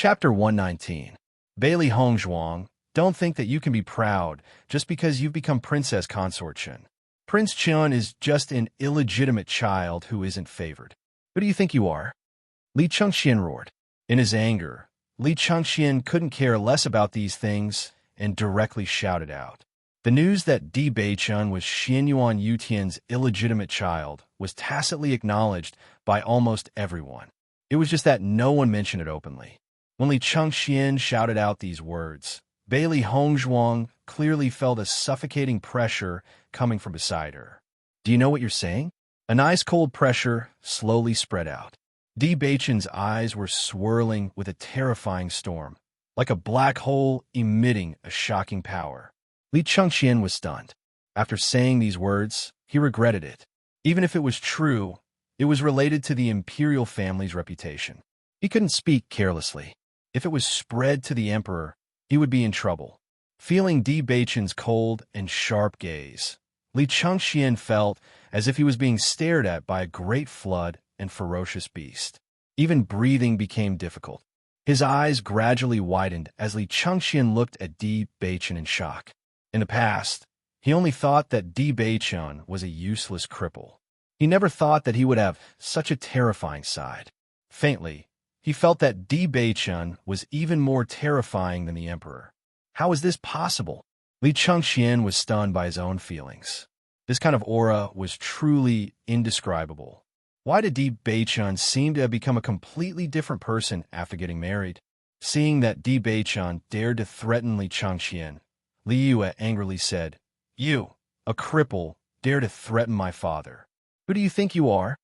Chapter 119. Bailey Hongzhuang, don't think that you can be proud just because you've become Princess Consort Chen. Prince Chun is just an illegitimate child who isn't favored. Who do you think you are? Li Chengxian roared. In his anger, Li Chengxian couldn't care less about these things and directly shouted out. The news that Di Beichun was Xianyuan Yutian's illegitimate child was tacitly acknowledged by almost everyone. It was just that no one mentioned it openly. When Li Chengxian shouted out these words, Bailey Hongzhuang clearly felt a suffocating pressure coming from beside her. Do you know what you're saying? An ice-cold pressure slowly spread out. Di Beichun's eyes were swirling with a terrifying storm, like a black hole emitting a shocking power. Li Chengxian was stunned. After saying these words, he regretted it. Even if it was true, it was related to the imperial family's reputation. He couldn't speak carelessly. If it was spread to the emperor, he would be in trouble. Feeling Di Beichun's cold and sharp gaze, Li Chengxian felt as if he was being stared at by a great flood and ferocious beast. Even breathing became difficult. His eyes gradually widened as Li Chengxian looked at Di Beichun in shock. In the past, he only thought that Di Beichun was a useless cripple. He never thought that he would have such a terrifying side. Faintly, he felt that Di Beichun was even more terrifying than the emperor. How is this possible? Li Chengxian was stunned by his own feelings. This kind of aura was truly indescribable. Why did Di Beichun seem to have become a completely different person after getting married? Seeing that Di Beichun dared to threaten Li Chengxian, Li Yue angrily said, "You, a cripple, dare to threaten my father. Who do you think you are?"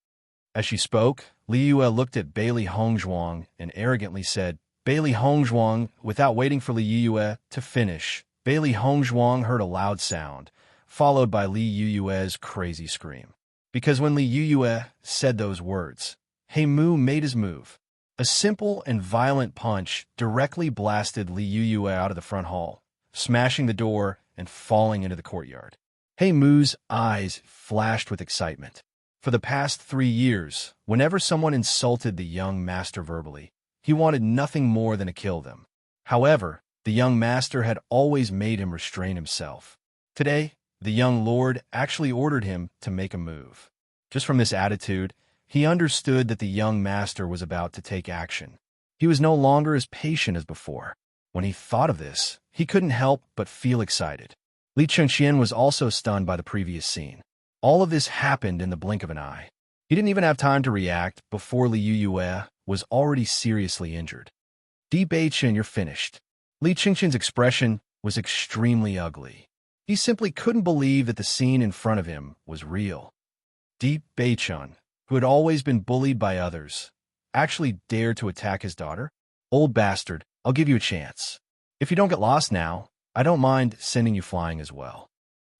As she spoke, Li Yue looked at Bailey Hongzhuang and arrogantly said, Bailey Hongzhuang, without waiting for Li Yue to finish. Bailey Hongzhuang heard a loud sound, followed by Li Yue's crazy scream. Because when Li Yue said those words, He Mu made his move. A simple and violent punch directly blasted Li Yue out of the front hall, smashing the door and falling into the courtyard. He Mu's eyes flashed with excitement. For the past 3 years, whenever someone insulted the young master verbally, he wanted nothing more than to kill them. However, the young master had always made him restrain himself. Today, the young lord actually ordered him to make a move. Just from this attitude, he understood that the young master was about to take action. He was no longer as patient as before. When he thought of this, he couldn't help but feel excited. Li Chengxian was also stunned by the previous scene. All of this happened in the blink of an eye. He didn't even have time to react before Li Yue was already seriously injured. Di Beichun, you're finished. Li Chengxian's expression was extremely ugly. He simply couldn't believe that the scene in front of him was real. Di Beichun, who had always been bullied by others, actually dared to attack his daughter? Old bastard, I'll give you a chance. If you don't get lost now, I don't mind sending you flying as well.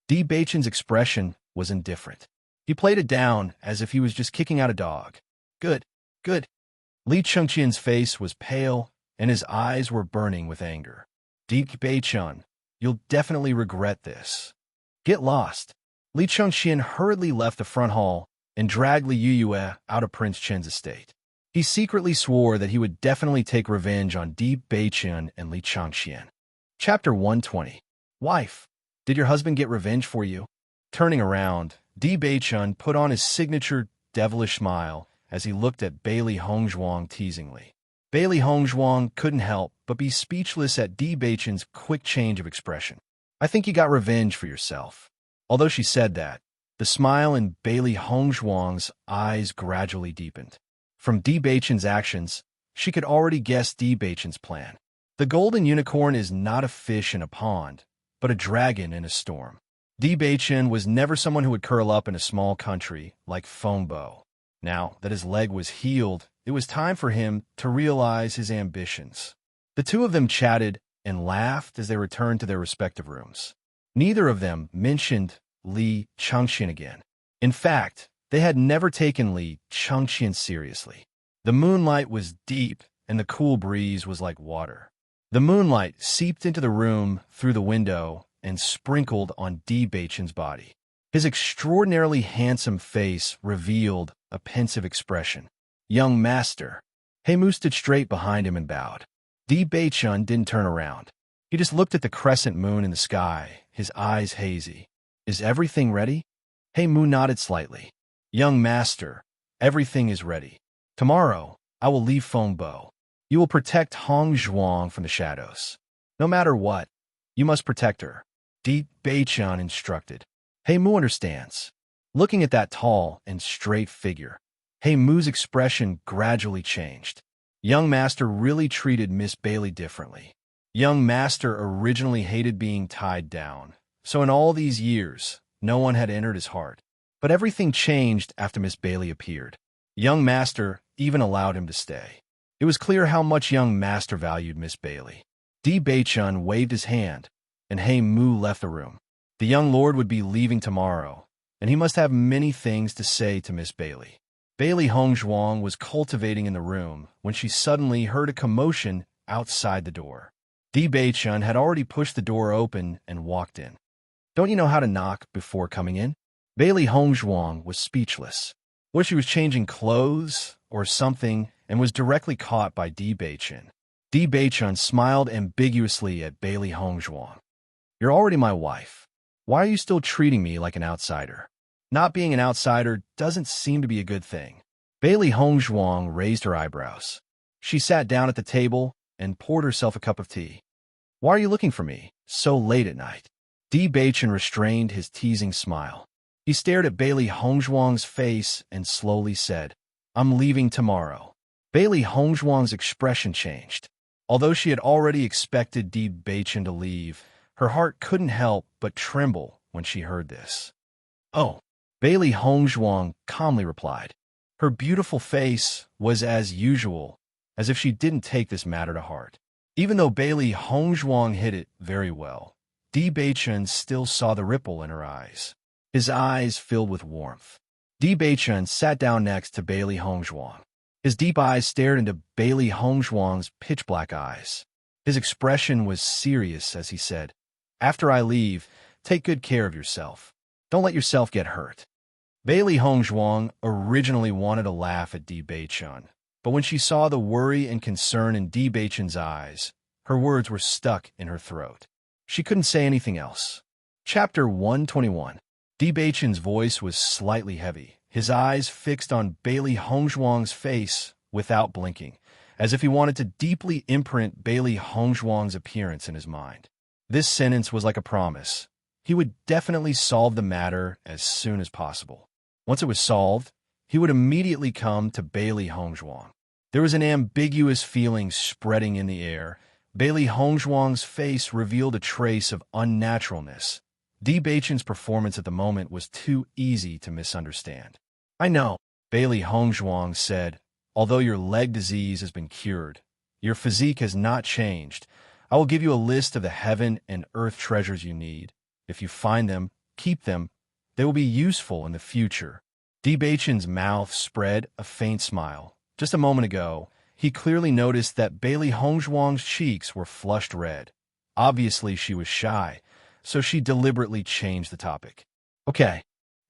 Di Beichun's expression was indifferent. He played it down as if he was just kicking out a dog. Good, good. Li Chengxian's face was pale, and his eyes were burning with anger. Di Beichun, you'll definitely regret this. Get lost. Li Chengxian hurriedly left the front hall and dragged Li Yue out of Prince Chen's estate. He secretly swore that he would definitely take revenge on Di Beichun and Li Chengxian. Chapter 120. Wife, did your husband get revenge for you? Turning around, Di Beichun put on his signature devilish smile as he looked at Bailey Hongzhuang teasingly. Bailey Hongzhuang couldn't help but be speechless at Di Beichun's quick change of expression. I think you got revenge for yourself. Although she said that, the smile in Bailey Hongzhuang's eyes gradually deepened. From Di Beichun's actions, she could already guess Di Beichun's plan. The golden unicorn is not a fish in a pond, but a dragon in a storm. Di Beichun was never someone who would curl up in a small country like Fengbo. Now that his leg was healed, it was time for him to realize his ambitions. The two of them chatted and laughed as they returned to their respective rooms. Neither of them mentioned Li Chengxian again. In fact, they had never taken Li Chengxian seriously. The moonlight was deep and the cool breeze was like water. The moonlight seeped into the room through the window and sprinkled on Di Beichun's body. His extraordinarily handsome face revealed a pensive expression. Young master. He Mu stood straight behind him and bowed. Di Beichun didn't turn around. He just looked at the crescent moon in the sky, his eyes hazy. Is everything ready? He Mu nodded slightly. Young master, everything is ready. Tomorrow, I will leave Fengbo. You will protect Hong Zhuang from the shadows. No matter what, you must protect her. Di Beichun instructed. He Mu understands. Looking at that tall and straight figure, He Mu's expression gradually changed. Young master really treated Miss Bailey differently. Young master originally hated being tied down, so in all these years, no one had entered his heart. But everything changed after Miss Bailey appeared. Young master even allowed him to stay. It was clear how much young master valued Miss Bailey. Di Beichun waved his hand, and He Mu left the room. The young lord would be leaving tomorrow, and he must have many things to say to Miss Bailey. Bailey Hongzhuang was cultivating in the room when she suddenly heard a commotion outside the door. Di Beichun had already pushed the door open and walked in. Don't you know how to knock before coming in? Bailey Hongzhuang was speechless. What, she was changing clothes or something and was directly caught by Di Beichun. Di Beichun smiled ambiguously at Bailey Hongzhuang. You're already my wife. Why are you still treating me like an outsider? Not being an outsider doesn't seem to be a good thing. Bailey Hongzhuang raised her eyebrows. She sat down at the table and poured herself a cup of tea. Why are you looking for me so late at night? Di Beichun restrained his teasing smile. He stared at Bailey Hongzhuang's face and slowly said, I'm leaving tomorrow. Bailey Hongzhuang's expression changed. Although she had already expected Di Beichun to leave, her heart couldn't help but tremble when she heard this. Oh, Bailey Hongzhuang calmly replied. Her beautiful face was as usual, as if she didn't take this matter to heart. Even though Bailey Hongzhuang hid it very well, Di Beichun still saw the ripple in her eyes. His eyes filled with warmth. Di Beichun sat down next to Bailey Hongzhuang. His deep eyes stared into Bailey Hongzhuang's pitch-black eyes. His expression was serious as he said, After I leave, take good care of yourself. Don't let yourself get hurt. Bailey Hongzhuang originally wanted to laugh at Di Beichun, but when she saw the worry and concern in Di Beichun's eyes, her words were stuck in her throat. She couldn't say anything else. Chapter 121. Di Beichun's voice was slightly heavy, his eyes fixed on Bailey Hongzhuang's face without blinking, as if he wanted to deeply imprint Bailey Hongzhuang's appearance in his mind. This sentence was like a promise. He would definitely solve the matter as soon as possible. Once it was solved, he would immediately come to Bailey Hongzhuang. There was an ambiguous feeling spreading in the air. Bailey Hongzhuang's face revealed a trace of unnaturalness. Di Beichun's performance at the moment was too easy to misunderstand. I know, Bailey Hongzhuang said, although your leg disease has been cured, your physique has not changed. I will give you a list of the heaven and earth treasures you need. If you find them, keep them. They will be useful in the future. Di Beichun's mouth spread a faint smile. Just a moment ago, he clearly noticed that Bailey Hongzhuang's cheeks were flushed red. Obviously, she was shy, so she deliberately changed the topic. Okay.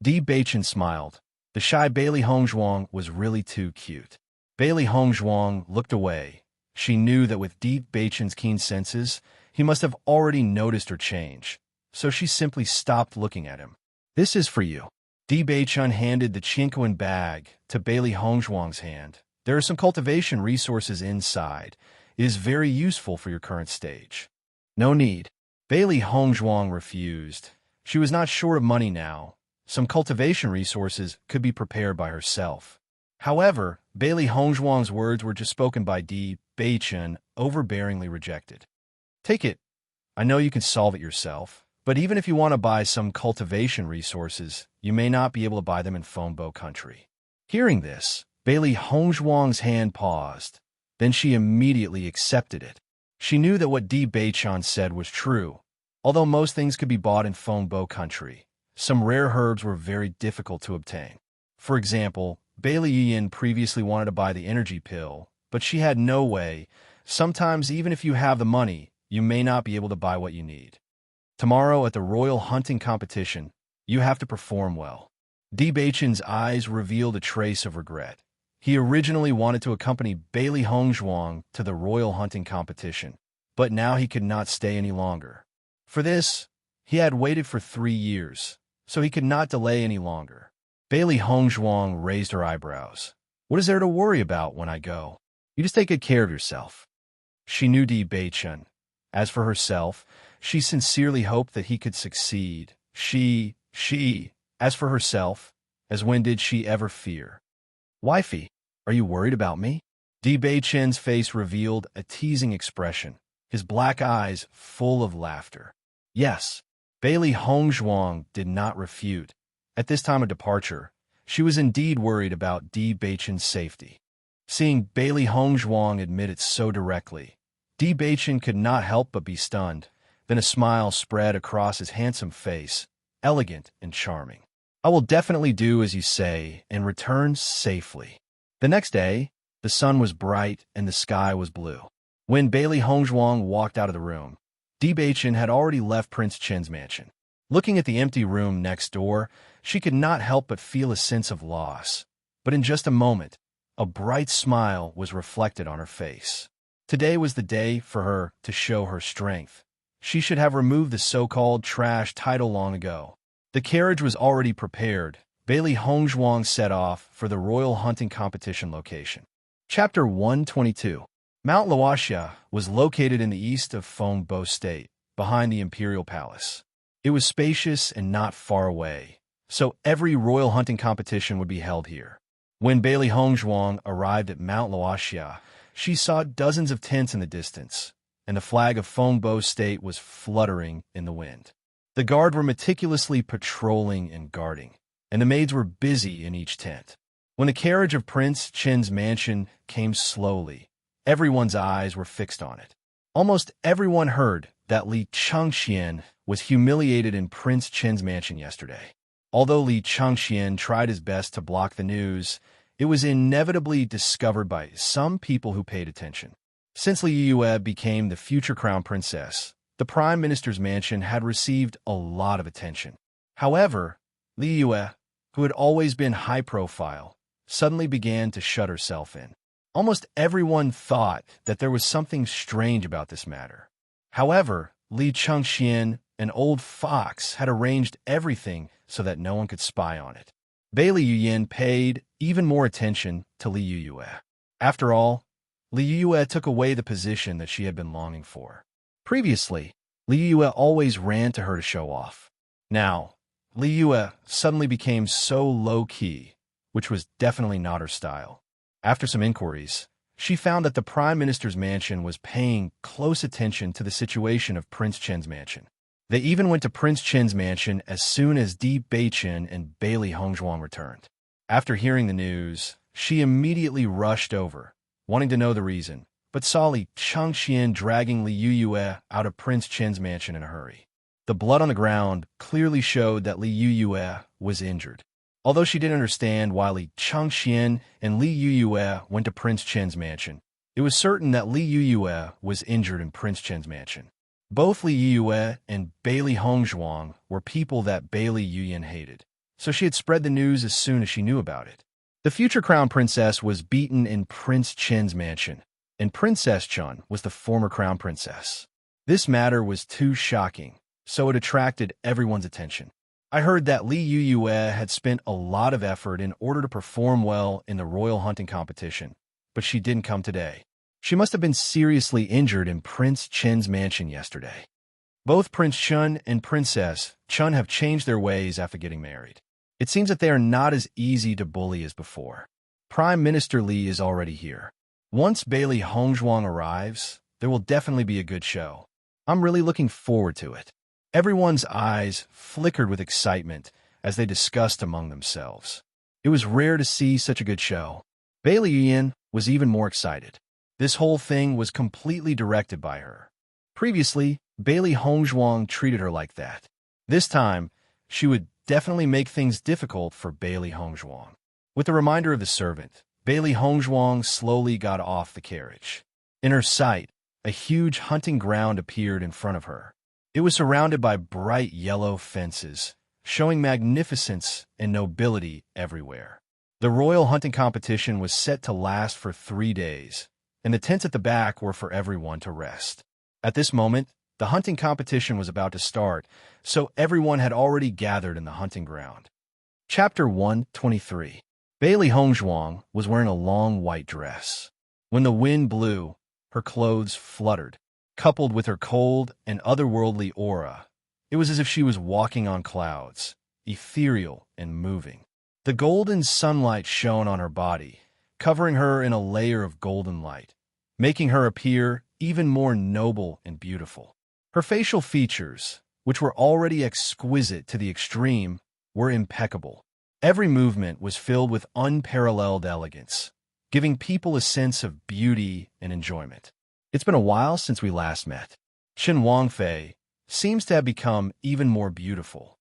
Di Beichun smiled. The shy Bailey Hongzhuang was really too cute. Bailey Hongzhuang looked away. She knew that with Di Beichun's keen senses, he must have already noticed her change, so she simply stopped looking at him. This is for you. Di Beichun handed the Chinquin bag to Bailey Hongzhuang's hand. There are some cultivation resources inside. It is very useful for your current stage. No need. Bailey Hongzhuang refused. She was not short of money now. Some cultivation resources could be prepared by herself. However, Bailey Hongzhuang's words were just spoken by Di Beichun, overbearingly rejected. Take it. I know you can solve it yourself. But even if you want to buy some cultivation resources, you may not be able to buy them in Fengbo country. Hearing this, Bailey Hongzhuang's hand paused. Then she immediately accepted it. She knew that what Di Beichun said was true. Although most things could be bought in Fengbo country, some rare herbs were very difficult to obtain. For example, Bailey Yin previously wanted to buy the energy pill, but she had no way. Sometimes even if you have the money, you may not be able to buy what you need. Tomorrow at the royal hunting competition, you have to perform well. Di Beichun's eyes revealed a trace of regret. He originally wanted to accompany Bailey Hongzhuang to the royal hunting competition, but now he could not stay any longer. For this, he had waited for 3 years, so he could not delay any longer. Bailey Hongzhuang raised her eyebrows. What is there to worry about when I go? You just take good care of yourself. She knew Di Beichen. As for herself, she sincerely hoped that he could succeed. As for herself, as when did she ever fear? Wifey, are you worried about me? Di Beichen's face revealed a teasing expression, his black eyes full of laughter. Yes, Bailey Hongzhuang did not refute. At this time of departure, she was indeed worried about Di Beichen's safety. Seeing Bailey Hongzhuang admit it so directly, Di Beichen could not help but be stunned. Then a smile spread across his handsome face, elegant and charming. I will definitely do as you say and return safely. The next day, the sun was bright and the sky was blue. When Bailey Hongzhuang walked out of the room, Di Beichen had already left Prince Chen's mansion. Looking at the empty room next door, she could not help but feel a sense of loss. But in just a moment, a bright smile was reflected on her face. Today was the day for her to show her strength. She should have removed the so-called trash title long ago. The carriage was already prepared. Bailey Hongzhuang set off for the royal hunting competition location. Chapter 122. Mount Luoxia was located in the east of Fengbo State, behind the imperial palace. It was spacious and not far away, so every royal hunting competition would be held here. When Bailey Hongzhuang arrived at Mount Luoxia, she saw dozens of tents in the distance, and the flag of Fengbo State was fluttering in the wind. The guard were meticulously patrolling and guarding, and the maids were busy in each tent. When the carriage of Prince Chen's mansion came slowly, everyone's eyes were fixed on it. Almost everyone heard that Li Changxian was humiliated in Prince Chen's mansion yesterday. Although Li Changxian tried his best to block the news, it was inevitably discovered by some people who paid attention. Since Li Yue became the future crown princess, the prime minister's mansion had received a lot of attention. However, Li Yue, who had always been high profile, suddenly began to shut herself in. Almost everyone thought that there was something strange about this matter. However, Li Changxian, an old fox, had arranged everything so that no one could spy on it. Bailey Yuyin paid even more attention to Li Yue. After all, Li Yue took away the position that she had been longing for. Previously, Li Yue always ran to her to show off. Now, Li Yue suddenly became so low-key, which was definitely not her style. After some inquiries, she found that the Prime Minister's mansion was paying close attention to the situation of Prince Chen's mansion. They even went to Prince Chen's mansion as soon as Di Beichen and Bailey Hongzhuang returned. After hearing the news, she immediately rushed over, wanting to know the reason, but saw Li Changxian dragging Li Yue out of Prince Chen's mansion in a hurry. The blood on the ground clearly showed that Li Yue was injured. Although she didn't understand why Li Changxian and Li Yue went to Prince Chen's mansion, it was certain that Li Yue was injured in Prince Chen's mansion. Both Li Yue and Bailey Hongzhuang were people that Bailey Yuyin hated, so she had spread the news as soon as she knew about it. The future crown princess was beaten in Prince Chen's mansion, and Princess Chen was the former crown princess. This matter was too shocking, so it attracted everyone's attention. I heard that Li Yue had spent a lot of effort in order to perform well in the royal hunting competition, but she didn't come today. She must have been seriously injured in Prince Chen's mansion yesterday. Both Prince Chen and Princess Chen have changed their ways after getting married. It seems that they are not as easy to bully as before. Prime Minister Li is already here. Once Bailey Hongzhuang arrives, there will definitely be a good show. I'm really looking forward to it. Everyone's eyes flickered with excitement as they discussed among themselves. It was rare to see such a good show. Bailey Yuyin was even more excited. This whole thing was completely directed by her. Previously, Bailey Hongzhuang treated her like that. This time, she would definitely make things difficult for Bailey Hongzhuang. With the reminder of the servant, Bailey Hongzhuang slowly got off the carriage. In her sight, a huge hunting ground appeared in front of her. It was surrounded by bright yellow fences, showing magnificence and nobility everywhere. The royal hunting competition was set to last for 3 days, and the tents at the back were for everyone to rest. At this moment, the hunting competition was about to start, so everyone had already gathered in the hunting ground. Chapter 123. Bailey Hongzhuang was wearing a long white dress. When the wind blew, her clothes fluttered. Coupled with her cold and otherworldly aura, it was as if she was walking on clouds, ethereal and moving. The golden sunlight shone on her body, covering her in a layer of golden light, making her appear even more noble and beautiful. Her facial features, which were already exquisite to the extreme, were impeccable. Every movement was filled with unparalleled elegance, giving people a sense of beauty and enjoyment. It's been a while since we last met. Qin Wangfei seems to have become even more beautiful.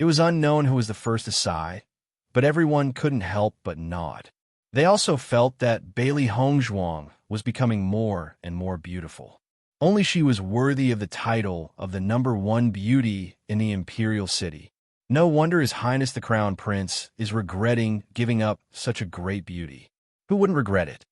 It was unknown who was the first to sigh, but everyone couldn't help but nod. They also felt that Bailey Hongzhuang was becoming more and more beautiful. Only she was worthy of the title of the #1 beauty in the imperial city. No wonder His Highness the Crown Prince is regretting giving up such a great beauty. Who wouldn't regret it?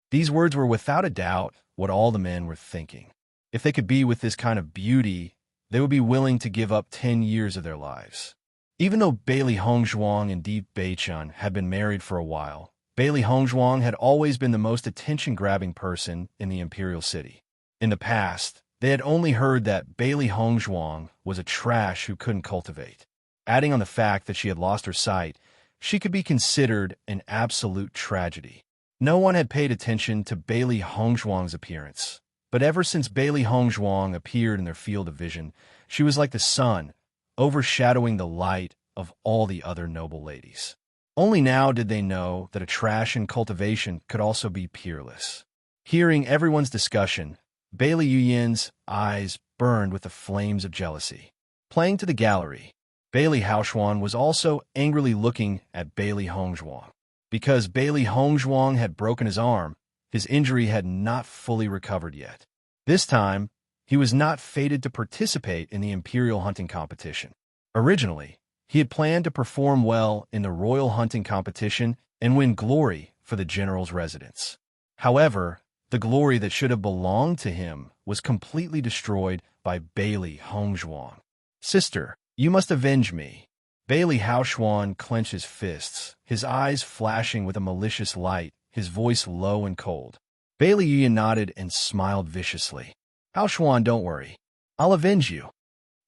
These words were without a doubt what all the men were thinking. If they could be with this kind of beauty, they would be willing to give up 10 years of their lives. Even though Bailey Hongzhuang and Di Beichun had been married for a while, Bailey Hongzhuang had always been the most attention-grabbing person in the imperial city. In the past, they had only heard that Bailey Hongzhuang was a trash who couldn't cultivate. Adding on the fact that she had lost her sight, she could be considered an absolute tragedy. No one had paid attention to Bailey Hongzhuang's appearance, but ever since Bailey Hongzhuang appeared in their field of vision, she was like the sun, overshadowing the light of all the other noble ladies. Only now did they know that a trash in cultivation could also be peerless. Hearing everyone's discussion, Bailey Yuyin's eyes burned with the flames of jealousy. Playing to the gallery, Bailey Haoshuan was also angrily looking at Bailey Hongzhuang. Because Bailey Hongzhuang had broken his arm, his injury had not fully recovered yet. This time, he was not fated to participate in the imperial hunting competition. Originally, he had planned to perform well in the royal hunting competition and win glory for the general's residence. However, the glory that should have belonged to him was completely destroyed by Bailey Hongzhuang. "Sister, you must avenge me." Bailey Haoshuan clenched his fists, his eyes flashing with a malicious light, his voice low and cold. Bailey Yuyin nodded and smiled viciously. "Haoshuan, don't worry. I'll avenge you.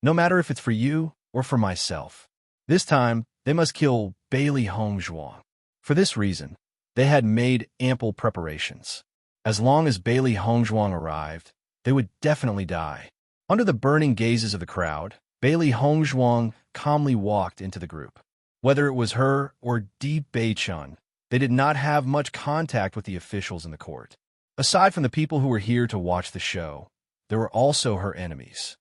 No matter if it's for you or for myself. This time, they must kill Bailey Hongzhuang." For this reason, they had made ample preparations. As long as Bailey Hongzhuang arrived, they would definitely die. Under the burning gazes of the crowd, Bailey Hongzhuang calmly walked into the group. Whether it was her or Di Beichun, they did not have much contact with the officials in the court. Aside from the people who were here to watch the show, there were also her enemies.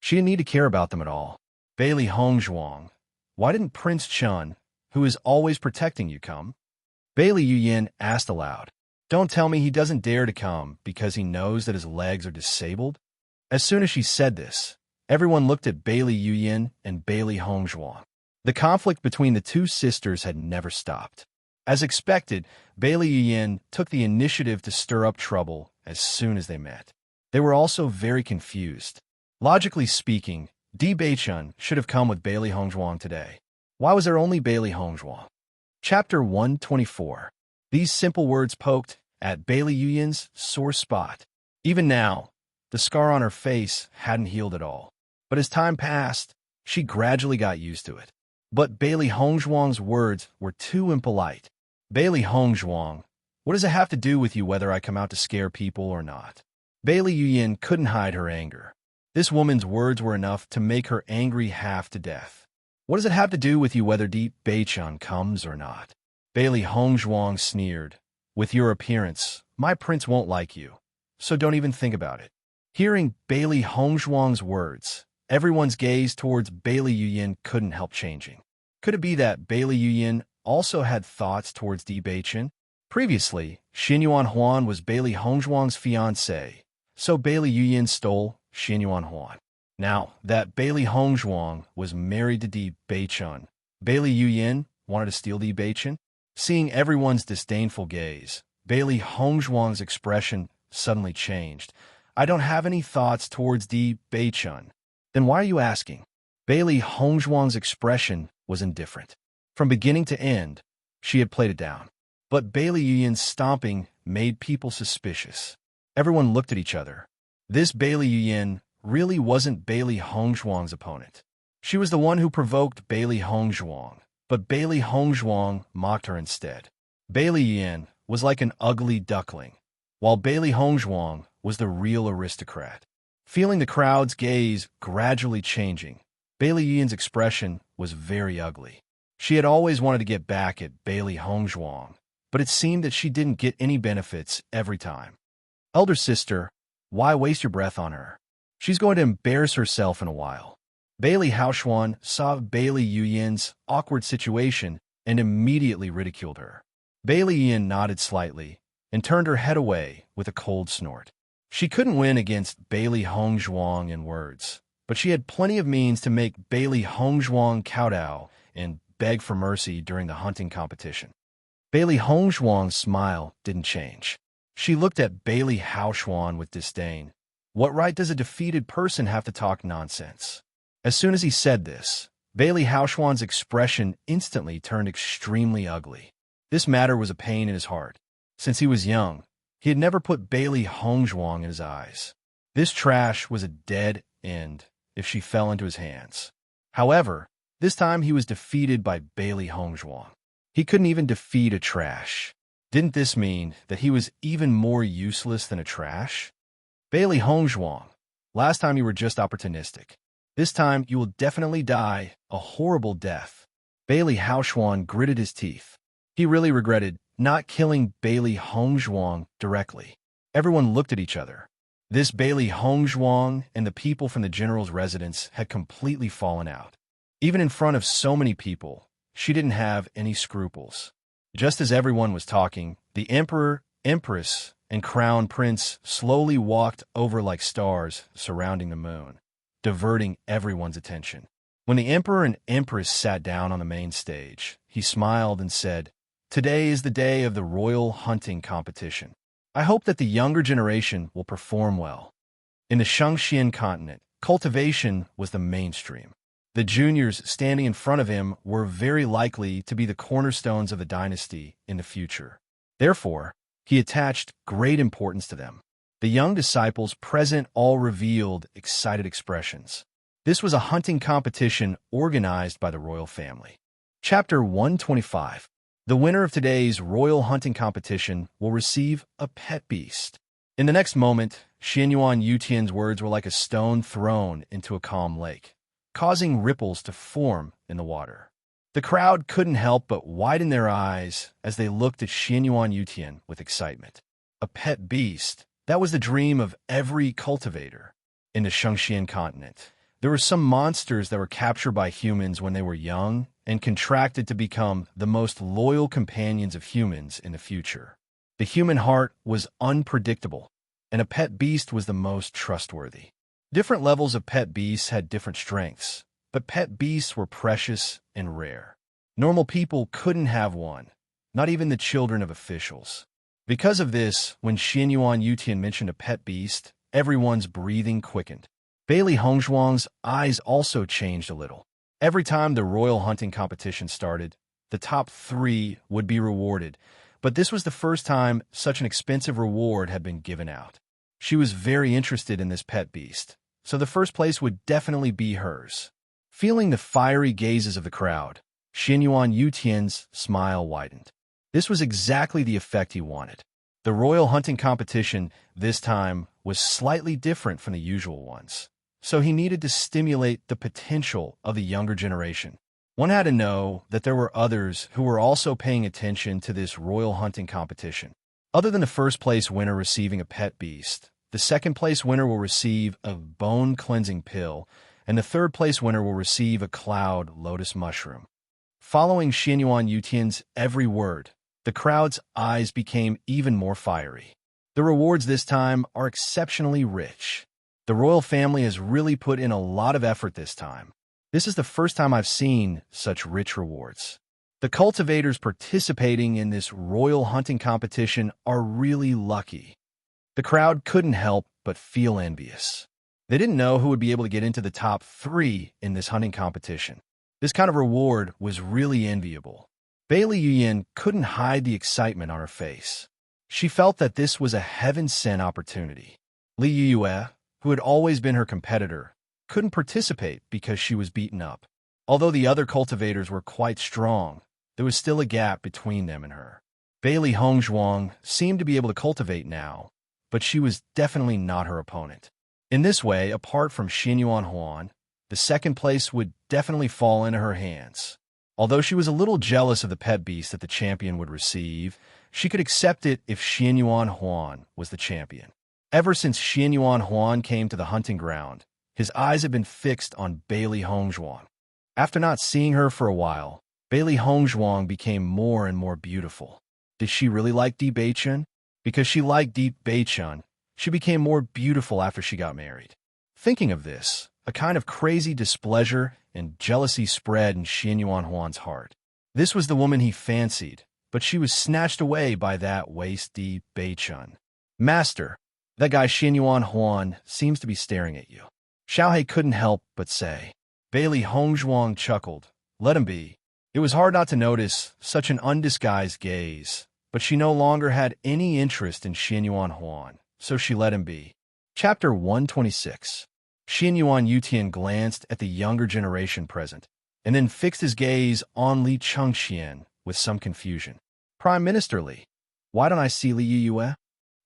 She didn't need to care about them at all. "Bailey Hongzhuang, why didn't Prince Chun, who is always protecting you, come?" Bailey Yuyin asked aloud. "Don't tell me he doesn't dare to come because he knows that his legs are disabled?" As soon as she said this, everyone looked at Bailey Yuyin and Bailey Hongzhuang. The conflict between the two sisters had never stopped. As expected, Bailey Yuyin took the initiative to stir up trouble as soon as they met. They were also very confused. Logically speaking, Di Beichun should have come with Bailey Hongzhuang today. Why was there only Bailey Hongzhuang? Chapter 124. These simple words poked at Bailey Yuyin's sore spot. Even now, the scar on her face hadn't healed at all. But as time passed, she gradually got used to it. But Bailey Hongzhuang's words were too impolite. "Bailey Hongzhuang, what does it have to do with you whether I come out to scare people or not?" Bailey Yuyin couldn't hide her anger. This woman's words were enough to make her angry half to death. "What does it have to do with you whether Di Beichun comes or not?" Bailey Hongzhuang sneered. "With your appearance, my prince won't like you, so don't even think about it." Hearing Bailey Hongzhuang's words, everyone's gaze towards Bailey Yuyin couldn't help changing. Could it be that Bailey Yuyin also had thoughts towards Di Beichun? Previously, Xinyuan Huan was Bailey Hongzhuang's fiancé, so Bailey Yuyin stole Xinyuan Huan. Now that Bailey Hongzhuang was married to Di Beichun, Bailey Yuyin wanted to steal Di Beichun? Seeing everyone's disdainful gaze, Bailey Hongzhuang's expression suddenly changed. I don't have any thoughts towards the Beichun. Then why are you asking? Bailey Hongzhuang's expression was indifferent. From beginning to end, she had played it down. But Bailey Yuyan's stomping made people suspicious. Everyone looked at each other. This Bailey Yuyan really wasn't Bailey Hongzhuang's opponent. She was the one who provoked Bailey Hongzhuang, but Bailey Hongzhuang mocked her instead. Bailey Yuyan was like an ugly duckling, while Bailey Hongzhuang was the real aristocrat. Feeling the crowd's gaze gradually changing, Bailey Yuyan's expression was very ugly. She had always wanted to get back at Bailey Hongzhuang, but it seemed that she didn't get any benefits every time. Elder sister, why waste your breath on her? She's going to embarrass herself in a while. Bailey Haoxuan saw Bailey Yuyan's awkward situation and immediately ridiculed her. Bailey Yuyan nodded slightly and turned her head away with a cold snort. She couldn't win against Bailey Hongzhuang in words, but she had plenty of means to make Bailey Hongzhuang kowtow and beg for mercy during the hunting competition. Bailey Hongzhuang's smile didn't change. She looked at Bailey Haoxuan with disdain. What right does a defeated person have to talk nonsense? As soon as he said this, Bailey Haoxuan's expression instantly turned extremely ugly. This matter was a pain in his heart. Since he was young, he had never put Bailey Hongzhuang in his eyes. This trash was a dead end if she fell into his hands. However, this time he was defeated by Bailey Hongzhuang. He couldn't even defeat a trash. Didn't this mean that he was even more useless than a trash? Bailey Hongzhuang, last time you were just opportunistic. This time you will definitely die a horrible death. Bailey Haoxuan gritted his teeth. He really regretted not killing Bailey Hongzhuang directly. Everyone looked at each other. This Bailey Hongzhuang and the people from the general's residence had completely fallen out. Even in front of so many people, she didn't have any scruples. Just as everyone was talking, the emperor, empress, and crown prince slowly walked over like stars surrounding the moon, diverting everyone's attention. When the emperor and empress sat down on the main stage, he smiled and said, "Today is the day of the royal hunting competition. I hope that the younger generation will perform well." In the Shangxian continent, cultivation was the mainstream. The juniors standing in front of him were very likely to be the cornerstones of the dynasty in the future. Therefore, he attached great importance to them. The young disciples present all revealed excited expressions. This was a hunting competition organized by the royal family. Chapter 125. The winner of today's royal hunting competition will receive a pet beast. In the next moment, Xianyuan Yutian's words were like a stone thrown into a calm lake, causing ripples to form in the water. The crowd couldn't help but widen their eyes as they looked at Xianyuan Yutian with excitement. A pet beast, that was the dream of every cultivator. In the Shangxian continent, there were some monsters that were captured by humans when they were young and contracted to become the most loyal companions of humans in the future. The human heart was unpredictable, and a pet beast was the most trustworthy. Different levels of pet beasts had different strengths, but pet beasts were precious and rare. Normal people couldn't have one, not even the children of officials. Because of this, when Xianyuan Yutian mentioned a pet beast, everyone's breathing quickened. Bailey Hongzhuang's eyes also changed a little. Every time the royal hunting competition started, the top 3 would be rewarded, but this was the first time such an expensive reward had been given out. She was very interested in this pet beast, so the first place would definitely be hers. Feeling the fiery gazes of the crowd, Xianyuan Yutian's smile widened. This was exactly the effect he wanted. The royal hunting competition this time was slightly different from the usual ones, so he needed to stimulate the potential of the younger generation. One had to know that there were others who were also paying attention to this royal hunting competition. Other than the first-place winner receiving a pet beast, the second-place winner will receive a bone-cleansing pill, and the third-place winner will receive a cloud lotus mushroom. Following Xianyuan Yutian's every word, the crowd's eyes became even more fiery. The rewards this time are exceptionally rich. The royal family has really put in a lot of effort this time. This is the first time I've seen such rich rewards. The cultivators participating in this royal hunting competition are really lucky. The crowd couldn't help but feel envious. They didn't know who would be able to get into the top 3 in this hunting competition. This kind of reward was really enviable. Bailey Yuyin couldn't hide the excitement on her face. She felt that this was a heaven-sent opportunity. Li Yue, who had always been her competitor, couldn't participate because she was beaten up. Although the other cultivators were quite strong, there was still a gap between them and her. Bailey Hongzhuang seemed to be able to cultivate now, but she was definitely not her opponent. In this way, apart from Xinyuan Huan, the second place would definitely fall into her hands. Although she was a little jealous of the pet beast that the champion would receive, she could accept it if Xinyuan Huan was the champion. Ever since Xinyuan Huan came to the hunting ground, his eyes had been fixed on Bailey Hongzhuang. After not seeing her for a while, Bailey Hongzhuang became more and more beautiful. Did she really like Di Beichun? Because she liked Di Beichun, she became more beautiful after she got married. Thinking of this, a kind of crazy displeasure and jealousy spread in Xinyuan Huan's heart. This was the woman he fancied, but she was snatched away by that waste Di Beichun. Master, that guy Xinyuan Huan seems to be staring at you. Xiaohei couldn't help but say. Bailey Hongzhuang chuckled. Let him be. It was hard not to notice such an undisguised gaze, but she no longer had any interest in Xinyuan Huan, so she let him be. Chapter 126. Xinyuan Yutian glanced at the younger generation present, and then fixed his gaze on Li Chengxian with some confusion. Prime Minister Li, why don't I see Li Yue?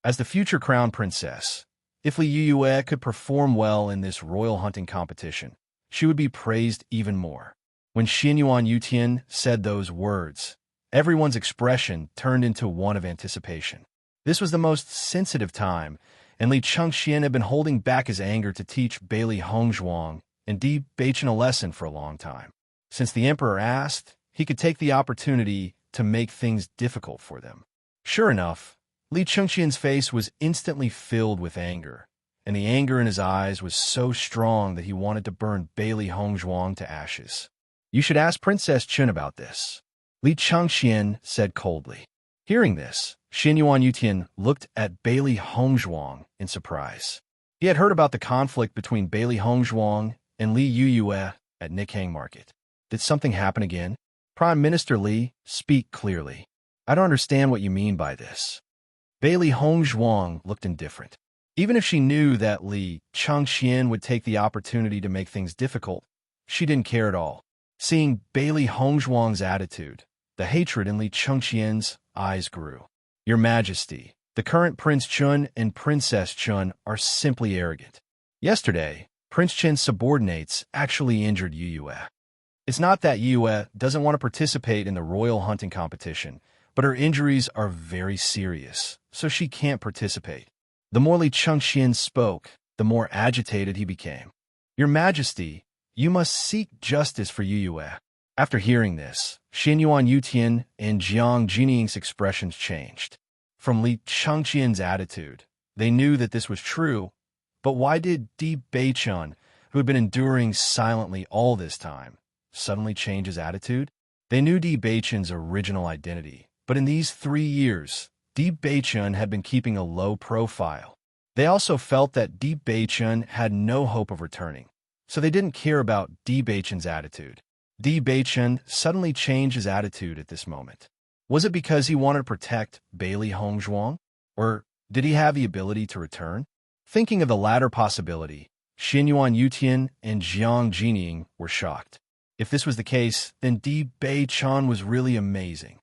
As the future crown princess, if Li Yue could perform well in this royal hunting competition, she would be praised even more. When Xinyuan Yutian said those words, everyone's expression turned into one of anticipation. This was the most sensitive time, and Li Chengxian had been holding back his anger to teach Bailey Hongzhuang and Di Beichun a lesson for a long time. Since the emperor asked, he could take the opportunity to make things difficult for them. Sure enough, Li Chengxian's face was instantly filled with anger, and the anger in his eyes was so strong that he wanted to burn Bailey Hongzhuang to ashes. You should ask Princess Chun about this, Li Chengxian said coldly. Hearing this, Xinyuan Yutian looked at Bailey Hongzhuang in surprise. He had heard about the conflict between Bailey Hongzhuang and Li Yue at Nikhang Market. Did something happen again? Prime Minister Li, speak clearly. I don't understand what you mean by this. Bailey Hongzhuang looked indifferent. Even if she knew that Li Chengxian would take the opportunity to make things difficult, she didn't care at all. Seeing Bailey Hongzhuang's attitude, the hatred in Li Chengxian's eyes grew. Your Majesty, the current Prince Chun and Princess Chun are simply arrogant. Yesterday, Prince Chen's subordinates actually injured Yue. It's not that Yue doesn't want to participate in the royal hunting competition, but her injuries are very serious, so she can't participate. The more Li Chengxian spoke, the more agitated he became. Your Majesty, you must seek justice for Yue. After hearing this, Xinyuan Yutian and Jiang Jining's expressions changed. From Li Chengxian's attitude, they knew that this was true, but why did Di Beichun, who had been enduring silently all this time, suddenly change his attitude? They knew Di Beichun's original identity, but in these 3 years, Di Beichun had been keeping a low profile. They also felt that Di Beichun had no hope of returning, so they didn't care about Di Beichun's attitude. Di Beichun suddenly changed his attitude at this moment. Was it because he wanted to protect Bailey Hongzhuang? Or did he have the ability to return? Thinking of the latter possibility, Xinyuan Yutian and Jiang Jining were shocked. If this was the case, then Di Beichun was really amazing.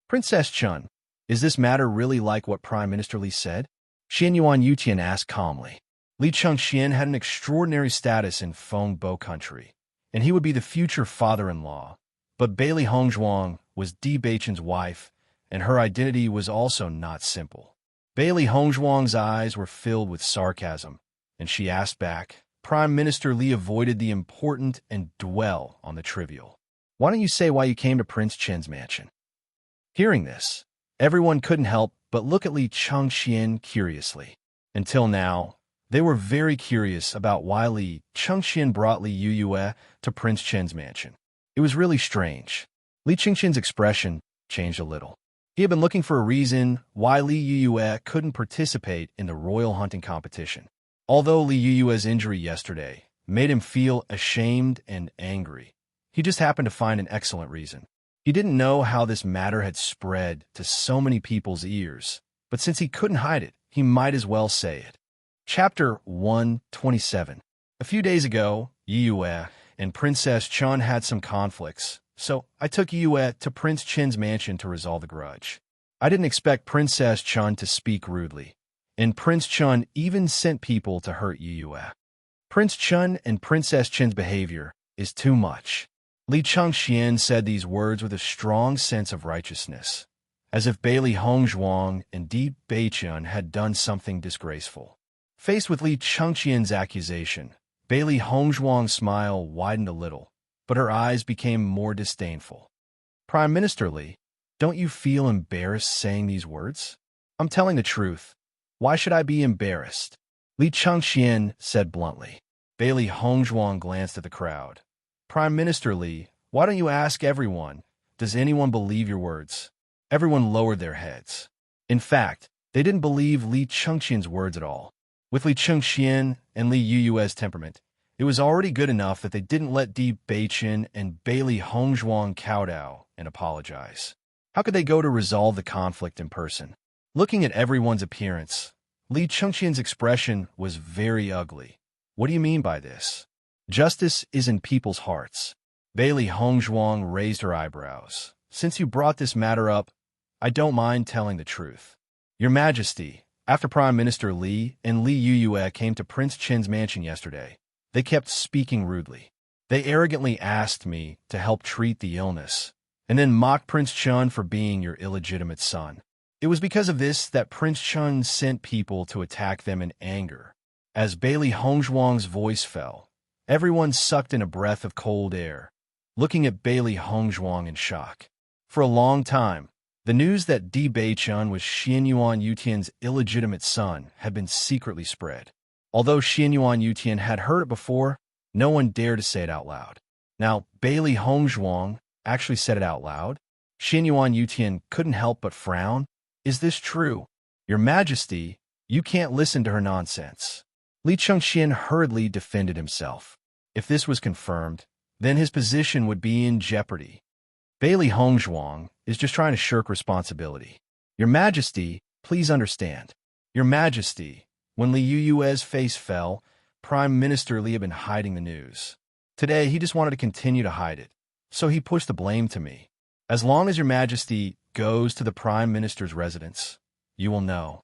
Princess Chun, is this matter really like what Prime Minister Li said? Xinyuan Yutian asked calmly. Li Chengxian had an extraordinary status in Fengbo country, and he would be the future father-in-law. But Bailey Hongzhuang was Di Beichun's wife, and her identity was also not simple. Bailey Hongzhuang's eyes were filled with sarcasm, and she asked back. Prime Minister Li avoided the important and dwell on the trivial. Why don't you say why you came to Prince Chen's mansion? Hearing this, everyone couldn't help but look at Li Chengxian curiously. Until now, they were very curious about why Li Chengxian brought Li Yue to Prince Chen's mansion. It was really strange. Li Qingqian's expression changed a little. He had been looking for a reason why Li Yuyue couldn't participate in the royal hunting competition. Although Li Yuyue's injury yesterday made him feel ashamed and angry, he just happened to find an excellent reason. He didn't know how this matter had spread to so many people's ears, but since he couldn't hide it, he might as well say it. Chapter 127. A few days ago, Yuyue and Princess Chun had some conflicts, so I took Yuyue to Prince Chen's mansion to resolve the grudge. I didn't expect Princess Chun to speak rudely, and Prince Chun even sent people to hurt Yuyue. Prince Chun and Princess Chen's behavior is too much. Li Changxian said these words with a strong sense of righteousness, as if Bailey Hongzhuang and Di Beichun had done something disgraceful. Faced with Li Changxian's accusation, Bailey Hongzhuang's smile widened a little, but her eyes became more disdainful. Prime Minister Li, don't you feel embarrassed saying these words? I'm telling the truth. Why should I be embarrassed? Li Changxian said bluntly. Bailey Hongzhuang glanced at the crowd. Prime Minister Li, why don't you ask everyone? Does anyone believe your words? Everyone lowered their heads. In fact, they didn't believe Li Changxian's words at all. With Li Changxian and Li Yuyue's temperament, it was already good enough that they didn't let Di Beichun and Bailey Hongzhuang kowtow and apologize. How could they go to resolve the conflict in person? Looking at everyone's appearance, Li Changxian's expression was very ugly. What do you mean by this? Justice is in people's hearts. Bailey Hongzhuang raised her eyebrows. Since you brought this matter up, I don't mind telling the truth. Your Majesty, after Prime Minister Li and Li Yuyue came to Prince Chen's mansion yesterday, they kept speaking rudely. They arrogantly asked me to help treat the illness, and then mocked Prince Chun for being your illegitimate son. It was because of this that Prince Chun sent people to attack them in anger. As Bailey Hongzhuang's voice fell, everyone sucked in a breath of cold air, looking at Bailey Hongzhuang in shock. For a long time, the news that Di Beichun was Xianyuan Yutian's illegitimate son had been secretly spread. Although Xianyuan Yutian had heard it before, no one dared to say it out loud. Now, Bailey Hongzhuang actually said it out loud. Xianyuan Yutian couldn't help but frown. Is this true? Your Majesty, you can't listen to her nonsense. Li Changxian hurriedly defended himself. If this was confirmed, then his position would be in jeopardy. Bailey Hongzhuang is just trying to shirk responsibility. Your Majesty, please understand. Your Majesty, when Li Yuyue's face fell, Prime Minister Li had been hiding the news. Today, he just wanted to continue to hide it, so he pushed the blame to me. As long as Your Majesty goes to the Prime Minister's residence, you will know.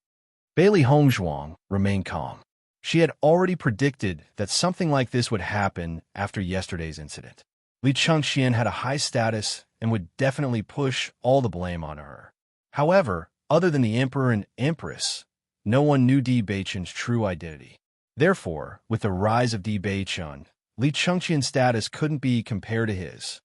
Bailey Hongzhuang remained calm. She had already predicted that something like this would happen after yesterday's incident. Li Changxian had a high status and would definitely push all the blame on her. However, other than the Emperor and Empress, no one knew Di Beichun's true identity. Therefore, with the rise of Di Beichun, Li Changxian's status couldn't be compared to his.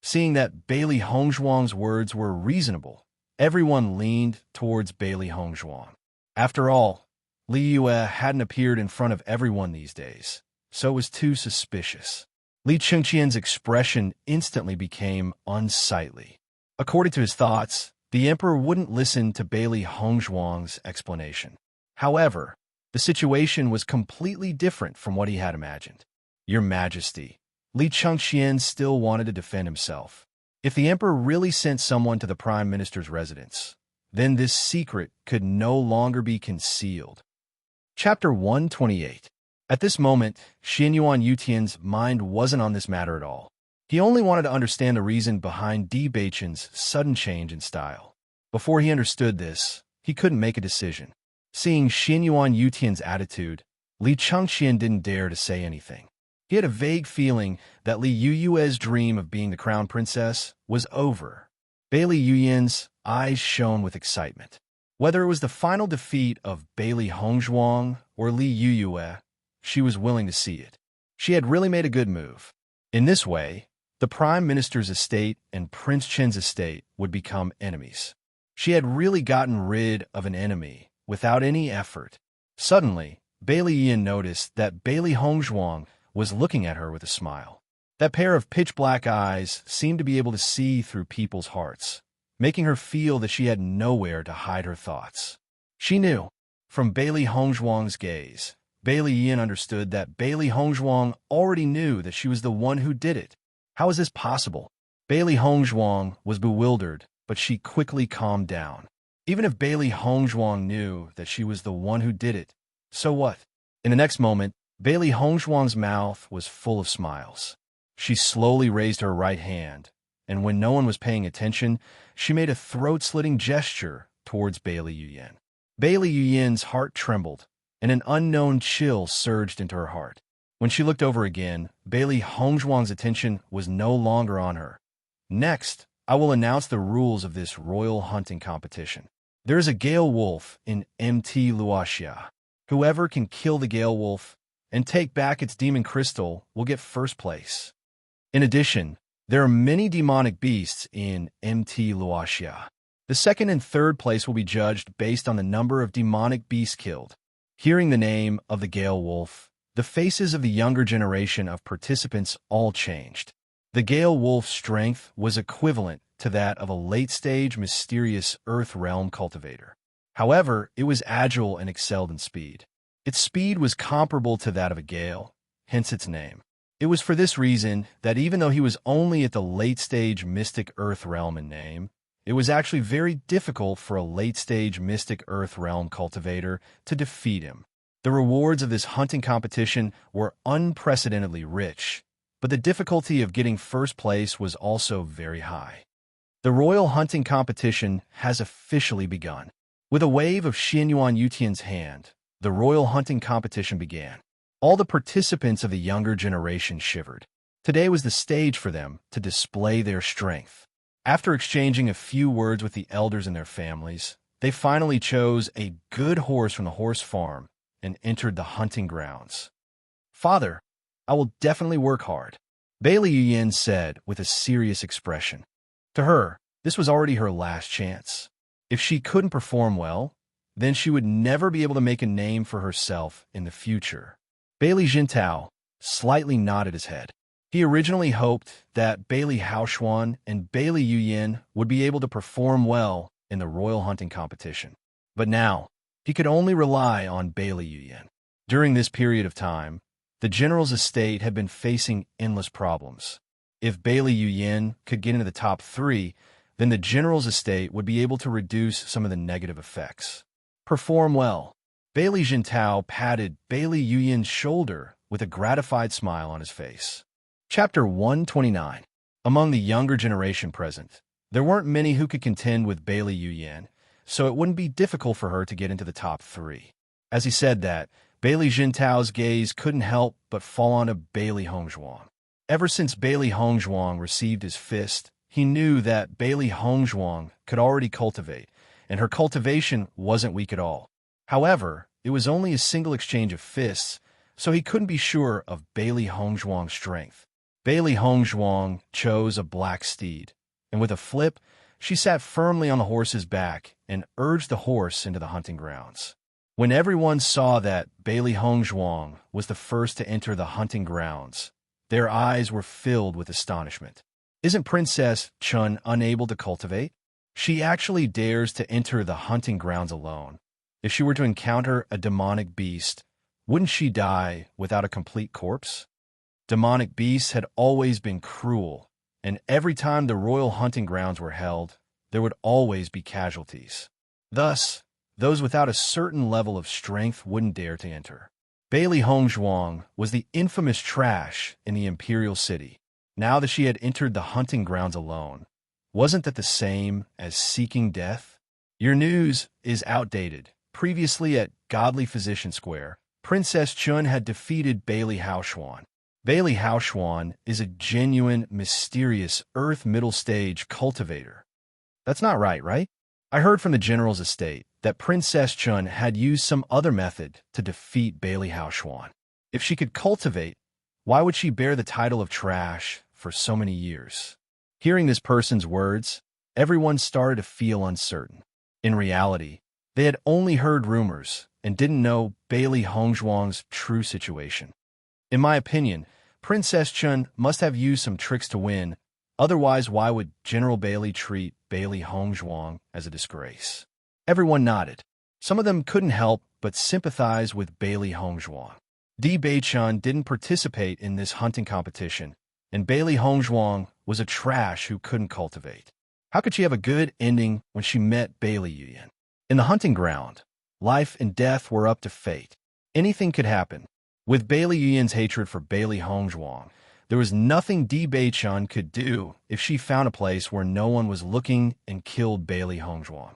Seeing that Bailey Hongzhuang's words were reasonable, everyone leaned towards Bailey Hongzhuang. After all, Li Yue hadn't appeared in front of everyone these days, so it was too suspicious. Li Changxian's expression instantly became unsightly. According to his thoughts, the emperor wouldn't listen to Bailey Hongzhuang's explanation. However, the situation was completely different from what he had imagined. Your Majesty, Li Changxian still wanted to defend himself. If the emperor really sent someone to the prime minister's residence, then this secret could no longer be concealed. Chapter 128. At this moment, Xianyuan Yutian's mind wasn't on this matter at all. He only wanted to understand the reason behind Di Beichun's sudden change in style. Before he understood this, he couldn't make a decision. Seeing Xianyuan Yutian's attitude, Li Changxian didn't dare to say anything. He had a vague feeling that Li Yuyue's dream of being the crown princess was over. Bailey Yuyan's eyes shone with excitement. Whether it was the final defeat of Bailey Hongzhuang or Li Yuyue, she was willing to see it. She had really made a good move. In this way, the prime minister's estate and Prince Chen's estate would become enemies. She had really gotten rid of an enemy without any effort. Suddenly, Bailey Yan noticed that Bailey Hongzhuang was looking at her with a smile. That pair of pitch-black eyes seemed to be able to see through people's hearts, making her feel that she had nowhere to hide her thoughts. She knew, from Bailey Hongzhuang's gaze, Bailey Yin understood that Bailey Hongzhuang already knew that she was the one who did it. How is this possible? Bailey Hongzhuang was bewildered, but she quickly calmed down. Even if Bailey Hongzhuang knew that she was the one who did it, so what? In the next moment, Bailey Hongzhuang's mouth was full of smiles. She slowly raised her right hand, and when no one was paying attention, she made a throat-slitting gesture towards Bailey Yuyan. Bailey Yuyan's heart trembled, and an unknown chill surged into her heart. When she looked over again, Bailey Hongzhuang's attention was no longer on her. Next, I will announce the rules of this royal hunting competition. There is a Gale Wolf in MT Luoxia. Whoever can kill the Gale Wolf and take back its demon crystal will get first place. In addition, there are many demonic beasts in MT Luoxia. The second and third place will be judged based on the number of demonic beasts killed. Hearing the name of the Gale Wolf, the faces of the younger generation of participants all changed. The Gale Wolf's strength was equivalent to that of a late-stage mysterious Earth Realm cultivator. However, it was agile and excelled in speed. Its speed was comparable to that of a gale, hence its name. It was for this reason that even though he was only at the late-stage mystic Earth Realm in name, it was actually very difficult for a late-stage mystic Earth Realm cultivator to defeat him. The rewards of this hunting competition were unprecedentedly rich, but the difficulty of getting first place was also very high. The royal hunting competition has officially begun. With a wave of Xianyuan Yutian's hand, the royal hunting competition began. All the participants of the younger generation shivered. Today was the stage for them to display their strength. After exchanging a few words with the elders and their families, they finally chose a good horse from the horse farm and entered the hunting grounds. "Father, I will definitely work hard," Bailey Yuyan said with a serious expression. To her, this was already her last chance. If she couldn't perform well, then she would never be able to make a name for herself in the future. Bailey Jintao slightly nodded his head. He originally hoped that Bailey Haoxuan and Bailey Yuyan would be able to perform well in the royal hunting competition. But now, he could only rely on Bailey Yuyan. During this period of time, the general's estate had been facing endless problems. If Bailey Yuyan could get into the top 3, then the general's estate would be able to reduce some of the negative effects. Perform well. Bailey Jintao patted Bailey Yuyan's shoulder with a gratified smile on his face. Chapter 129. Among the younger generation present, there weren't many who could contend with Bailey Yuyan, so it wouldn't be difficult for her to get into the top 3. As he said that, Bailey Jintao's gaze couldn't help but fall onto Bailey Hongzhuang. Ever since Bailey Hongzhuang received his fist, he knew that Bailey Hongzhuang could already cultivate, and her cultivation wasn't weak at all. However, it was only a single exchange of fists, so he couldn't be sure of Bailey Hongzhuang's strength. Bailey Hongzhuang chose a black steed, and with a flip, she sat firmly on the horse's back and urged the horse into the hunting grounds. When everyone saw that Bailey Hongzhuang was the first to enter the hunting grounds, their eyes were filled with astonishment. Isn't Princess Chun unable to cultivate? She actually dares to enter the hunting grounds alone. If she were to encounter a demonic beast, wouldn't she die without a complete corpse? Demonic beasts had always been cruel, and every time the royal hunting grounds were held, there would always be casualties. Thus, those without a certain level of strength wouldn't dare to enter. Bailey Hongzhuang was the infamous trash in the imperial city. Now that she had entered the hunting grounds alone, wasn't that the same as seeking death? Your news is outdated. Previously at Godly Physician Square, Princess Chun had defeated Bailey Haoxuan. Bailey Haoxuan is a genuine, mysterious Earth middle stage cultivator. That's not right? I heard from the general's estate that Princess Chun had used some other method to defeat Bailey Haoxuan. If she could cultivate, why would she bear the title of trash for so many years? Hearing this person's words, everyone started to feel uncertain. In reality, they had only heard rumors and didn't know Bailey Hongzhuang's true situation. In my opinion, Princess Chun must have used some tricks to win, otherwise why would General Bailey treat Bailey Hongzhuang as a disgrace? Everyone nodded. Some of them couldn't help but sympathize with Bailey Hongzhuang. Di Beichun didn't participate in this hunting competition, and Bailey Hongzhuang was a trash who couldn't cultivate. How could she have a good ending when she met Bailey Yuyan? In the hunting ground, life and death were up to fate. Anything could happen. With Bailey Yuyan's hatred for Bailey Hongzhuang, there was nothing Di Beichun could do if she found a place where no one was looking and killed Bailey Hongzhuang.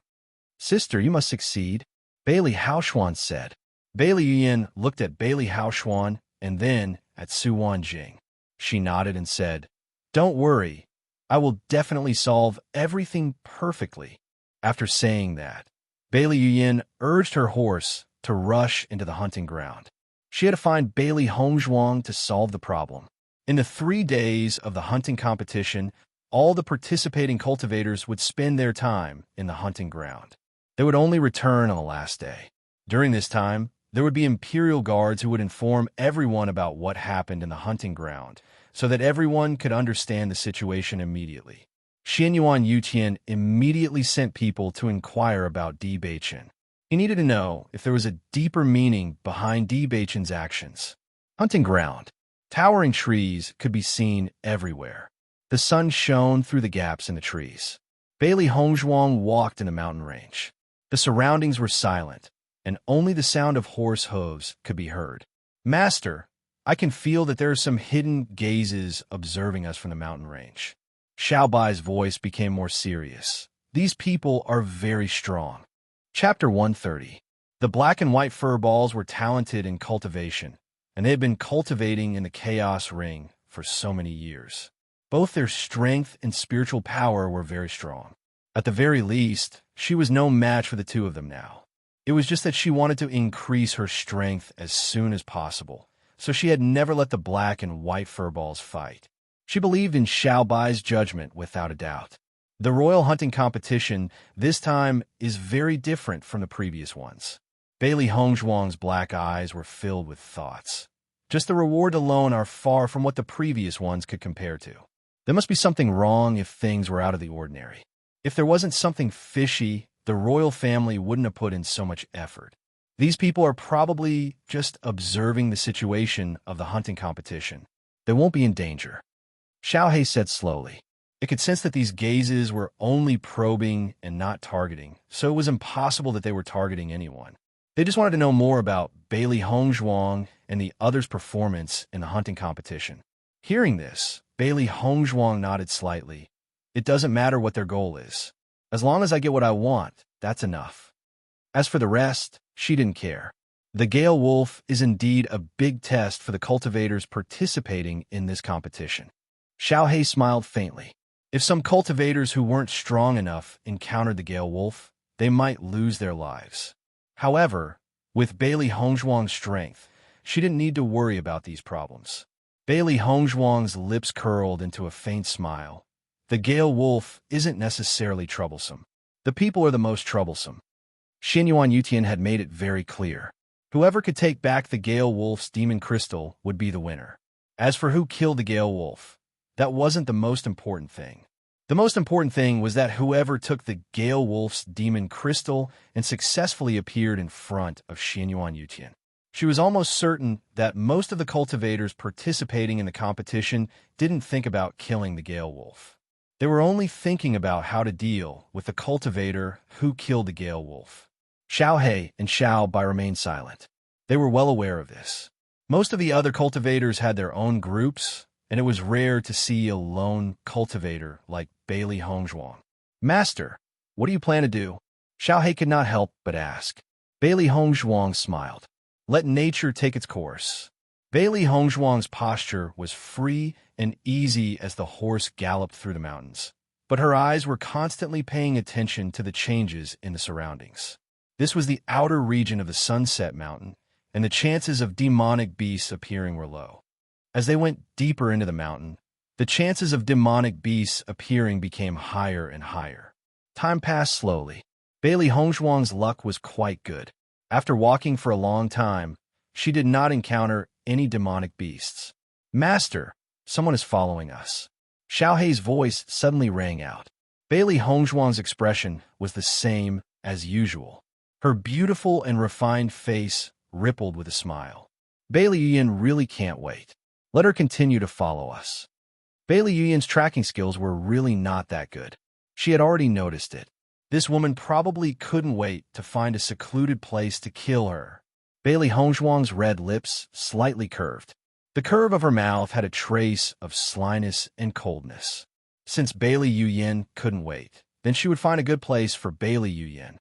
Sister, you must succeed, Bailey Haoxuan said. Bailey Yuyan looked at Bailey Haoxuan and then at Su Wanjing. She nodded and said, "Don't worry, I will definitely solve everything perfectly." After saying that, Bailey Yuyan urged her horse to rush into the hunting ground. She had to find Bailey Hongzhuang to solve the problem. In the 3 days of the hunting competition, all the participating cultivators would spend their time in the hunting ground. They would only return on the last day. During this time, there would be imperial guards who would inform everyone about what happened in the hunting ground, so that everyone could understand the situation immediately. Xianyuan Yutian immediately sent people to inquire about Di Beichun. He needed to know if there was a deeper meaning behind Di Beichun's actions. Hunting ground. Towering trees could be seen everywhere. The sun shone through the gaps in the trees. Bailey Hongzhuang walked in the mountain range. The surroundings were silent, and only the sound of horse hooves could be heard. "Master, I can feel that there are some hidden gazes observing us from the mountain range." Xiao Bai's voice became more serious. "These people are very strong." Chapter 130. The black and white fur balls were talented in cultivation, and they had been cultivating in the Chaos Ring for so many years. Both their strength and spiritual power were very strong. At the very least, she was no match for the two of them now. It was just that she wanted to increase her strength as soon as possible, so she had never let the black and white fur balls fight. She believed in Xiao Bai's judgment without a doubt. The royal hunting competition this time is very different from the previous ones. Bailey Hongzhuang's black eyes were filled with thoughts. Just the reward alone are far from what the previous ones could compare to. There must be something wrong if things were out of the ordinary. If there wasn't something fishy, the royal family wouldn't have put in so much effort. These people are probably just observing the situation of the hunting competition. They won't be in danger. Xiao He said slowly. It could sense that these gazes were only probing and not targeting, so it was impossible that they were targeting anyone. They just wanted to know more about Bailey Hongzhuang and the others' performance in the hunting competition. Hearing this, Bailey Hongzhuang nodded slightly. It doesn't matter what their goal is. As long as I get what I want, that's enough. As for the rest, she didn't care. The Gale Wolf is indeed a big test for the cultivators participating in this competition. Xiao He smiled faintly. If some cultivators who weren't strong enough encountered the Gale Wolf, they might lose their lives. However, with Bailey Hongzhuang's strength, she didn't need to worry about these problems. Bailey Hongzhuang's lips curled into a faint smile. The Gale Wolf isn't necessarily troublesome. The people are the most troublesome. Xianyuan Yutian had made it very clear. Whoever could take back the Gale Wolf's demon crystal would be the winner. As for who killed the Gale Wolf, that wasn't the most important thing. The most important thing was that whoever took the Gale Wolf's demon crystal and successfully appeared in front of Xianyuan Yutian. She was almost certain that most of the cultivators participating in the competition didn't think about killing the Gale Wolf. They were only thinking about how to deal with the cultivator who killed the Gale Wolf. Xiao He and Xiao Bai remained silent. They were well aware of this. Most of the other cultivators had their own groups, and it was rare to see a lone cultivator like Bailey Hongzhuang. "Master, what do you plan to do?" Xiao He could not help but ask. Bailey Hongzhuang smiled. "Let nature take its course." Bailey Hongzhuang's posture was free and easy as the horse galloped through the mountains, but her eyes were constantly paying attention to the changes in the surroundings. This was the outer region of the Sunset Mountain, and the chances of demonic beasts appearing were low. As they went deeper into the mountain, the chances of demonic beasts appearing became higher and higher. Time passed slowly. Bailey Hongzhuang's luck was quite good. After walking for a long time, she did not encounter any demonic beasts. Master, someone is following us. Xiao Hei's voice suddenly rang out. Bailey Hongzhuang's expression was the same as usual. Her beautiful and refined face rippled with a smile. Bailey Yuyan really can't wait. Let her continue to follow us. Bailey Yuyan's tracking skills were really not that good. She had already noticed it. This woman probably couldn't wait to find a secluded place to kill her. Bailey Hongzhuang's red lips slightly curved. The curve of her mouth had a trace of slyness and coldness. Since Bailey Yuyan couldn't wait, then she would find a good place for Bailey Yuyan.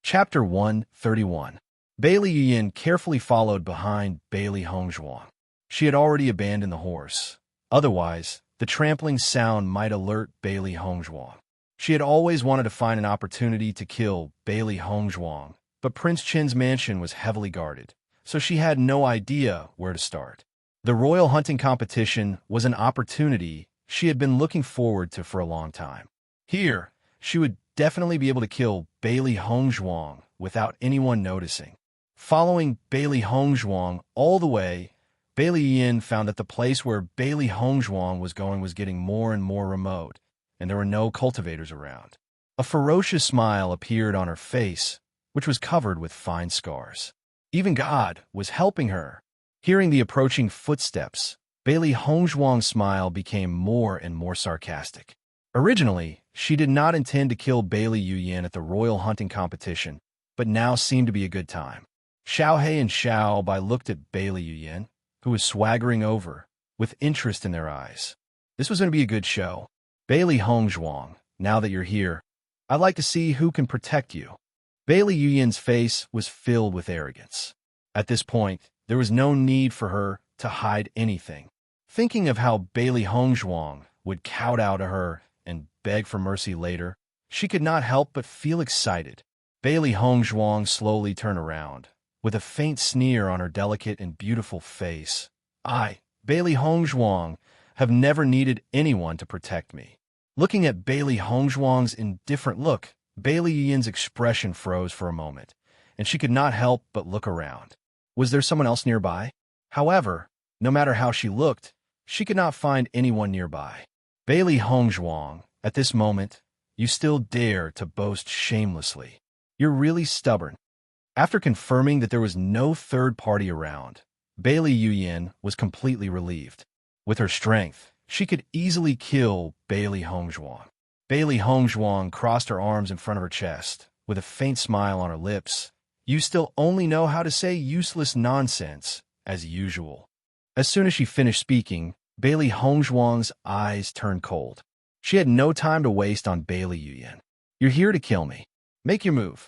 Chapter 131. Bailey Yuyan carefully followed behind Bailey Hongzhuang. She had already abandoned the horse. Otherwise, the trampling sound might alert Bailey Hongzhuang. She had always wanted to find an opportunity to kill Bailey Hongzhuang, but Prince Qin's mansion was heavily guarded, so she had no idea where to start. The royal hunting competition was an opportunity she had been looking forward to for a long time. Here, she would definitely be able to kill Bailey Hongzhuang without anyone noticing. Following Bailey Hongzhuang all the way, Bailey Yuyan found that the place where Bailey Hongzhuang was going was getting more and more remote, and there were no cultivators around. A ferocious smile appeared on her face, which was covered with fine scars. Even God was helping her. Hearing the approaching footsteps, Bailey Hongzhuang's smile became more and more sarcastic. Originally, she did not intend to kill Bailey Yuyan at the royal hunting competition, but now seemed to be a good time. Xiao Hei and Xiao Bai looked at Bailey Yuyan, who was swaggering over, with interest in their eyes. This was going to be a good show. Bailey Hongzhuang, now that you're here, I'd like to see who can protect you. Bailey Yuyan's face was filled with arrogance. At this point, there was no need for her to hide anything. Thinking of how Bailey Hongzhuang would kowtow to her and beg for mercy later, she could not help but feel excited. Bailey Hongzhuang slowly turned around, with a faint sneer on her delicate and beautiful face. I, Bailey Hongzhuang, have never needed anyone to protect me. Looking at Bailey Hongzhuang's indifferent look, Bailey Yuyan's expression froze for a moment, and she could not help but look around. Was there someone else nearby? However, no matter how she looked, she could not find anyone nearby. Bailey Hongzhuang, at this moment, you still dare to boast shamelessly. You're really stubborn. After confirming that there was no third party around, Bailey Yuyan was completely relieved. With her strength, she could easily kill Bailey Hongzhuang. Bailey Hongzhuang crossed her arms in front of her chest, with a faint smile on her lips. You still only know how to say useless nonsense, as usual. As soon as she finished speaking, Bailey Hongzhuang's eyes turned cold. She had no time to waste on Bailey Yuyan. You're here to kill me. Make your move.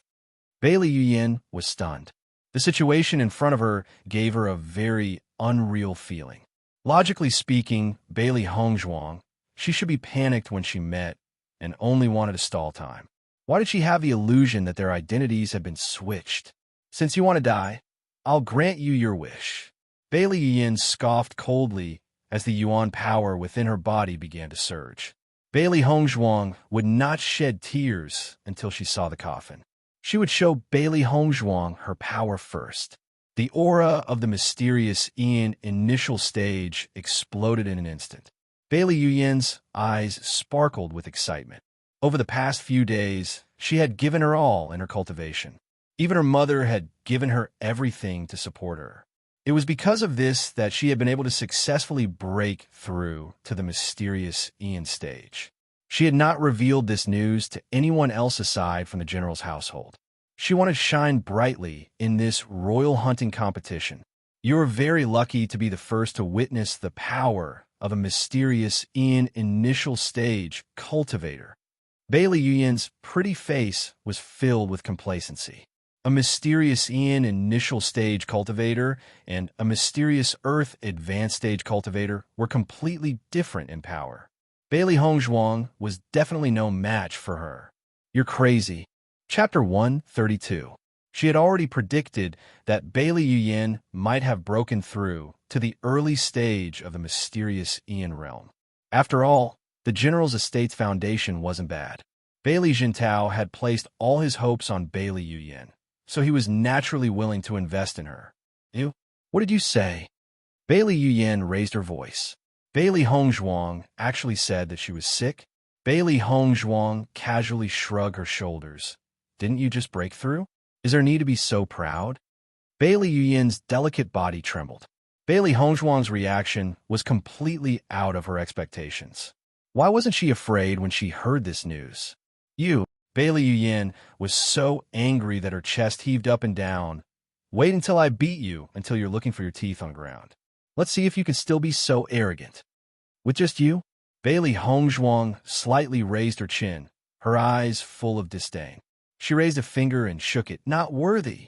Bailey Yuyan was stunned. The situation in front of her gave her a very unreal feeling. Logically speaking, Bailey Hongzhuang, she should be panicked when she met and only wanted to stall time. Why did she have the illusion that their identities had been switched? Since you want to die, I'll grant you your wish. Bailey Yuyan scoffed coldly as the yuan power within her body began to surge. Bailey Hongzhuang would not shed tears until she saw the coffin. She would show Bailey Hongzhuang her power first. The aura of the mysterious Ian initial stage exploded in an instant. Bailey Yuyan's eyes sparkled with excitement. Over the past few days, she had given her all in her cultivation. Even her mother had given her everything to support her. It was because of this that she had been able to successfully break through to the mysterious Ian stage. She had not revealed this news to anyone else aside from the general's household. She wanted to shine brightly in this royal hunting competition. You are very lucky to be the first to witness the power of a mysterious Ian initial stage cultivator. Bailey Yuyan's pretty face was filled with complacency. A mysterious Ian initial stage cultivator and a mysterious Earth advanced stage cultivator were completely different in power. Bailey Hongzhuang was definitely no match for her. You're crazy. Chapter 132. She had already predicted that Bailey Yuyan might have broken through to the early stage of the mysterious Ian realm. After all, the general's estate's foundation wasn't bad. Bailey Jintao had placed all his hopes on Bailey Yuyan, so he was naturally willing to invest in her. Ew, what did you say? Bailey Yuyan raised her voice. Bailey Hongzhuang actually said that she was sick. Bailey Hongzhuang casually shrugged her shoulders. Didn't you just break through? Is there need to be so proud? Bailey Yuyan's delicate body trembled. Bailey Hongzhuang's reaction was completely out of her expectations. Why wasn't she afraid when she heard this news? Bailey Yuyan was so angry that her chest heaved up and down. Wait until I beat you until you're looking for your teeth on the ground. Let's see if you can still be so arrogant. With just you? Bailey Hongzhuang slightly raised her chin, her eyes full of disdain. She raised a finger and shook it. Not worthy.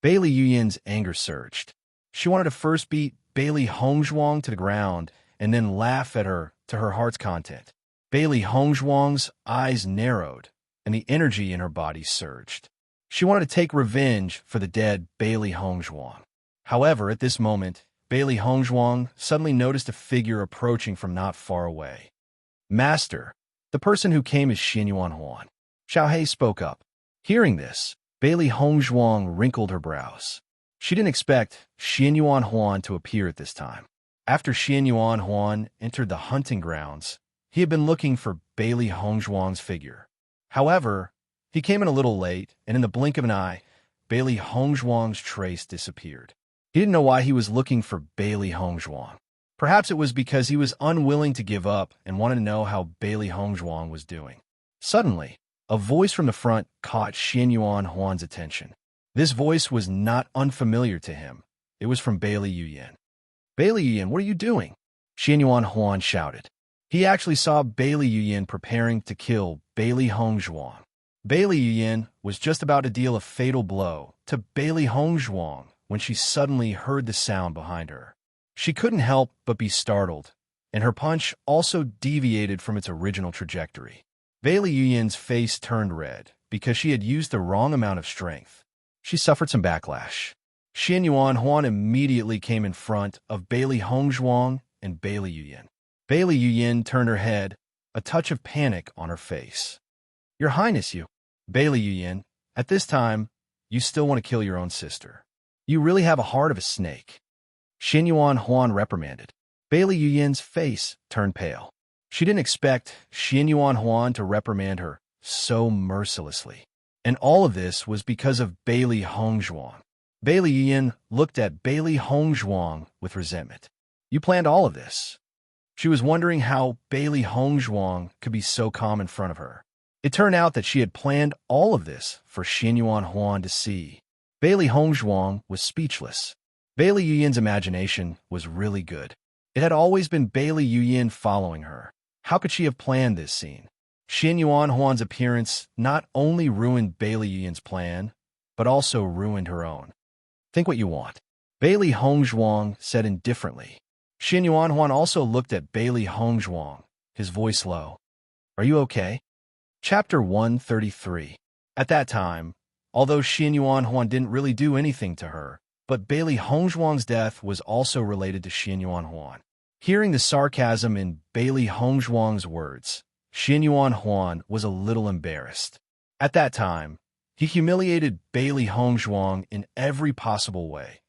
Bailey Yuyan's anger surged. She wanted to first beat Bailey Hongzhuang to the ground and then laugh at her to her heart's content. Bailey Hongzhuang's eyes narrowed, and the energy in her body surged. She wanted to take revenge for the dead Bailey Hongzhuang. However, at this moment, Bailey Hongzhuang suddenly noticed a figure approaching from not far away. Master, the person who came is Xianyuan Huan. Xiaohei spoke up. Hearing this, Bailey Hongzhuang wrinkled her brows. She didn't expect Xianyuan Huan to appear at this time. After Xianyuan Huan entered the hunting grounds, he had been looking for Bailey Hongzhuang's figure. However, he came in a little late, and in the blink of an eye, Bailey Hongzhuang's trace disappeared. He didn't know why he was looking for Bailey Hongzhuang. Perhaps it was because he was unwilling to give up and wanted to know how Bailey Hongzhuang was doing. Suddenly, a voice from the front caught Xianyuan Huan's attention. This voice was not unfamiliar to him. It was from Bailey Yuyan. Bailey Yuyan, what are you doing? Xianyuan Huan shouted. He actually saw Bailey Yuyan preparing to kill Bailey Hongzhuang. Bailey Yuyan was just about to deal a fatal blow to Bailey Hongzhuang when she suddenly heard the sound behind her. She couldn't help but be startled, and her punch also deviated from its original trajectory. Bailey Yuyan's face turned red because she had used the wrong amount of strength. She suffered some backlash. Xianyuan Huan immediately came in front of Bailey Hongzhuang and Bailey Yuyan. Bailey Yuyan turned her head, a touch of panic on her face. Your Highness, you. Bailey Yuyan, at this time, you still want to kill your own sister. You really have a heart of a snake. Xianyuan Huan reprimanded. Bailey Yuyan's face turned pale. She didn't expect Xianyuan Huan to reprimand her so mercilessly. And all of this was because of Bailey Hongzhuang. Bailey Yuyan looked at Bailey Hongzhuang with resentment. You planned all of this. She was wondering how Bailey Hongzhuang could be so calm in front of her. It turned out that she had planned all of this for Xianyuan Huan to see. Bailey Hongzhuang was speechless. Bailey Yuyan's imagination was really good. It had always been Bailey Yuyan following her. How could she have planned this scene? Xianyuan Huan's appearance not only ruined Bailey Yuyan's plan, but also ruined her own. Think what you want. Bailey Hongzhuang said indifferently. Xianyuan Huan also looked at Bailey Hongzhuang, his voice low. Are you okay? Chapter 133. At that time, although Xianyuan Huan didn't really do anything to her, but Bailey Hongzhuang's death was also related to Xianyuan Huan. Hearing the sarcasm in Bailey Hongzhuang's words, Xianyuan Huan was a little embarrassed. At that time, he humiliated Bailey Hongzhuang in every possible way,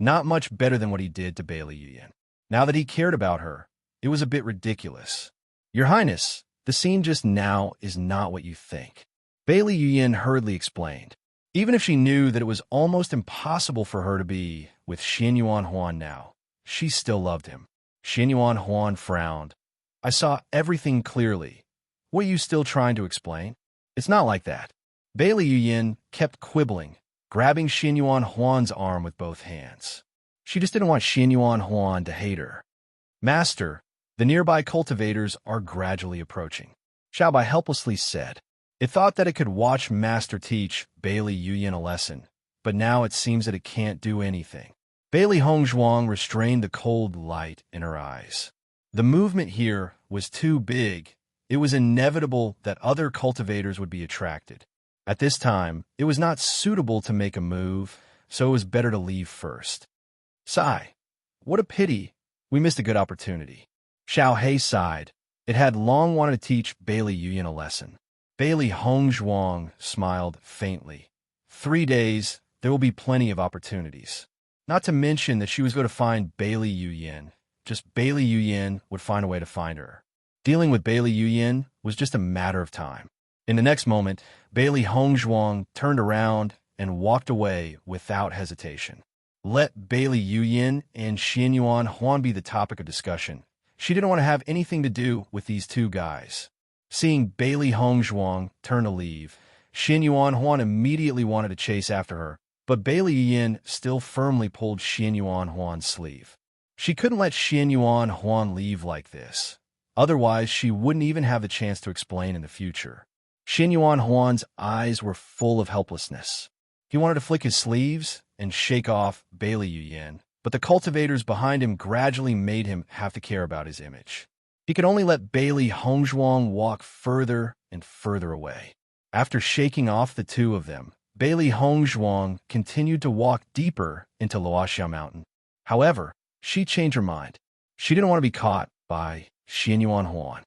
not much better than what he did to Bailey Yuyan. Now that he cared about her, it was a bit ridiculous. Your Highness, the scene just now is not what you think. Bailey Yuyan hurriedly explained. Even if she knew that it was almost impossible for her to be with Xianyuan Huan now, she still loved him. Xianyuan Huan frowned. I saw everything clearly. What are you still trying to explain? It's not like that. Bailey Yuyan kept quibbling, grabbing Xianyuan Huan's arm with both hands. She just didn't want Xianyuan Huan to hate her. Master, the nearby cultivators are gradually approaching. Xiaobai helplessly said. It thought that it could watch Master teach Bailey Yuyan a lesson, but now it seems that it can't do anything. Bailey Hongzhuang restrained the cold light in her eyes. The movement here was too big. It was inevitable that other cultivators would be attracted. At this time, it was not suitable to make a move, so it was better to leave first. Sigh. What a pity. We missed a good opportunity. Xiaohei sighed. It had long wanted to teach Bailey Yuyan a lesson. Bailey Hongzhuang smiled faintly. 3 days, there will be plenty of opportunities. Not to mention that she was going to find Bailey Yu-yin. Just Bailey Yu-yin would find a way to find her. Dealing with Bailey Yu-yin was just a matter of time. In the next moment, Bailey Hongzhuang turned around and walked away without hesitation. Let Bailey Yu-yin and Xianyuan Huan be the topic of discussion. She didn't want to have anything to do with these two guys. Seeing Bailey Hongzhuang turn to leave, Xianyuan Huan immediately wanted to chase after her, but Bailey Yin still firmly pulled Xianyuan Huan's sleeve. She couldn't let Xianyuan Huan leave like this. Otherwise, she wouldn't even have the chance to explain in the future. Xianyuan Huan's eyes were full of helplessness. He wanted to flick his sleeves and shake off Bailey Yin, but the cultivators behind him gradually made him have to care about his image. He could only let Bailey Hongzhuang walk further and further away. After shaking off the two of them, Bailey Hongzhuang continued to walk deeper into Luoxia Mountain. However, she changed her mind. She didn't want to be caught by Xianyuan Huan.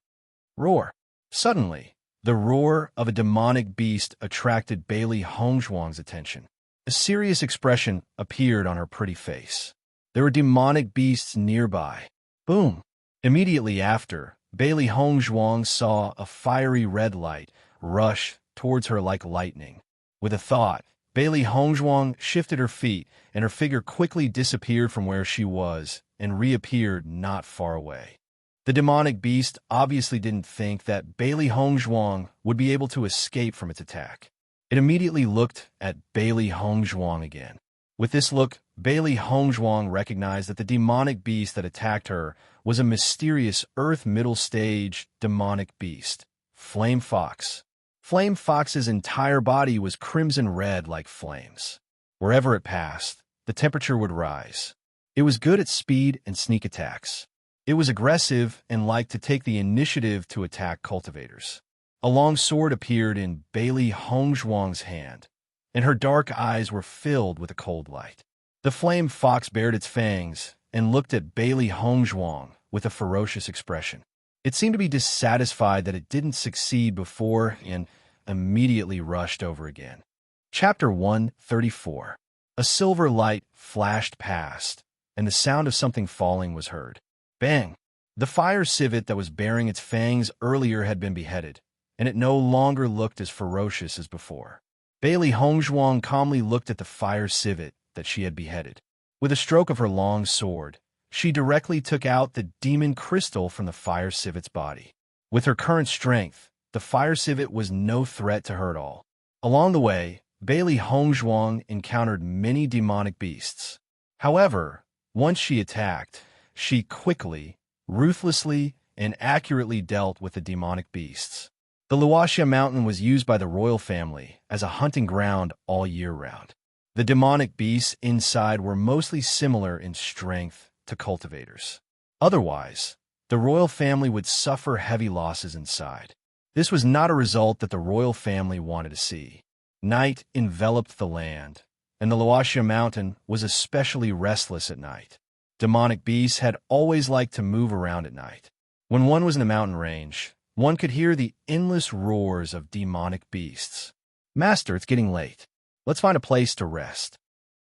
Roar! Suddenly, the roar of a demonic beast attracted Bailey Hongzhuang's attention. A serious expression appeared on her pretty face. There were demonic beasts nearby. Boom! Immediately after, Bailey Hongzhuang saw a fiery red light rush towards her like lightning. With a thought, Bailey Hongzhuang shifted her feet, and her figure quickly disappeared from where she was and reappeared not far away. The demonic beast obviously didn't think that Bailey Hongzhuang would be able to escape from its attack. It immediately looked at Bailey Hongzhuang again. With this look, Bailey Hongzhuang recognized that the demonic beast that attacked her was a mysterious Earth Middle Stage demonic beast, Flame Fox. Flame Fox's entire body was crimson red like flames. Wherever it passed, the temperature would rise. It was good at speed and sneak attacks. It was aggressive and liked to take the initiative to attack cultivators. A long sword appeared in Bailey Hongzhuang's hand, and her dark eyes were filled with a cold light. The flame fox bared its fangs and looked at Bailey Hongzhuang with a ferocious expression. It seemed to be dissatisfied that it didn't succeed before and immediately rushed over again. Chapter 134. A silver light flashed past, and the sound of something falling was heard. Bang! The fire civet that was bearing its fangs earlier had been beheaded, and it no longer looked as ferocious as before. Bailey Hongzhuang calmly looked at the fire civet that she had beheaded. With a stroke of her long sword, she directly took out the demon crystal from the fire civet's body. With her current strength, the fire civet was no threat to her at all. Along the way, Bailey Hongzhuang encountered many demonic beasts. However, once she attacked, she quickly, ruthlessly, and accurately dealt with the demonic beasts. The Luoxia Mountain was used by the royal family as a hunting ground all year round. The demonic beasts inside were mostly similar in strength to cultivators. Otherwise, the royal family would suffer heavy losses inside. This was not a result that the royal family wanted to see. Night enveloped the land, and the Luoxia Mountain was especially restless at night. Demonic beasts had always liked to move around at night. When one was in the mountain range, one could hear the endless roars of demonic beasts. "Master, it's getting late. Let's find a place to rest,"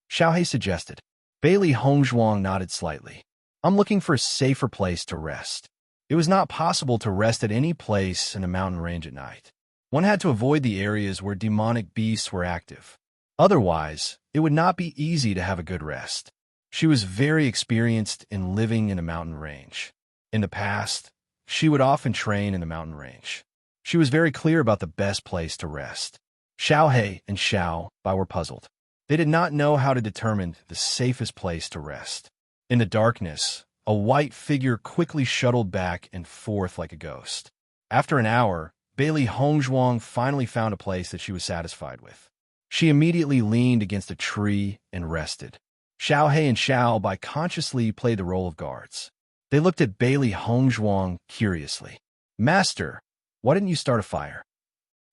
Xiaohei suggested. Bailey Hongzhuang nodded slightly. "I'm looking for a safer place to rest." It was not possible to rest at any place in a mountain range at night. One had to avoid the areas where demonic beasts were active. Otherwise, it would not be easy to have a good rest. She was very experienced in living in a mountain range. In the past, she would often train in the mountain range. She was very clear about the best place to rest. Xiaohei and Xiao Bai were puzzled. They did not know how to determine the safest place to rest. In the darkness, a white figure quickly shuttled back and forth like a ghost. After an hour, Bailey Hongzhuang finally found a place that she was satisfied with. She immediately leaned against a tree and rested. Xiaohei and Xiao Bai consciously played the role of guards. They looked at Bailey Hongzhuang curiously. "Master, why didn't you start a fire?"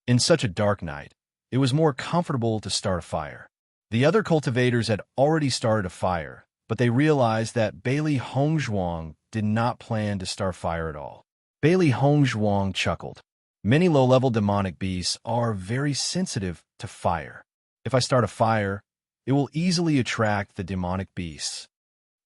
In such a dark night, it was more comfortable to start a fire. The other cultivators had already started a fire, but they realized that Bailey Hongzhuang did not plan to start fire at all. Bailey Hongzhuang chuckled. "Many low-level demonic beasts are very sensitive to fire. If I start a fire, it will easily attract the demonic beasts.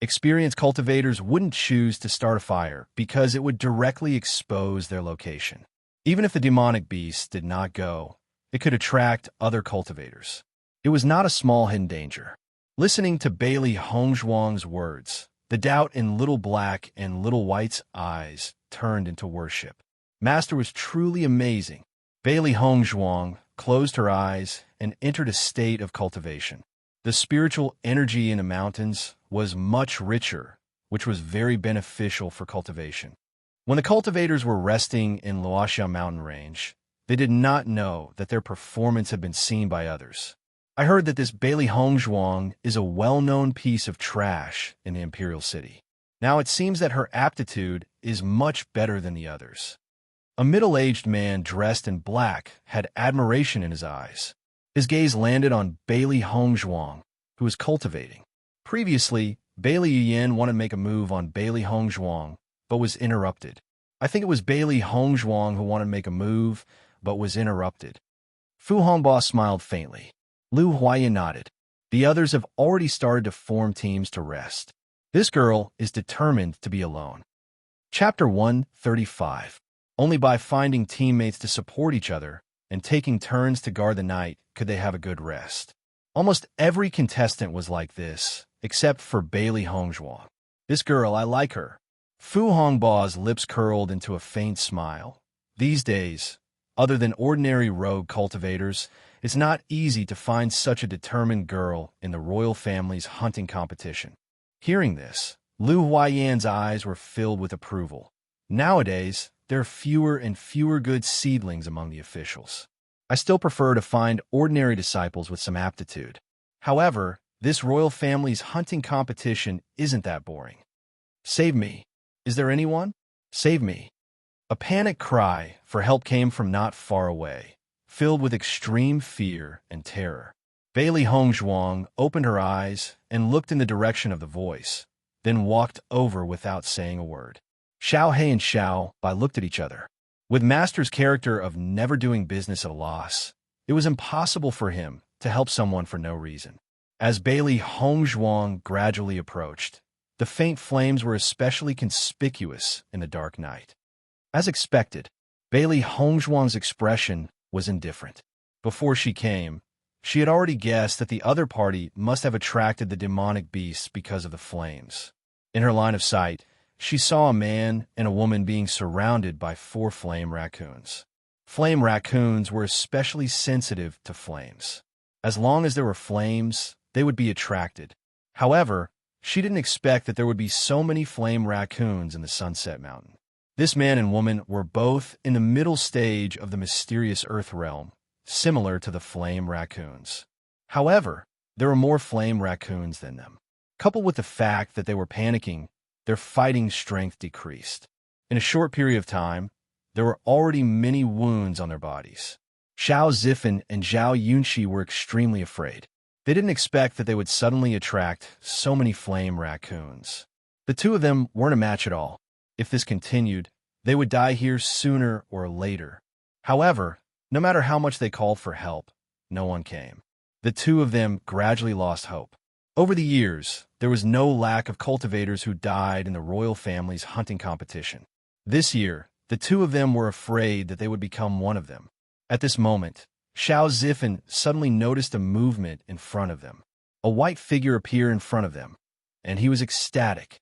Experienced cultivators wouldn't choose to start a fire because it would directly expose their location. Even if the demonic beasts did not go, it could attract other cultivators. It was not a small hidden danger. Listening to Bailey Hongzhuang's words, the doubt in Little Black and Little White's eyes turned into worship. Master was truly amazing. Bailey Hongzhuang closed her eyes and entered a state of cultivation. The spiritual energy in the mountains was much richer, which was very beneficial for cultivation. When the cultivators were resting in Luoxia mountain range, they did not know that their performance had been seen by others. I heard that this Bailey Hongzhuang is a well-known piece of trash in the imperial city. Now it seems that her aptitude is much better than the others. A middle-aged man dressed in black had admiration in his eyes. His gaze landed on Bailey Hongzhuang, who was cultivating. Previously, Bailey Yuyan wanted to make a move on Bailey Hongzhuang, but was interrupted. I think it was Bailey Hongzhuang who wanted to make a move, but was interrupted. Fu Hongbo smiled faintly. Lu Huayan nodded. The others have already started to form teams to rest. This girl is determined to be alone. Chapter 135. Only by finding teammates to support each other and taking turns to guard the night could they have a good rest. Almost every contestant was like this, except for Bailey Hongzhuang. This girl, I like her. Fu Hongbo's lips curled into a faint smile. These days, other than ordinary rogue cultivators, it's not easy to find such a determined girl in the royal family's hunting competition. Hearing this, Lu Huayan's eyes were filled with approval. Nowadays, there are fewer and fewer good seedlings among the officials. I still prefer to find ordinary disciples with some aptitude. However, this royal family's hunting competition isn't that boring. Save me. Is there anyone? Save me. A panic cry for help came from not far away, filled with extreme fear and terror. Bailey Hongzhuang opened her eyes and looked in the direction of the voice, then walked over without saying a word. Xiao He and Xiao Bai looked at each other. With Master's character of never doing business at a loss, it was impossible for him to help someone for no reason. As Bailey Hongzhuang gradually approached, the faint flames were especially conspicuous in the dark night. As expected, Bailey Hongzhuang's expression was indifferent. Before she came, she had already guessed that the other party must have attracted the demonic beasts because of the flames. In her line of sight, she saw a man and a woman being surrounded by 4 flame raccoons. Flame raccoons were especially sensitive to flames. As long as there were flames, they would be attracted. However, she didn't expect that there would be so many flame raccoons in the Sunset Mountain. This man and woman were both in the middle stage of the mysterious Earth realm, similar to the flame raccoons. However, there were more flame raccoons than them. Coupled with the fact that they were panicking, their fighting strength decreased. In a short period of time, there were already many wounds on their bodies. Xiao Zifan and Zhao Yunxi were extremely afraid. They didn't expect that they would suddenly attract so many flame raccoons. The two of them weren't a match at all. If this continued, they would die here sooner or later. However, no matter how much they called for help, no one came. The two of them gradually lost hope. Over the years, there was no lack of cultivators who died in the royal family's hunting competition. This year, the two of them were afraid that they would become one of them. At this moment, Xiao Zifan suddenly noticed a movement in front of them. A white figure appeared in front of them, and he was ecstatic.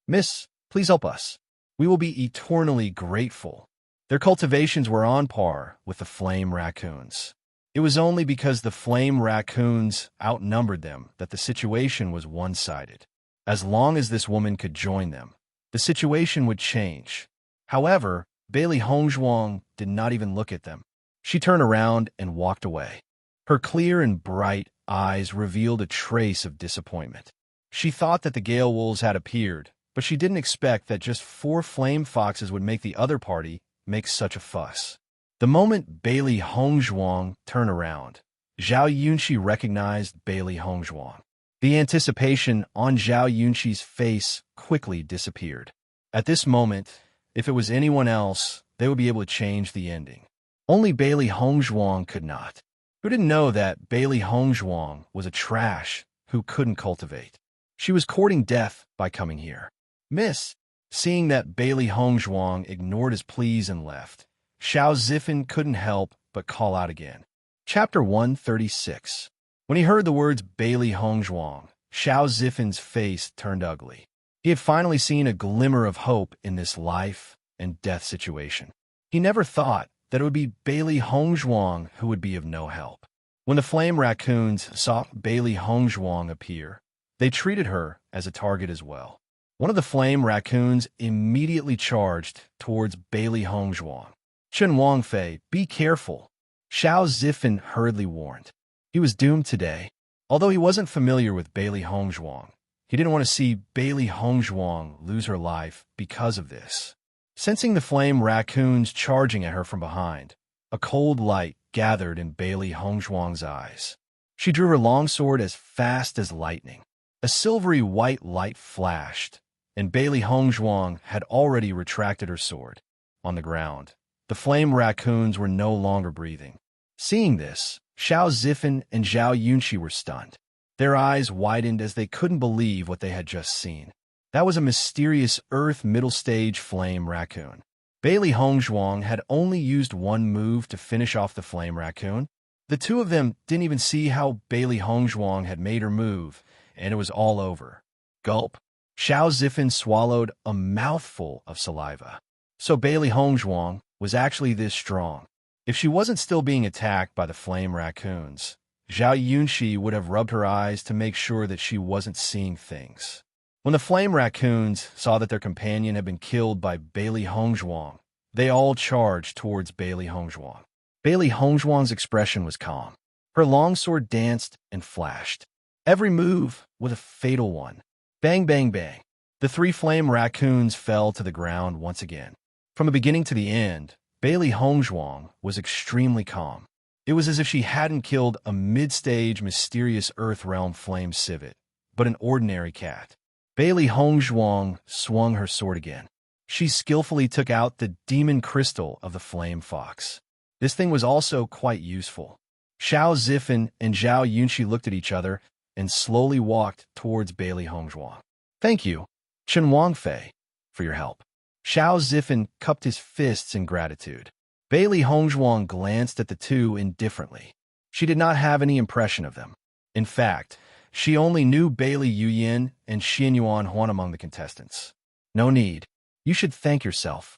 "Miss, please help us. We will be eternally grateful." Their cultivations were on par with the flame raccoons. It was only because the flame raccoons outnumbered them that the situation was one-sided. As long as this woman could join them, the situation would change. However, Bailey Hongzhuang did not even look at them. She turned around and walked away. Her clear and bright eyes revealed a trace of disappointment. She thought that the Gale Wolves had appeared, but she didn't expect that just 4 flame foxes would make the other party make such a fuss. The moment Bailey Hongzhuang turned around, Zhao Yunxi recognized Bailey Hongzhuang. The anticipation on Zhao Yunxi's face quickly disappeared. At this moment, if it was anyone else, they would be able to change the ending. Only Bailey Hongzhuang could not. Who didn't know that Bailey Hongzhuang was a trash who couldn't cultivate? She was courting death by coming here. Miss, seeing that Bailey Hongzhuang ignored his pleas and left, Xiao Zifan couldn't help but call out again. Chapter 136. When he heard the words Bailey Hongzhuang, Xiao Zifan's face turned ugly. He had finally seen a glimmer of hope in this life and death situation. He never thought that it would be Bailey Hongzhuang who would be of no help. When the flame raccoons saw Bailey Hongzhuang appear, they treated her as a target as well. One of the flame raccoons immediately charged towards Bailey Hongzhuang. Chen Wangfei, be careful, Xiao Zifan hurriedly warned. He was doomed today. Although he wasn't familiar with Bailey Hongzhuang, he didn't want to see Bailey Hongzhuang lose her life because of this. Sensing the flame raccoons charging at her from behind, a cold light gathered in Bailey Hongzhuang's eyes. She drew her longsword as fast as lightning. A silvery white light flashed, and Bailey Hongzhuang had already retracted her sword. On the ground, the flame raccoons were no longer breathing. Seeing this, Xiao Zifan and Zhao Yunqi were stunned. Their eyes widened as they couldn't believe what they had just seen. That was a mysterious Earth middle-stage flame raccoon. Bailey Hongzhuang had only used one move to finish off the flame raccoon. The two of them didn't even see how Bailey Hongzhuang had made her move, and it was all over. Gulp. Xiao Zifan swallowed a mouthful of saliva. So Bailey Hongzhuang was actually this strong. If she wasn't still being attacked by the flame raccoons, Zhao Yunqi would have rubbed her eyes to make sure that she wasn't seeing things. When the flame raccoons saw that their companion had been killed by Bailey Hongzhuang, they all charged towards Bailey Hongzhuang. Bailey Hongzhuang's expression was calm. Her longsword danced and flashed. Every move was a fatal one. Bang, bang, bang. The three flame raccoons fell to the ground once again. From the beginning to the end, Bailey Hongzhuang was extremely calm. It was as if she hadn't killed a mid-stage mysterious Earth Realm flame civet, but an ordinary cat. Bailey Hongzhuang swung her sword again. She skillfully took out the demon crystal of the flame fox. This thing was also quite useful. Xiao Zifan and Zhao Yunqi looked at each other and slowly walked towards Bailey Hongzhuang. Thank you, Chen Wangfei, for your help. Xiao Zifan cupped his fists in gratitude. Bailey Hongzhuang glanced at the two indifferently. She did not have any impression of them. In fact, she only knew Bailey Yuyin and Xin Yuan Huan among the contestants. No need. You should thank yourself.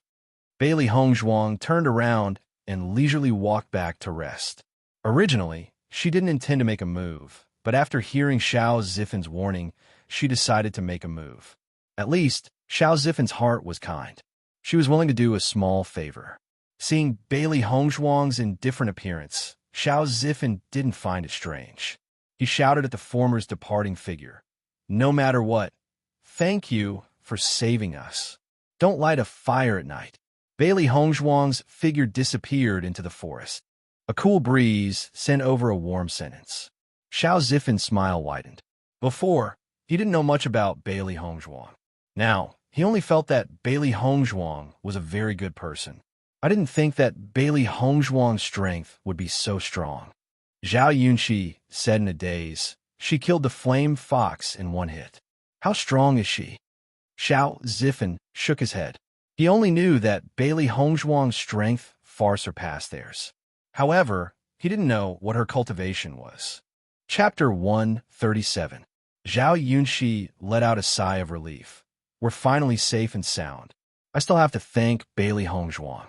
Bailey Hongzhuang turned around and leisurely walked back to rest. Originally, she didn't intend to make a move, but after hearing Xiao Zifan's warning, she decided to make a move. At least, Xiao Zifan's heart was kind. She was willing to do a small favor. Seeing Bailey Hongzhuang's indifferent appearance, Xiao Zifan didn't find it strange. He shouted at the former's departing figure, "No matter what, thank you for saving us. Don't light a fire at night." Bailey Hongzhuang's figure disappeared into the forest. A cool breeze sent over a warm sentence. Xiao Zifan's smile widened. Before, he didn't know much about Bailey Hongzhuang. Now, he only felt that Bailey Hongzhuang was a very good person. I didn't think that Bailey Hongzhuang's strength would be so strong. Zhao Yunqi said in a daze. She killed the flame fox in one hit. How strong is she? Xiao Zifan shook his head. He only knew that Bailey Hongzhuang's strength far surpassed theirs. However, he didn't know what her cultivation was. Chapter 137. Zhao Yunqi let out a sigh of relief. We're finally safe and sound. I still have to thank Bailey Hongzhuang.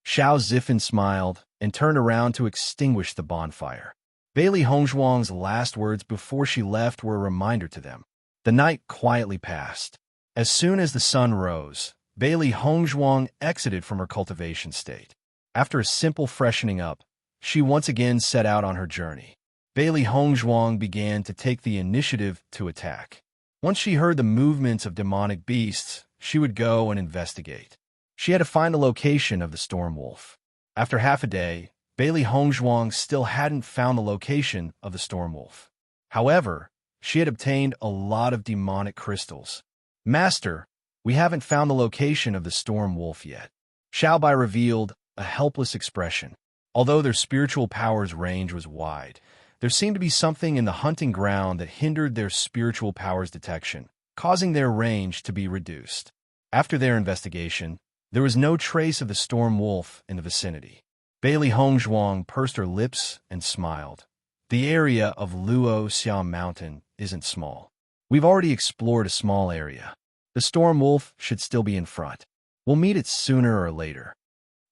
Xiao Zifan smiled and turned around to extinguish the bonfire. Bailey Hongzhuang's last words before she left were a reminder to them. The night quietly passed. As soon as the sun rose, Bailey Hongzhuang exited from her cultivation state. After a simple freshening up, she once again set out on her journey. Bailey Hongzhuang began to take the initiative to attack. Once she heard the movements of demonic beasts, she would go and investigate. She had to find the location of the storm wolf. After half a day, Bailey Hongzhuang still hadn't found the location of the storm wolf. However, she had obtained a lot of demonic crystals. Master, we haven't found the location of the storm wolf yet. Xiaobai revealed a helpless expression. Although their spiritual powers' range was wide, there seemed to be something in the hunting ground that hindered their spiritual powers' detection, causing their range to be reduced. After their investigation, there was no trace of the storm wolf in the vicinity. Bailey Hongzhuang pursed her lips and smiled. The area of Luo Xiao Mountain isn't small. We've already explored a small area. The storm wolf should still be in front. We'll meet it sooner or later.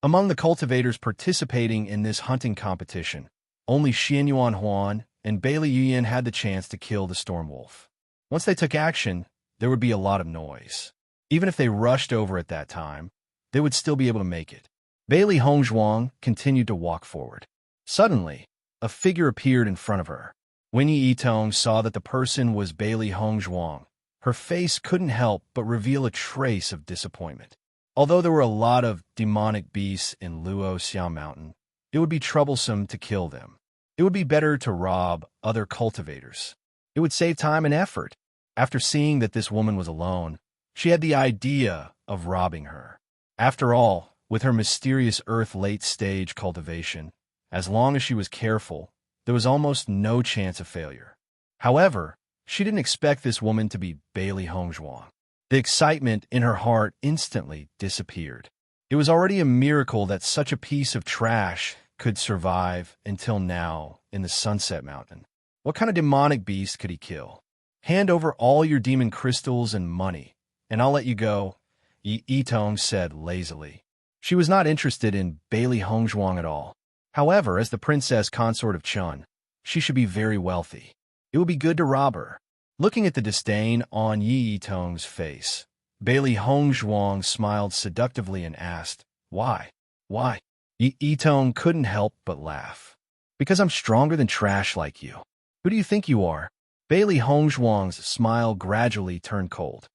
Among the cultivators participating in this hunting competition, only Xianyuan Huan and Bailey Yuyan had the chance to kill the storm wolf. Once they took action, there would be a lot of noise. Even if they rushed over at that time, they would still be able to make it. Bailey Hongzhuang continued to walk forward. Suddenly, a figure appeared in front of her. When Yi Yitong saw that the person was Bailey Hongzhuang, her face couldn't help but reveal a trace of disappointment. Although there were a lot of demonic beasts in Luo Xiao Mountain, it would be troublesome to kill them. It would be better to rob other cultivators. It would save time and effort. After seeing that this woman was alone, she had the idea of robbing her. After all, with her mysterious earth late-stage cultivation, as long as she was careful, there was almost no chance of failure. However, she didn't expect this woman to be Bailey Hongzhuang. The excitement in her heart instantly disappeared. It was already a miracle that such a piece of trash could survive until now in the Sunset Mountain. What kind of demonic beast could he kill? Hand over all your demon crystals and money, and I'll let you go, Yi Yitong said lazily. She was not interested in Bailey Hongzhuang at all. However, as the princess consort of Chun, she should be very wealthy. It would be good to rob her. Looking at the disdain on Yi Yitong's face, Bailey Hongzhuang smiled seductively and asked, Why? Why? Yi Yitong couldn't help but laugh. Because I'm stronger than trash like you. Who do you think you are? Bailey Hongzhuang's smile gradually turned cold.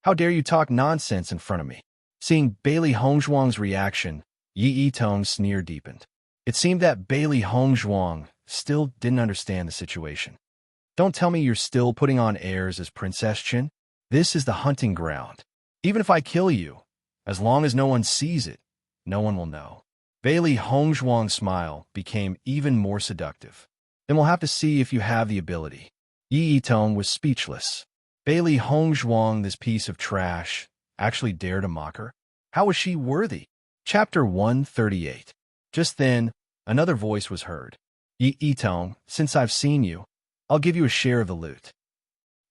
How dare you talk nonsense in front of me? Seeing Bailey Hongzhuang's reaction, Yi Yitong's sneer deepened. It seemed that Bailey Hongzhuang still didn't understand the situation. Don't tell me you're still putting on airs as Princess Chen. This is the hunting ground. Even if I kill you, as long as no one sees it, no one will know. Bailey Hongzhuang's smile became even more seductive. Then we'll have to see if you have the ability. Yi Yitong was speechless. Bailey Hongzhuang, this piece of trash, actually dared to mock her? How was she worthy? Chapter 138. Just then, another voice was heard. Yi Yitong, since I've seen you, I'll give you a share of the loot.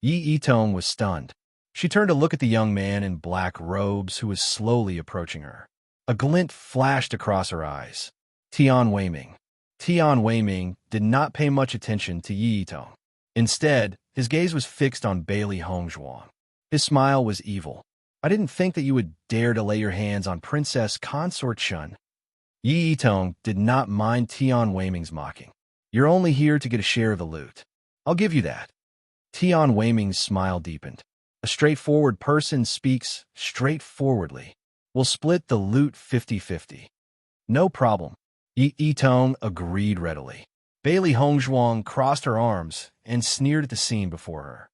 Yi Yitong was stunned. She turned to look at the young man in black robes who was slowly approaching her. A glint flashed across her eyes. Tian Weiming. Tian Weiming did not pay much attention to Yi Yitong. Instead, his gaze was fixed on Bailey Hongzhuang. His smile was evil. I didn't think that you would dare to lay your hands on Princess Consort Chun. Yi Yitong did not mind Tian Weiming's mocking. You're only here to get a share of the loot. I'll give you that. Tian Weiming's smile deepened. A straightforward person speaks straightforwardly. We'll split the loot 50-50. No problem. Yi Yitong agreed readily. Bailey Hongzhuang crossed her arms and sneered at the scene before her.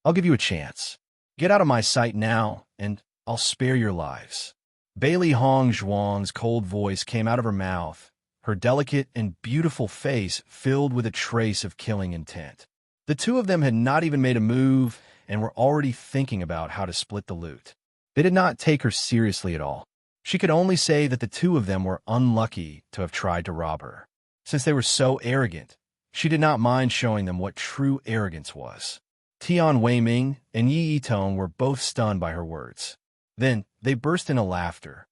I'll give you a chance. Get out of my sight now, and I'll spare your lives. Bailey Hongzhuang's cold voice came out of her mouth, her delicate and beautiful face filled with a trace of killing intent. The two of them had not even made a move and were already thinking about how to split the loot. They did not take her seriously at all. She could only say that the two of them were unlucky to have tried to rob her. Since they were so arrogant, she did not mind showing them what true arrogance was. Tian Weiming and Yi Yitong were both stunned by her words. Then they burst into laughter.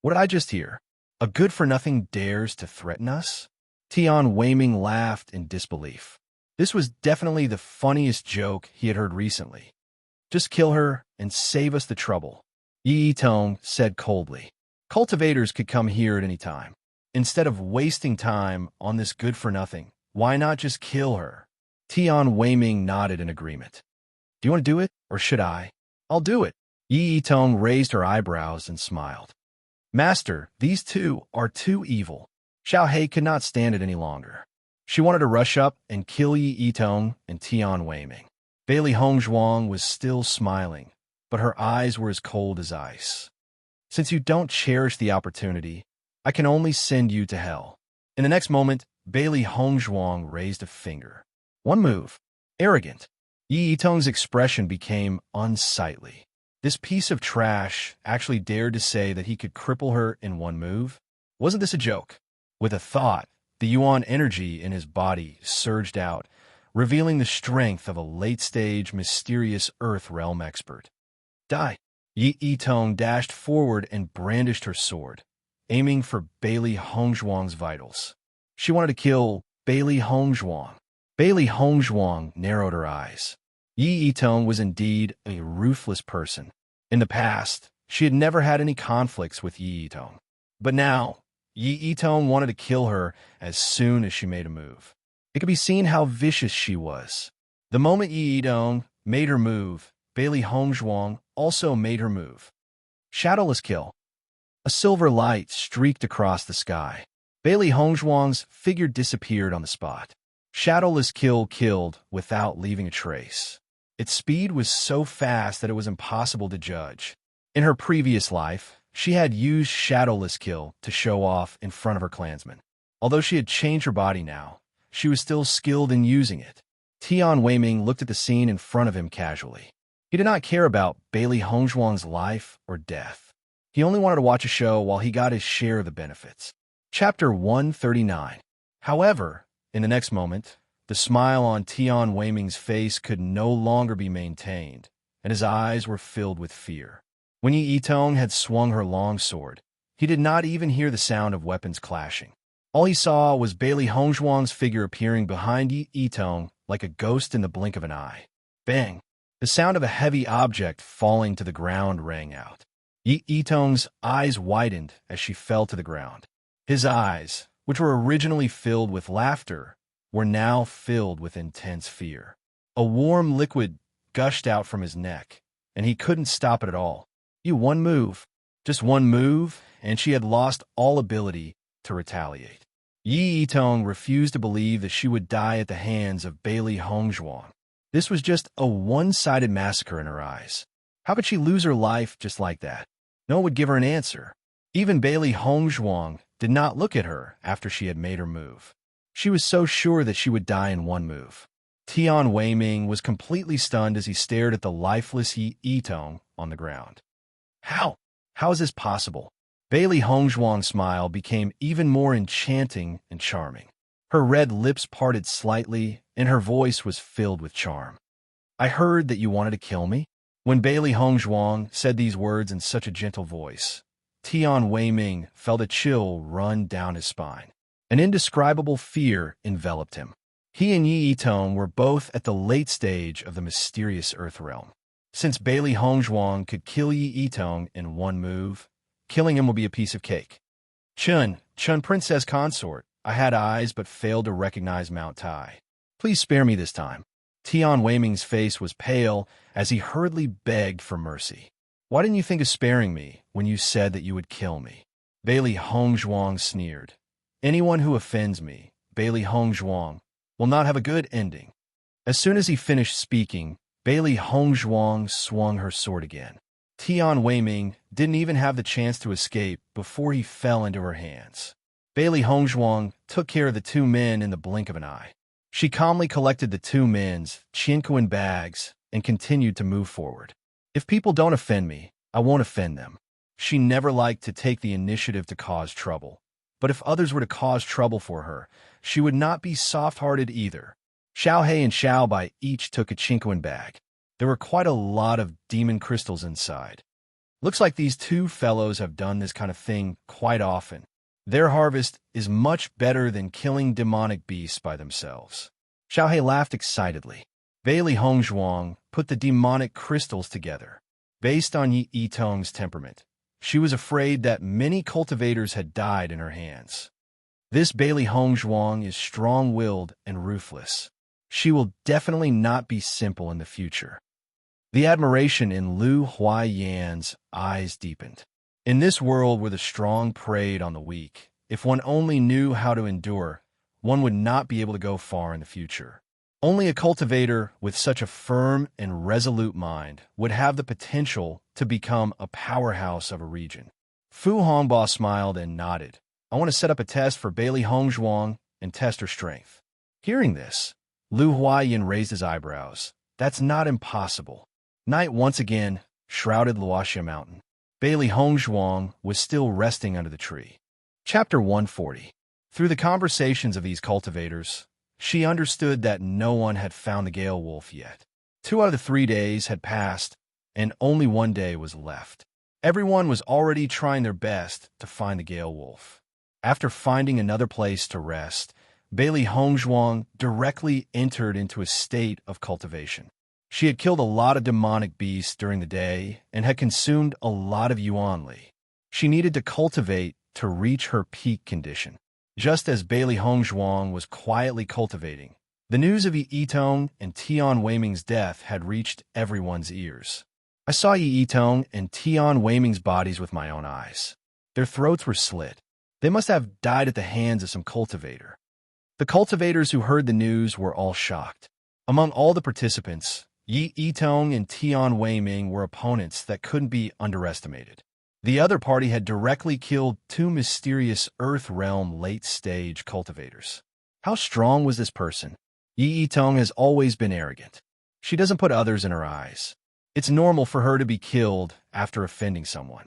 What did I just hear? A good-for-nothing dares to threaten us? Tian Weiming laughed in disbelief. This was definitely the funniest joke he had heard recently. Just kill her and save us the trouble, Yi Yitong said coldly. Cultivators could come here at any time. Instead of wasting time on this good-for-nothing, why not just kill her? Tian Weiming nodded in agreement. Do you want to do it, or should I? I'll do it. Yi Yitong raised her eyebrows and smiled. Master, these two are too evil. Xiao Hei could not stand it any longer. She wanted to rush up and kill Yi Yitong and Tian Weiming. Bailey Hongzhuang was still smiling, but her eyes were as cold as ice. Since you don't cherish the opportunity, I can only send you to hell. In the next moment, Bailey Hongzhuang raised a finger. One move. Arrogant. Yi Yitong's expression became unsightly. This piece of trash actually dared to say that he could cripple her in one move? Wasn't this a joke? With a thought, the Yuan energy in his body surged out, revealing the strength of a late-stage, mysterious Earth Realm expert. Die! Yi Yitong dashed forward and brandished her sword, aiming for Bailey Hongzhuang's vitals. She wanted to kill Bailey Hongzhuang. Bailey Hongzhuang narrowed her eyes. Yi Yitong was indeed a ruthless person. In the past, she had never had any conflicts with Yi Yitong. But now, Yi Yitong wanted to kill her as soon as she made a move. It could be seen how vicious she was. The moment Yi Yitong made her move, Bailey Hongzhuang also made her move. Shadowless kill. A silver light streaked across the sky. Bailey Hongzhuang's figure disappeared on the spot. Shadowless kill killed without leaving a trace. Its speed was so fast that it was impossible to judge. In her previous life, she had used Shadowless kill to show off in front of her clansmen. Although she had changed her body now, she was still skilled in using it. Tian Weiming looked at the scene in front of him casually. He did not care about Bailey Hongzhuang's life or death. He only wanted to watch a show while he got his share of the benefits. Chapter 139. However, in the next moment, the smile on Tian Weiming's face could no longer be maintained, and his eyes were filled with fear. When Yi Yitong had swung her long sword, he did not even hear the sound of weapons clashing. All he saw was Bailey Hongzhuang's figure appearing behind Yi Yitong like a ghost in the blink of an eye. Bang! The sound of a heavy object falling to the ground rang out. Yi Yitong's eyes widened as she fell to the ground. His eyes, which were originally filled with laughter, were now filled with intense fear. A warm liquid gushed out from his neck, and he couldn't stop it at all. One move, just one move, and she had lost all ability to retaliate. Yi Yitong refused to believe that she would die at the hands of Bailey Hongzhuang. This was just a one-sided massacre in her eyes. How could she lose her life just like that? No one would give her an answer. Even Bailey Hongzhuang did not look at her after she had made her move. She was so sure that she would die in one move. Tian Weiming was completely stunned as he stared at the lifeless Yi Yitong on the ground. How? How is this possible? Bailey Hongzhuang's smile became even more enchanting and charming. Her red lips parted slightly, and her voice was filled with charm. I heard that you wanted to kill me. When Bailey Hongzhuang said these words in such a gentle voice, Tian Weiming felt a chill run down his spine. An indescribable fear enveloped him. He and Yi Yitong were both at the late stage of the mysterious Earth Realm. Since Bailey Hongzhuang could kill Yi Yitong in one move, killing him will be a piece of cake. Chun Princess Consort, I had eyes but failed to recognize Mount Tai. Please spare me this time. Tian Weiming's face was pale as he hurriedly begged for mercy. Why didn't you think of sparing me when you said that you would kill me? Bailey Hongzhuang sneered. Anyone who offends me, Bailey Hongzhuang, will not have a good ending. As soon as he finished speaking, Bailey Hongzhuang swung her sword again. Tian Weiming didn't even have the chance to escape before he fell into her hands. Bailey Hongzhuang took care of the two men in the blink of an eye. She calmly collected the two men's tranquil bags and continued to move forward. If people don't offend me, I won't offend them. She never liked to take the initiative to cause trouble. But if others were to cause trouble for her, she would not be soft-hearted either. Xiao He and Xiao Bai each took a Chinquin bag. There were quite a lot of demon crystals inside. Looks like these two fellows have done this kind of thing quite often. Their harvest is much better than killing demonic beasts by themselves. Xiao He laughed excitedly. Bailey Hongzhuang put the demonic crystals together. Based on Yi Yitong's temperament, she was afraid that many cultivators had died in her hands. This Bailey Hongzhuang is strong-willed and ruthless. She will definitely not be simple in the future. The admiration in Lu Huaiyan's eyes deepened. In this world where the strong preyed on the weak, if one only knew how to endure, one would not be able to go far in the future. Only a cultivator with such a firm and resolute mind would have the potential to become a powerhouse of a region. Fu Hongba smiled and nodded. I want to set up a test for Bailey Hongzhuang and test her strength. Hearing this, Lu Huayan raised his eyebrows. That's not impossible. Night once again shrouded Luoxia Mountain. Bailey Hongzhuang was still resting under the tree. Chapter 140. Through the conversations of these cultivators, she understood that no one had found the Gale Wolf yet. 2 out of the 3 days had passed, and only 1 day was left. Everyone was already trying their best to find the Gale Wolf. After finding another place to rest, Bailey Hongzhuang directly entered into a state of cultivation. She had killed a lot of demonic beasts during the day and had consumed a lot of yuanli. She needed to cultivate to reach her peak condition. Just as Bailey Hongzhuang was quietly cultivating, the news of Yi Yitong and Tian Weiming's death had reached everyone's ears. I saw Yi Yitong and Tian Weiming's bodies with my own eyes. Their throats were slit. They must have died at the hands of some cultivator. The cultivators who heard the news were all shocked. Among all the participants, Yi Yitong and Tian Weiming were opponents that couldn't be underestimated. The other party had directly killed 2 mysterious Earth Realm late-stage cultivators. How strong was this person? Yi Yitong has always been arrogant. She doesn't put others in her eyes. It's normal for her to be killed after offending someone.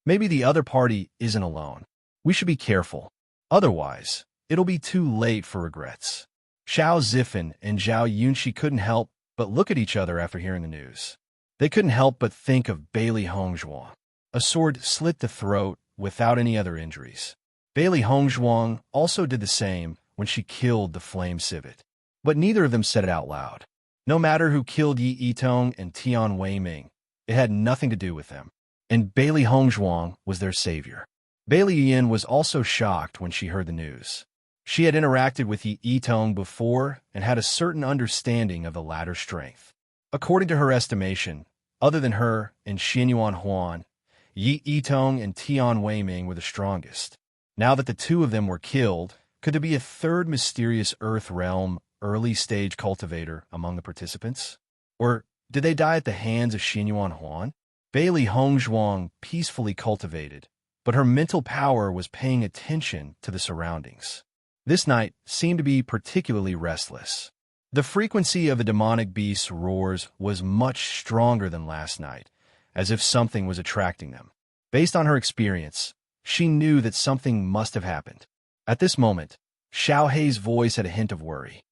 Maybe the other party isn't alone. We should be careful. Otherwise, it'll be too late for regrets. Xiao Zifen and Zhao Yunxi couldn't help but look at each other after hearing the news. They couldn't help but think of Bailey Hongzhuang. A sword slit the throat without any other injuries. Bailey Hongzhuang also did the same when she killed the flame civet. But neither of them said it out loud. No matter who killed Yi Yitong and Tian Weiming, it had nothing to do with them. And Bailey Hongzhuang was their savior. Bailey Yin was also shocked when she heard the news. She had interacted with Yi Yitong before and had a certain understanding of the latter's strength. According to her estimation, other than her and Xinyuan Huan, Yi Yitong and Tian Weiming were the strongest. Now that the 2 of them were killed, could there be a third mysterious Earth Realm early-stage cultivator among the participants? Or did they die at the hands of Xinyuan Huan? Bailey Hongzhuang peacefully cultivated, but her mental power was paying attention to the surroundings. This night seemed to be particularly restless. The frequency of the demonic beast's roars was much stronger than last night, as if something was attracting them. Based on her experience, she knew that something must have happened. At this moment, Xiao Hei's voice had a hint of worry.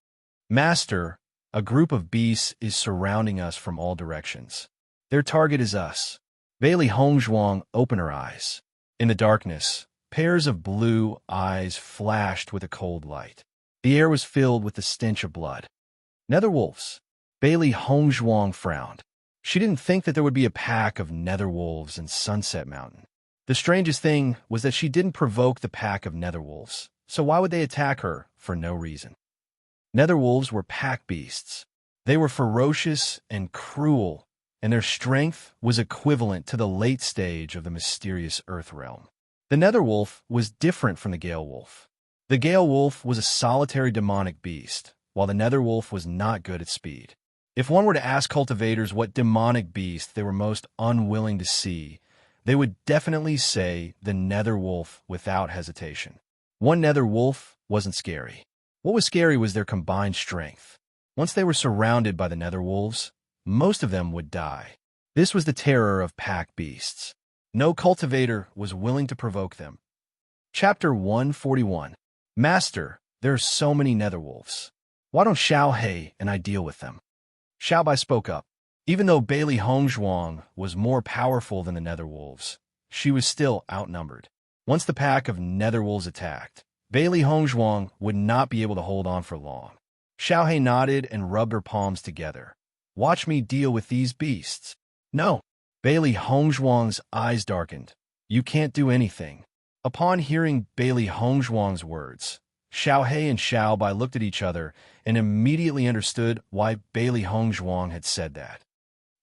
Master, a group of beasts is surrounding us from all directions. Their target is us. Bailey Hongzhuang opened her eyes. In the darkness, pairs of blue eyes flashed with a cold light. The air was filled with the stench of blood. Nether wolves. Bailey Hongzhuang frowned. She didn't think that there would be a pack of nether wolves in Sunset Mountain. The strangest thing was that she didn't provoke the pack of nether wolves, so why would they attack her for no reason? Nether wolves were pack beasts. They were ferocious and cruel, and their strength was equivalent to the late stage of the mysterious Earth Realm. The nether wolf was different from the Gale Wolf. The Gale Wolf was a solitary demonic beast, while the nether wolf was not good at speed. If one were to ask cultivators what demonic beast they were most unwilling to see, they would definitely say the nether wolf without hesitation. One nether wolf wasn't scary. What was scary was their combined strength. Once they were surrounded by the nether wolves, most of them would die. This was the terror of pack beasts. No cultivator was willing to provoke them. Chapter 141. Master, there are so many nether wolves. Why don't Xiao Hei and I deal with them? Xiao Bai spoke up. Even though Bailey Hongzhuang was more powerful than the nether wolves, she was still outnumbered. Once the pack of nether wolves attacked, Bailey Hongzhuang would not be able to hold on for long. Xiao Hei nodded and rubbed her palms together. Watch me deal with these beasts. No. Bailey Hongzhuang's eyes darkened. You can't do anything. Upon hearing Bailey Hongzhuang's words, Xiao Hei and Xiao Bai looked at each other and immediately understood why Bailey Hongzhuang had said that.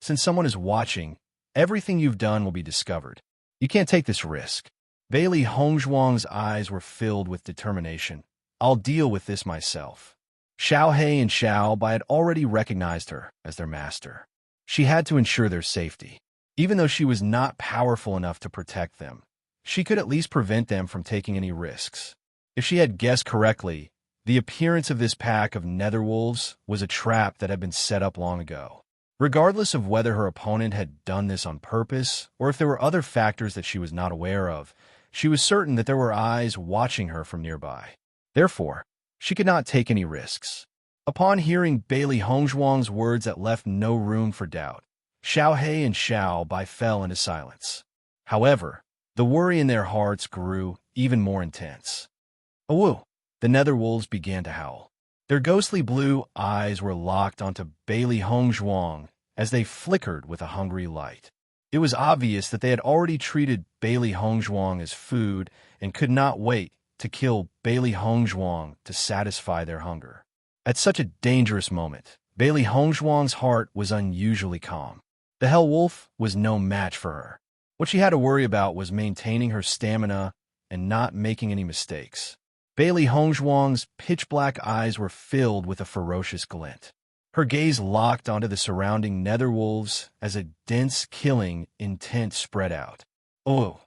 Since someone is watching, everything you've done will be discovered. You can't take this risk. Bailey Hongzhuang's eyes were filled with determination. I'll deal with this myself. Xiao Hei and Xiao Bai had already recognized her as their master. She had to ensure their safety. Even though she was not powerful enough to protect them, she could at least prevent them from taking any risks. If she had guessed correctly, the appearance of this pack of netherwolves was a trap that had been set up long ago. Regardless of whether her opponent had done this on purpose or if there were other factors that she was not aware of, she was certain that there were eyes watching her from nearby. Therefore, she could not take any risks. Upon hearing Bailey Hongzhuang's words that left no room for doubt, Xiao He and Xiao Bai fell into silence. However, the worry in their hearts grew even more intense. Awoo! The netherwolves began to howl. Their ghostly blue eyes were locked onto Bailey Hongzhuang as they flickered with a hungry light. It was obvious that they had already treated Bailey Hongzhuang as food and could not wait to kill Bailey Hongzhuang to satisfy their hunger. At such a dangerous moment, Bailey Hongzhuang's heart was unusually calm. The Hell Wolf was no match for her. What she had to worry about was maintaining her stamina and not making any mistakes. Bailey Hongzhuang's pitch-black eyes were filled with a ferocious glint. Her gaze locked onto the surrounding netherwolves as a dense, killing intent spread out. Oh!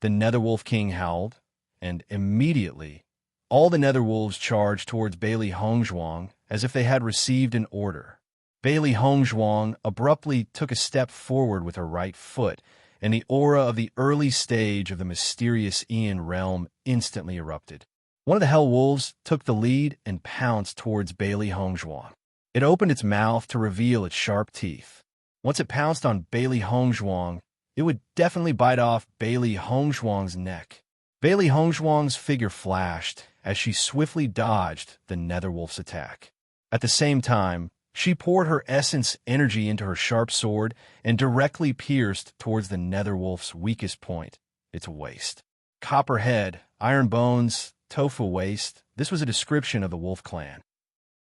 The netherwolf king howled, and immediately, all the netherwolves charged towards Bailey Hongzhuang as if they had received an order. Bailey Hongzhuang abruptly took a step forward with her right foot, and the aura of the early stage of the mysterious Ian realm instantly erupted. One of the Hell Wolves took the lead and pounced towards Bailey Hongzhuang. It opened its mouth to reveal its sharp teeth. Once it pounced on Bailey Hongzhuang, it would definitely bite off Bailey Hongzhuang's neck. Bailey Hongzhuang's figure flashed as she swiftly dodged the netherwolf's attack. At the same time, she poured her essence energy into her sharp sword and directly pierced towards the netherwolf's weakest point, its waist. Copper head, iron bones, tofu waist, this was a description of the wolf clan.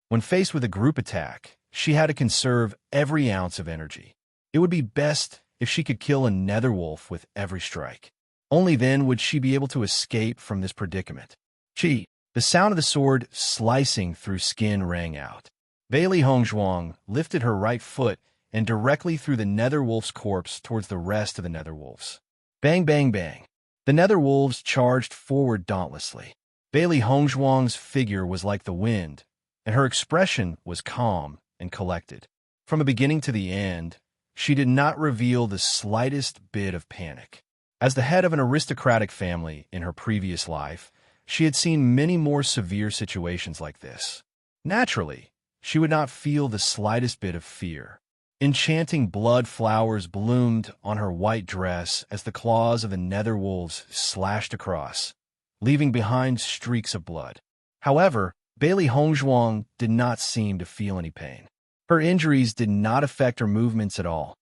When faced with a group attack, she had to conserve every ounce of energy. It would be best if she could kill a netherwolf with every strike. Only then would she be able to escape from this predicament. The sound of the sword slicing through skin rang out. Bailey Hongzhuang lifted her right foot and directly threw the netherwolf's corpse towards the rest of the netherwolves. Bang, bang, bang. The netherwolves charged forward dauntlessly. Bailey Hongzhuang's figure was like the wind, and her expression was calm and collected. From the beginning to the end, she did not reveal the slightest bit of panic. As the head of an aristocratic family in her previous life, she had seen many more severe situations like this. Naturally, she would not feel the slightest bit of fear. Enchanting blood flowers bloomed on her white dress as the claws of the netherwolves slashed across, leaving behind streaks of blood. However, Bailey Hongzhuang did not seem to feel any pain. Her injuries did not affect her movements at all.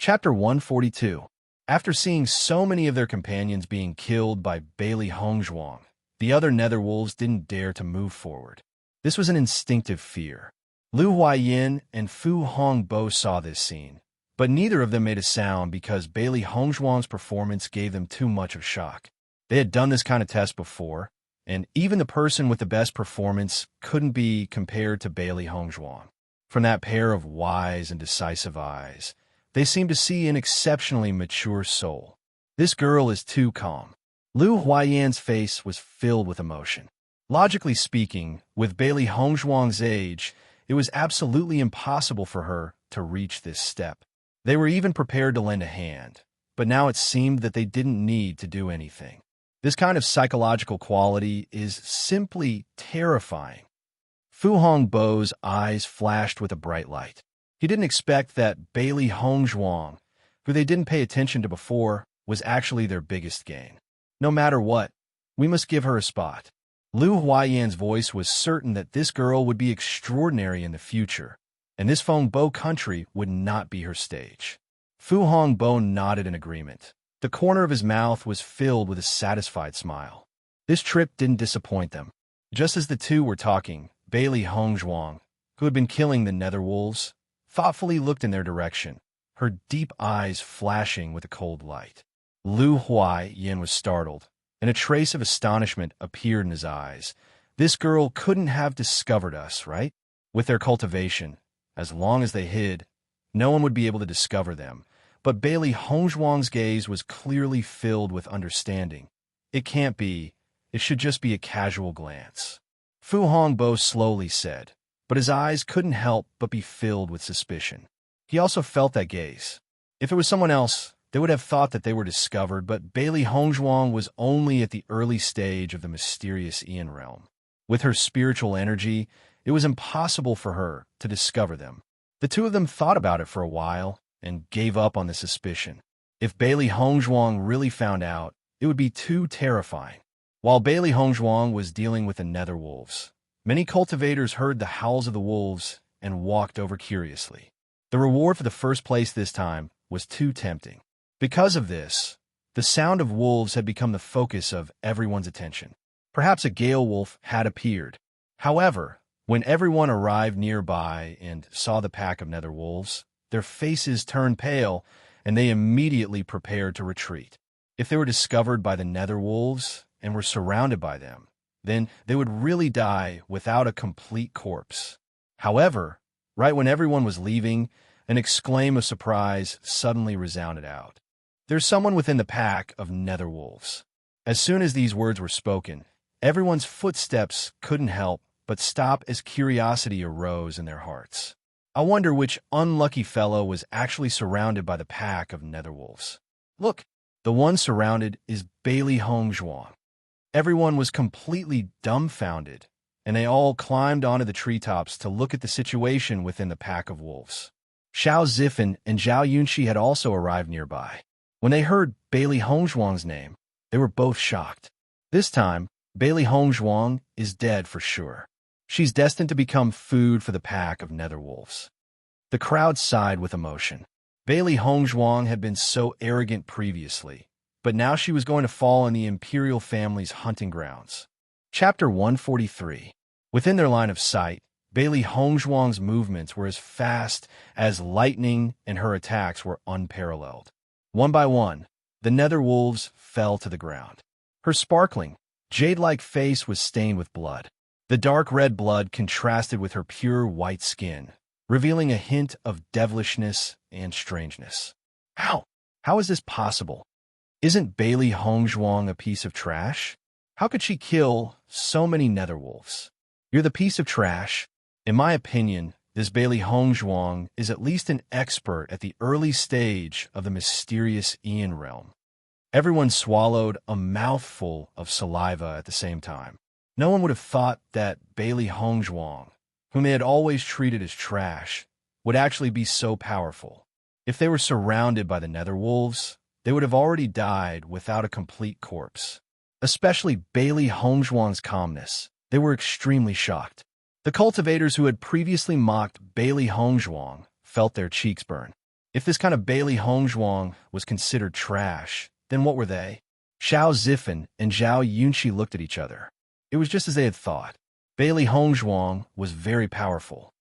Chapter 142. After seeing so many of their companions being killed by Bailey Hongzhuang, the other netherwolves didn't dare to move forward. This was an instinctive fear. Lu Huaiyin and Fu Hongbo saw this scene, but neither of them made a sound because Bailey Hongzhuang's performance gave them too much of shock. They had done this kind of test before, and even the person with the best performance couldn't be compared to Bailey Hongzhuang. From that pair of wise and decisive eyes, they seemed to see an exceptionally mature soul. This girl is too calm. Lu Huayan's face was filled with emotion. Logically speaking, with Bailey Hongzhuang's age, it was absolutely impossible for her to reach this step. They were even prepared to lend a hand, but now it seemed that they didn't need to do anything. This kind of psychological quality is simply terrifying. Fu Hongbo's eyes flashed with a bright light. He didn't expect that Bailey Hongzhuang, who they didn't pay attention to before, was actually their biggest gain. No matter what, we must give her a spot. Lu Huayan's voice was certain that this girl would be extraordinary in the future, and this Hongbo country would not be her stage. Fu Hongbo nodded in agreement. The corner of his mouth was filled with a satisfied smile. This trip didn't disappoint them. Just as the two were talking, Bailey Hongzhuang, who had been killing the netherwolves, thoughtfully looked in their direction, her deep eyes flashing with a cold light. Lu Huaiyin was startled, and a trace of astonishment appeared in his eyes. This girl couldn't have discovered us, right? With their cultivation, as long as they hid, no one would be able to discover them. But Bailey Hongzhuang's gaze was clearly filled with understanding, It can't be. It should just be a casual glance. Fu Hongbo slowly said, but his eyes couldn't help but be filled with suspicion. He also felt that gaze. If it was someone else, they would have thought that they were discovered, but Bailey Hongzhuang was only at the early stage of the mysterious Ian realm. With her spiritual energy, it was impossible for her to discover them. The two of them thought about it for a while and gave up on the suspicion. If Bailey Hongzhuang really found out, it would be too terrifying. While Bailey Hongzhuang was dealing with the nether wolves, many cultivators heard the howls of the wolves and walked over curiously. The reward for the first place this time was too tempting. Because of this, the sound of wolves had become the focus of everyone's attention. Perhaps a gale wolf had appeared. However, when everyone arrived nearby and saw the pack of nether wolves, their faces turned pale and they immediately prepared to retreat. If they were discovered by the nether wolves and were surrounded by them, then they would really die without a complete corpse. However, right when everyone was leaving, an exclaim of surprise suddenly resounded out. "There's someone within the pack of nether wolves." As soon as these words were spoken, everyone's footsteps couldn't help but stop as curiosity arose in their hearts. I wonder which unlucky fellow was actually surrounded by the pack of nether wolves. Look, the one surrounded is Bailey Hongzhuang. Everyone was completely dumbfounded, and they all climbed onto the treetops to look at the situation within the pack of wolves. Xiao Zifen and Zhao Yunxi had also arrived nearby. When they heard Bailey Hongzhuang's name, they were both shocked. This time, Bailey Hongzhuang is dead for sure. She's destined to become food for the pack of nether wolves. The crowd sighed with emotion. Bailey Hongzhuang had been so arrogant previously, but now she was going to fall in the imperial family's hunting grounds. Chapter 143. Within their line of sight, Bailey Hongzhuang's movements were as fast as lightning and her attacks were unparalleled. One by one, the nether wolves fell to the ground. Her sparkling, jade-like face was stained with blood. The dark red blood contrasted with her pure white skin, revealing a hint of devilishness and strangeness. How is this possible? Isn't Bailey Hongzhuang a piece of trash? How could she kill so many nether wolves? You're the piece of trash. In my opinion, this Bailey Hongzhuang is at least an expert at the early stage of the mysterious Ian realm. Everyone swallowed a mouthful of saliva at the same time. No one would have thought that Bailey Hongzhuang, whom they had always treated as trash, would actually be so powerful. If they were surrounded by the nether wolves, they would have already died without a complete corpse. Especially Bailey Hongzhuang's calmness. They were extremely shocked. The cultivators who had previously mocked Bailey Hongzhuang felt their cheeks burn. If this kind of Bailey Hongzhuang was considered trash, then what were they? Xiao Zifen and Zhao Yunxi looked at each other. It was just as they had thought. Bailey Hongzhuang was very powerful.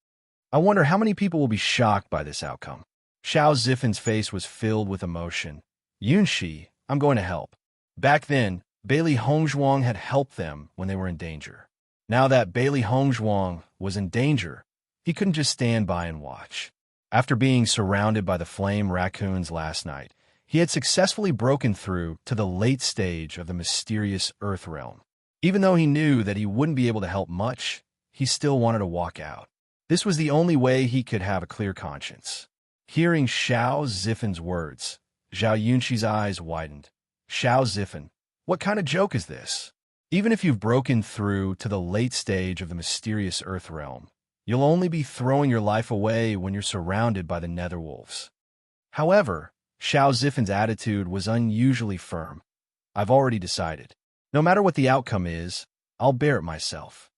I wonder how many people will be shocked by this outcome. Xiao Zifen's face was filled with emotion. Yunxi, I'm going to help. Back then, Bailey Hongzhuang had helped them when they were in danger. Now that Bailey Hongzhuang was in danger, he couldn't just stand by and watch. After being surrounded by the flame raccoons last night, he had successfully broken through to the late stage of the mysterious Earth realm. Even though he knew that he wouldn't be able to help much, he still wanted to walk out. This was the only way he could have a clear conscience. Hearing Xiao Zifen's words, Zhao Yunxi's eyes widened. Xiao Zifen, what kind of joke is this? Even if you've broken through to the late stage of the mysterious Earth realm, you'll only be throwing your life away when you're surrounded by the nether wolves. However, Xiao Zifen's attitude was unusually firm. I've already decided. No matter what the outcome is, I'll bear it myself.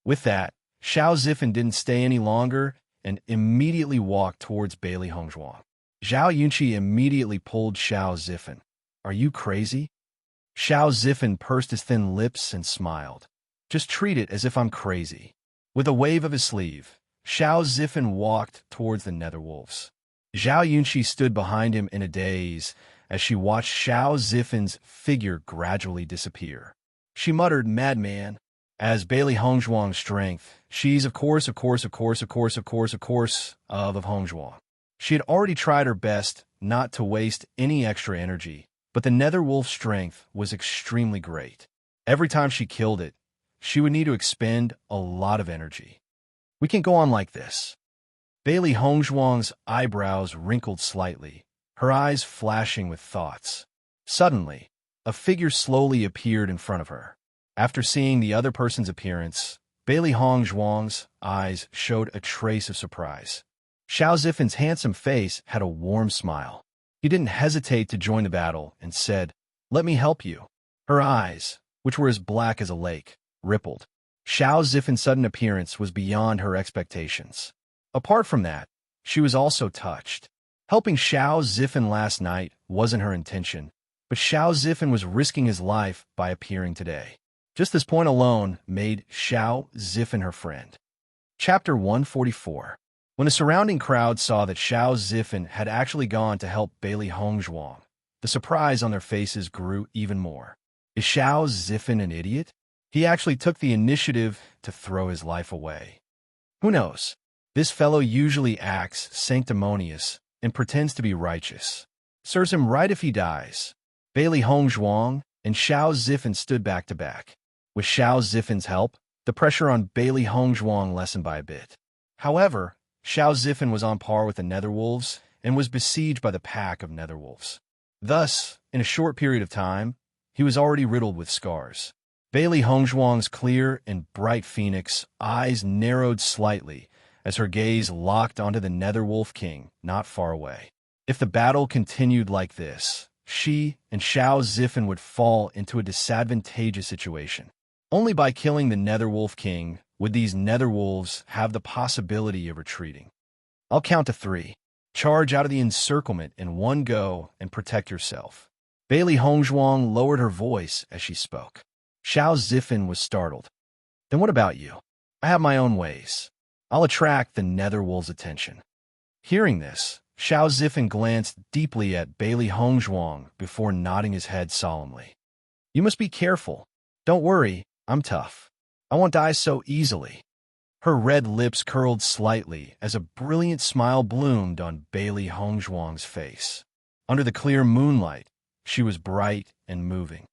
With that, Xiao Zifen didn't stay any longer and immediately walked towards Bailey Hongzhuang. Zhao Yunxi immediately pulled Xiao Zifen. Are you crazy? Xiao Zifen pursed his thin lips and smiled. Just treat it as if I'm crazy. With a wave of his sleeve, Xiao Zifen walked towards the nether wolves. Zhao Yunxi stood behind him in a daze as she watched Xiao Zifen's figure gradually disappear. She muttered, "Madman." As Bailey Hongzhuang's strength, she's of course of Hongzhuang. She had already tried her best not to waste any extra energy, but the nether wolf's strength was extremely great. Every time she killed it, she would need to expend a lot of energy. We can't go on like this. Bailey Hongzhuang's eyebrows wrinkled slightly, her eyes flashing with thoughts. Suddenly, a figure slowly appeared in front of her. After seeing the other person's appearance, Bailey Hongzhuang's eyes showed a trace of surprise. Xiao Zifen's handsome face had a warm smile. He didn't hesitate to join the battle and said, "Let me help you." Her eyes, which were as black as a lake, rippled. Xiao Zifen's sudden appearance was beyond her expectations. Apart from that, she was also touched. Helping Xiao Zifen last night wasn't her intention, but Xiao Zifen was risking his life by appearing today. Just this point alone made Xiao Zifen her friend. Chapter 144. When the surrounding crowd saw that Xiao Zifen had actually gone to help Bailey Hongzhuang, the surprise on their faces grew even more. Is Xiao Zifen an idiot? He actually took the initiative to throw his life away. Who knows? This fellow usually acts sanctimonious and pretends to be righteous. Serves him right if he dies. Bailey Hongzhuang and Xiao Zifen stood back to back. With Xiao Zifen's help, the pressure on Bailey Hongzhuang lessened by a bit. However, Xiao Zifen was on par with the Netherwolves and was besieged by the pack of Netherwolves. Thus, in a short period of time, he was already riddled with scars. Bailey Hongzhuang's clear and bright phoenix eyes narrowed slightly as her gaze locked onto the Netherwolf King not far away. If the battle continued like this, she and Xiao Zifen would fall into a disadvantageous situation. Only by killing the Netherwolf King would these Netherwolves have the possibility of retreating. I'll count to 3. Charge out of the encirclement in one go and protect yourself. Bailey Hongzhuang lowered her voice as she spoke. Xiao Zifen was startled. Then what about you? I have my own ways. I'll attract the Netherwolves' attention. Hearing this, Xiao Zifen glanced deeply at Bailey Hongzhuang before nodding his head solemnly. You must be careful. Don't worry, I'm tough. I won't die so easily. Her red lips curled slightly as a brilliant smile bloomed on Bailey Hongzhuang's face. Under the clear moonlight, she was bright and moving.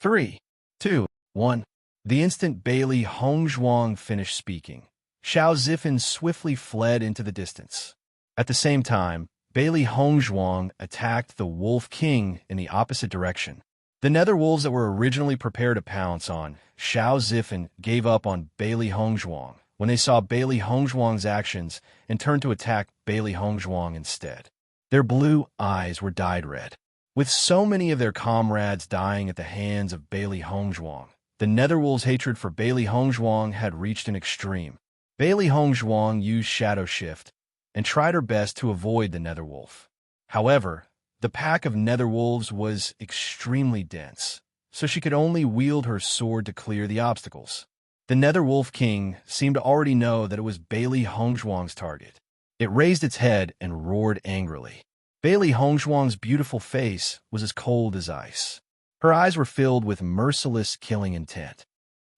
3, 2, 1. The instant Bailey Hongzhuang finished speaking, Xiao Zifen swiftly fled into the distance. At the same time, Bailey Hongzhuang attacked the Wolf King in the opposite direction. The Netherwolves that were originally prepared to pounce on Xiao Zifen gave up on Bailey Hongzhuang when they saw Bailey Hongzhuang's actions and turned to attack Bailey Hongzhuang instead. Their blue eyes were dyed red. With so many of their comrades dying at the hands of Bailey Hongzhuang, the Netherwolves' hatred for Bailey Hongzhuang had reached an extreme. Bailey Hongzhuang used Shadow Shift and tried her best to avoid the Netherwolf. However, the pack of Netherwolves was extremely dense, so she could only wield her sword to clear the obstacles. The Netherwolf King seemed to already know that it was Bailey Hongzhuang's target. It raised its head and roared angrily. Bailey Hongzhuang's beautiful face was as cold as ice. Her eyes were filled with merciless killing intent.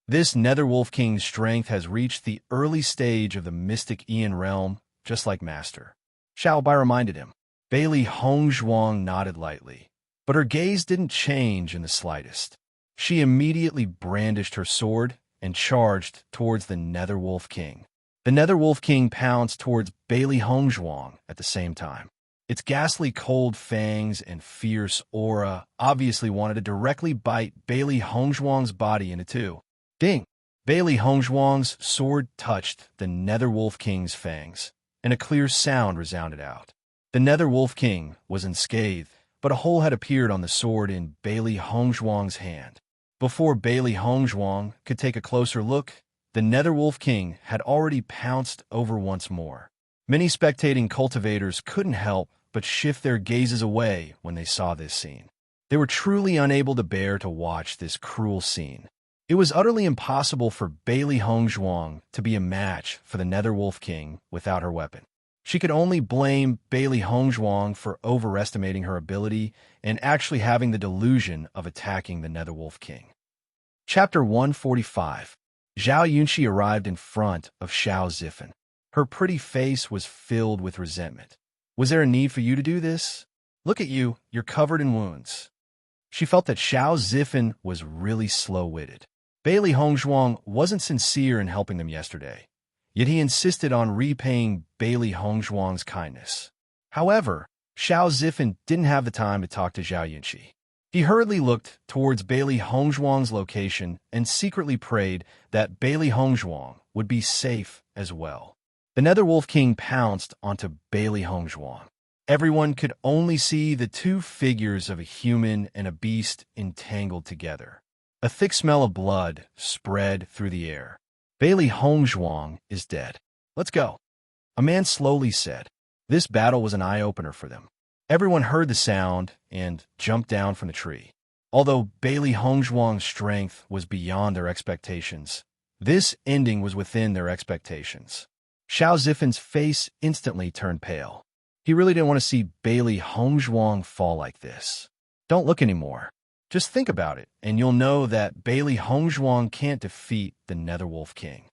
This Netherwolf King's strength has reached the early stage of the mystic Aeon realm, just like Master. Xiao Bai reminded him. Bailey Hongzhuang nodded lightly, but her gaze didn't change in the slightest. She immediately brandished her sword and charged towards the Netherwolf King. The Netherwolf King pounced towards Bailey Hongzhuang at the same time. Its ghastly cold fangs and fierce aura obviously wanted to directly bite Bailey Hongzhuang's body into two. Ding! Bailey Hongzhuang's sword touched the Netherwolf King's fangs, and a clear sound resounded out. The Netherwolf King was unscathed, but a hole had appeared on the sword in Bailey Hongzhuang's hand. Before Bailey Hongzhuang could take a closer look, the Netherwolf King had already pounced over once more. Many spectating cultivators couldn't help but shift their gazes away when they saw this scene. They were truly unable to bear to watch this cruel scene. It was utterly impossible for Bailey Hongzhuang to be a match for the Netherwolf King without her weapon. She could only blame Bailey Hongzhuang for overestimating her ability and actually having the delusion of attacking the Netherwolf King. Chapter 145. Zhao Yunxi arrived in front of Xiao Zifen. Her pretty face was filled with resentment. Was there a need for you to do this? Look at you, you're covered in wounds. She felt that Xiao Zifen was really slow-witted. Bailey Hongzhuang wasn't sincere in helping them yesterday, yet he insisted on repaying Bailey Hongzhuang's kindness. However, Xiao Zifen didn't have the time to talk to Zhao Yunqi. He hurriedly looked towards Bailey Hongzhuang's location and secretly prayed that Bailey Hongzhuang would be safe as well. The Netherwolf King pounced onto Bailey Hongzhuang. Everyone could only see the two figures of a human and a beast entangled together. A thick smell of blood spread through the air. Bailey Hongzhuang is dead. Let's go, a man slowly said. This battle was an eye-opener for them. Everyone heard the sound and jumped down from the tree. Although Bailey Hongzhuang's strength was beyond their expectations, this ending was within their expectations. Xiao Zifen's face instantly turned pale. He really didn't want to see Bailey Hongzhuang fall like this. Don't look anymore. Just think about it, and you'll know that Bailey Hongzhuang can't defeat the Netherwolf King.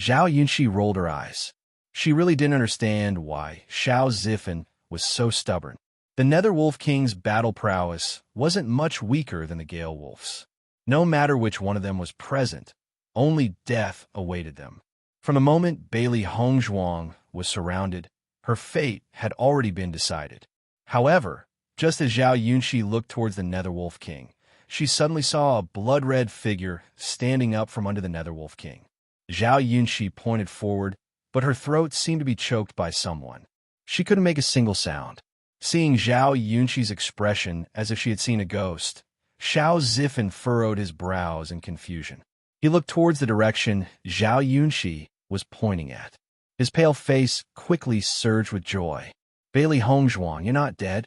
Zhao Yunqi rolled her eyes. She really didn't understand why Xiao Zifen was so stubborn. The Netherwolf King's battle prowess wasn't much weaker than the Gale Wolf's. No matter which one of them was present, only death awaited them. From the moment Bailey Hongzhuang was surrounded, her fate had already been decided. However, just as Zhao Yunqi looked towards the Netherwolf King, she suddenly saw a blood-red figure standing up from under the Netherwolf King. Zhao Yunqi pointed forward, but her throat seemed to be choked by someone. She couldn't make a single sound. Seeing Zhao Yunqi's expression as if she had seen a ghost, Xiao Zifen furrowed his brows in confusion. He looked towards the direction Zhao Yunqi was pointing at. His pale face quickly surged with joy. Bailey Hongzhuang, you're not dead?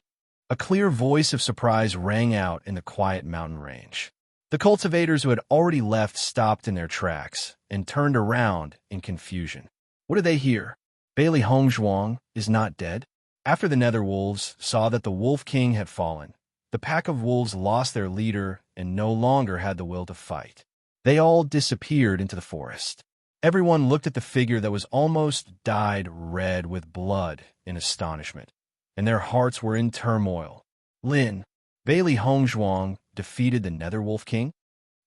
A clear voice of surprise rang out in the quiet mountain range. The cultivators who had already left stopped in their tracks and turned around in confusion. What did they hear? Bailey Hongzhuang is not dead? After the Netherwolves saw that the Wolf King had fallen, the pack of wolves lost their leader and no longer had the will to fight. They all disappeared into the forest. Everyone looked at the figure that was almost dyed red with blood in astonishment, and their hearts were in turmoil. Lin, Bailey Hongzhuang defeated the Netherwolf King?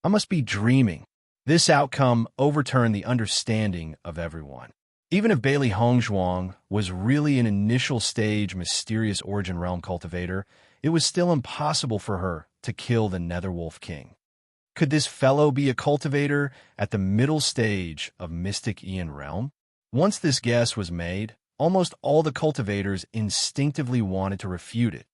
I must be dreaming. This outcome overturned the understanding of everyone. Even if Bailey Hongzhuang was really an initial stage mysterious origin realm cultivator, it was still impossible for her to kill the Netherwolf King. Could this fellow be a cultivator at the middle stage of Mystic Aeon Realm? Once this guess was made, almost all the cultivators instinctively wanted to refute it.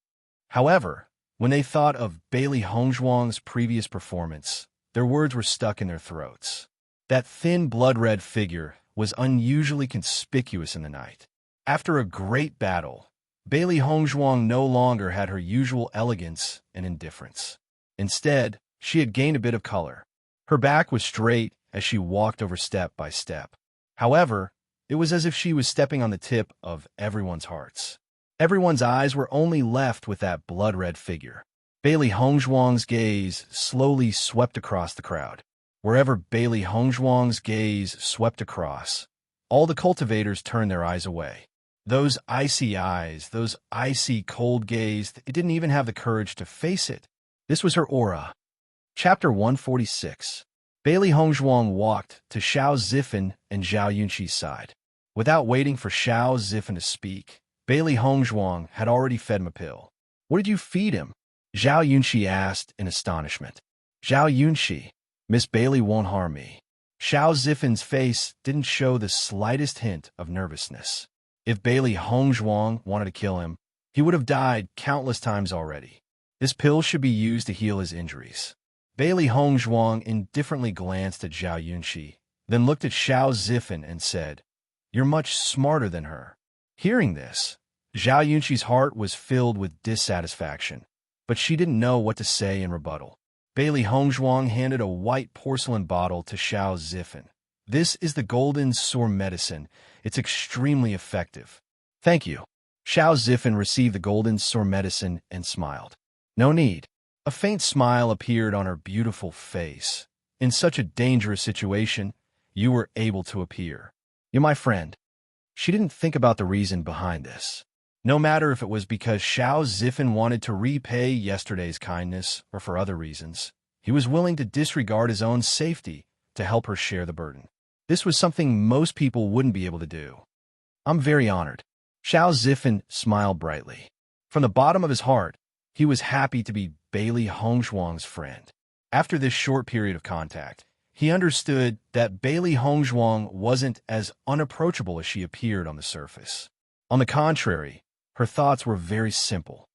However, when they thought of Bailey Hongzhuang's previous performance, their words were stuck in their throats. That thin blood-red figure was unusually conspicuous in the night. After a great battle, Bailey Hongzhuang no longer had her usual elegance and indifference. Instead, she had gained a bit of color. Her back was straight as she walked over step by step. However, it was as if she was stepping on the tip of everyone's hearts. Everyone's eyes were only left with that blood-red figure. Bailey Hongzhuang's gaze slowly swept across the crowd. Wherever Bailey Hongzhuang's gaze swept across, all the cultivators turned their eyes away. Those icy eyes, those icy cold gaze, it didn't even have the courage to face it. This was her aura. Chapter 146. Bailey Hongzhuang walked to Xiao Zifen and Zhao Yunqi's side. Without waiting for Xiao Zifen to speak, Bailey Hongzhuang had already fed him a pill. What did you feed him? Zhao Yunqi asked in astonishment. Zhao Yunqi, Miss Bailey won't harm me. Xiao Zifen's face didn't show the slightest hint of nervousness. If Bailey Hongzhuang wanted to kill him, he would have died countless times already. This pill should be used to heal his injuries. Bailey Hongzhuang indifferently glanced at Zhao Yunqi, then looked at Xiao Zifen and said, You're much smarter than her. Hearing this, Zhao Yunqi's heart was filled with dissatisfaction, but she didn't know what to say in rebuttal. Bailey Hongzhuang handed a white porcelain bottle to Xiao Zifen. This is the golden sour medicine. It's extremely effective. Thank you. Xiao Zifen received the golden sour medicine and smiled. No need. A faint smile appeared on her beautiful face. In such a dangerous situation, you were able to appear. You're my friend. She didn't think about the reason behind this. No matter if it was because Xiao Zifen wanted to repay yesterday's kindness or for other reasons, he was willing to disregard his own safety to help her share the burden. This was something most people wouldn't be able to do. I'm very honored. Xiao Zifen smiled brightly. From the bottom of his heart, he was happy to be Bailey Hongzhuang's friend. After this short period of contact, he understood that Bailey Hongzhuang wasn't as unapproachable as she appeared on the surface. On the contrary, her thoughts were very simple.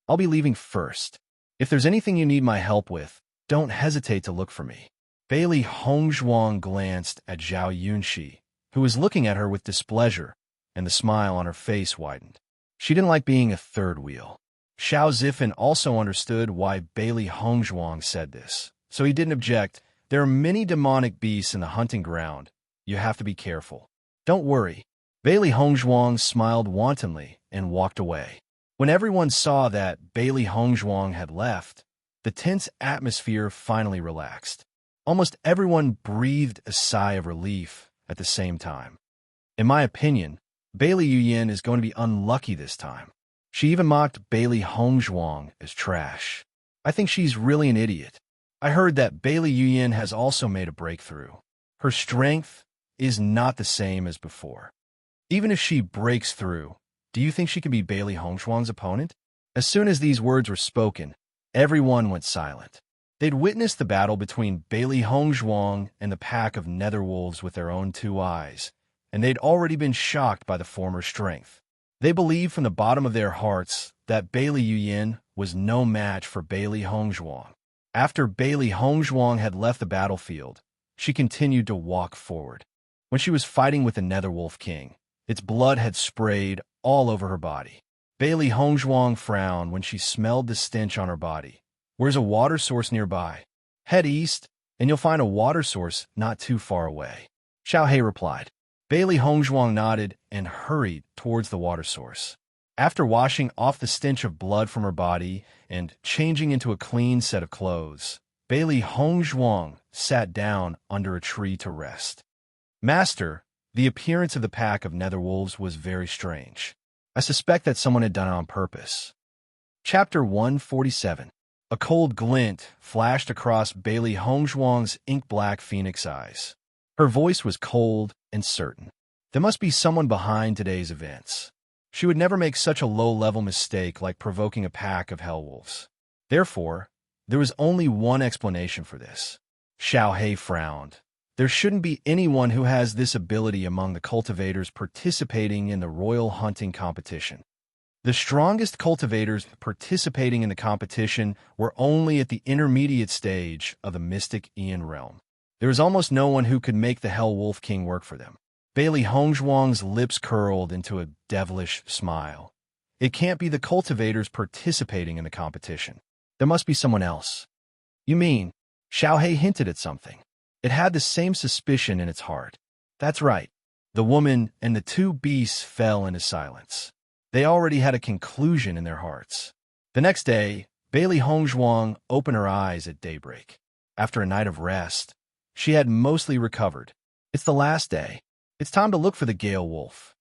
I'll be leaving first. If there's anything you need my help with, don't hesitate to look for me. Bailey Hongzhuang glanced at Zhao Yunxi, who was looking at her with displeasure, and the smile on her face widened. She didn't like being a third wheel. Xiao Zifen also understood why Bailey Hongzhuang said this, so he didn't object. There are many demonic beasts in the hunting ground. You have to be careful. Don't worry. Bailey Hongzhuang smiled wantonly and walked away. When everyone saw that Bailey Hongzhuang had left, the tense atmosphere finally relaxed. Almost everyone breathed a sigh of relief at the same time. In my opinion, Bailey Yuyin is going to be unlucky this time. She even mocked Bailey Hongzhuang as trash. I think she's really an idiot. I heard that Bailey Yuyin has also made a breakthrough. Her strength is not the same as before. Even if she breaks through, do you think she can be Bailey Hongzhuang's opponent? As soon as these words were spoken, everyone went silent. They'd witnessed the battle between Bailey Hongzhuang and the pack of netherwolves with their own two eyes, and they'd already been shocked by the former's strength. They believed from the bottom of their hearts that Bailey Yuyin was no match for Bailey Hongzhuang. After Bailey Hongzhuang had left the battlefield, she continued to walk forward. When she was fighting with the Netherwolf King, its blood had sprayed all over her body. Bailey Hongzhuang frowned when she smelled the stench on her body. Where's a water source nearby? Head east, and you'll find a water source not too far away. Xiao He replied. Bailey Hongzhuang nodded and hurried towards the water source. After washing off the stench of blood from her body and changing into a clean set of clothes, Bailey Hongzhuang sat down under a tree to rest. Master, the appearance of the pack of netherwolves was very strange. I suspect that someone had done it on purpose. Chapter 147. A cold glint flashed across Bailey Hongzhuang's ink-black phoenix eyes. Her voice was cold and certain. There must be someone behind today's events. She would never make such a low-level mistake like provoking a pack of hellwolves. Therefore, there was only one explanation for this. Xiao He frowned. There shouldn't be anyone who has this ability among the cultivators participating in the royal hunting competition. The strongest cultivators participating in the competition were only at the intermediate stage of the mystic Aeon realm. There was almost no one who could make the Hell Wolf King work for them. Bailey Hongzhuang's lips curled into a devilish smile. It can't be the cultivators participating in the competition. There must be someone else. You mean? Xiao He hinted at something. It had the same suspicion in its heart. That's right. The woman and the two beasts fell into silence. They already had a conclusion in their hearts. The next day, Bailey Hongzhuang opened her eyes at daybreak. After a night of rest, she had mostly recovered. It's the last day. It's time to look for the Gale Wolf.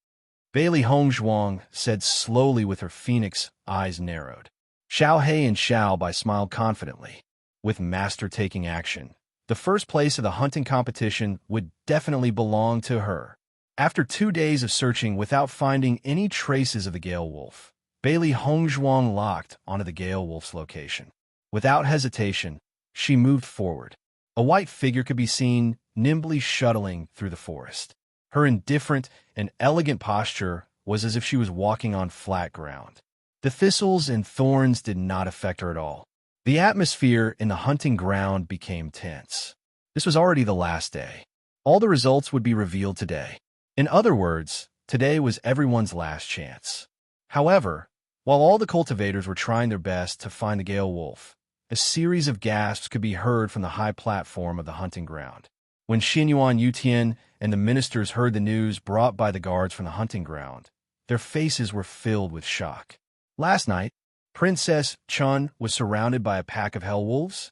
Bailey Hongzhuang said slowly with her phoenix eyes narrowed. Xiao He and Xiao Bai smiled confidently. With Master taking action, the first place of the hunting competition would definitely belong to her. After 2 days of searching without finding any traces of the Gale Wolf, Bailey Hongzhuang locked onto the Gale Wolf's location. Without hesitation, she moved forward. A white figure could be seen nimbly shuttling through the forest. Her indifferent and elegant posture was as if she was walking on flat ground. The thistles and thorns did not affect her at all. The atmosphere in the hunting ground became tense. This was already the last day. All the results would be revealed today. In other words, today was everyone's last chance. However, while all the cultivators were trying their best to find the Gale Wolf, a series of gasps could be heard from the high platform of the hunting ground. When Xinyuan Yutian and the ministers heard the news brought by the guards from the hunting ground, their faces were filled with shock. Last night, Princess Chun was surrounded by a pack of hell wolves?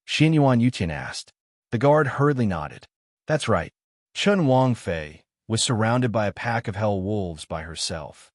Xinyuan Yutian asked. The guard hurriedly nodded. That's right. Chun Wangfei was surrounded by a pack of hell wolves by herself.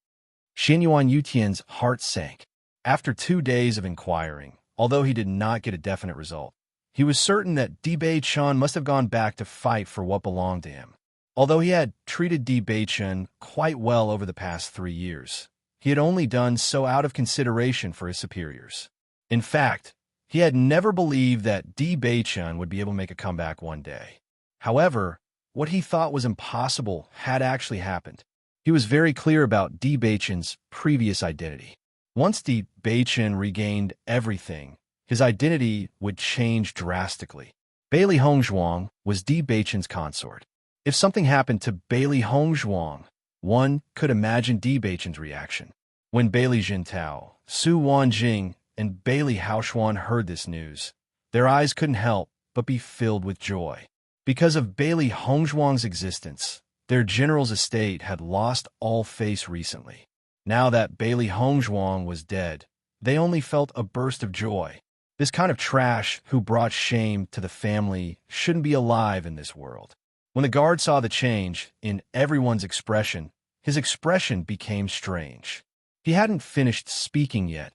Xianyuan Yutian's heart sank. After 2 days of inquiring, although he did not get a definite result, he was certain that Di Bei-chun must have gone back to fight for what belonged to him. Although he had treated Di Bei-chun quite well over the past 3 years, he had only done so out of consideration for his superiors. In fact, he had never believed that Di Bei-chun would be able to make a comeback one day. However, what he thought was impossible had actually happened. He was very clear about Di Bei-chun's previous identity. Once Di Bei-chun regained everything, his identity would change drastically. Bailey Hongzhuang was Di Bei-chun's consort. If something happened to Bailey Hongzhuang, one could imagine Di Bei-chun's reaction. When Bailey Jintao, Su Wanjing, and Bailey Haoshuan heard this news, their eyes couldn't help but be filled with joy. Because of Bailey Hongzhuang's existence, their general's estate had lost all face recently. Now that Bailey Hongzhuang was dead, they only felt a burst of joy. This kind of trash who brought shame to the family shouldn't be alive in this world. When the guard saw the change in everyone's expression, his expression became strange. He hadn't finished speaking yet.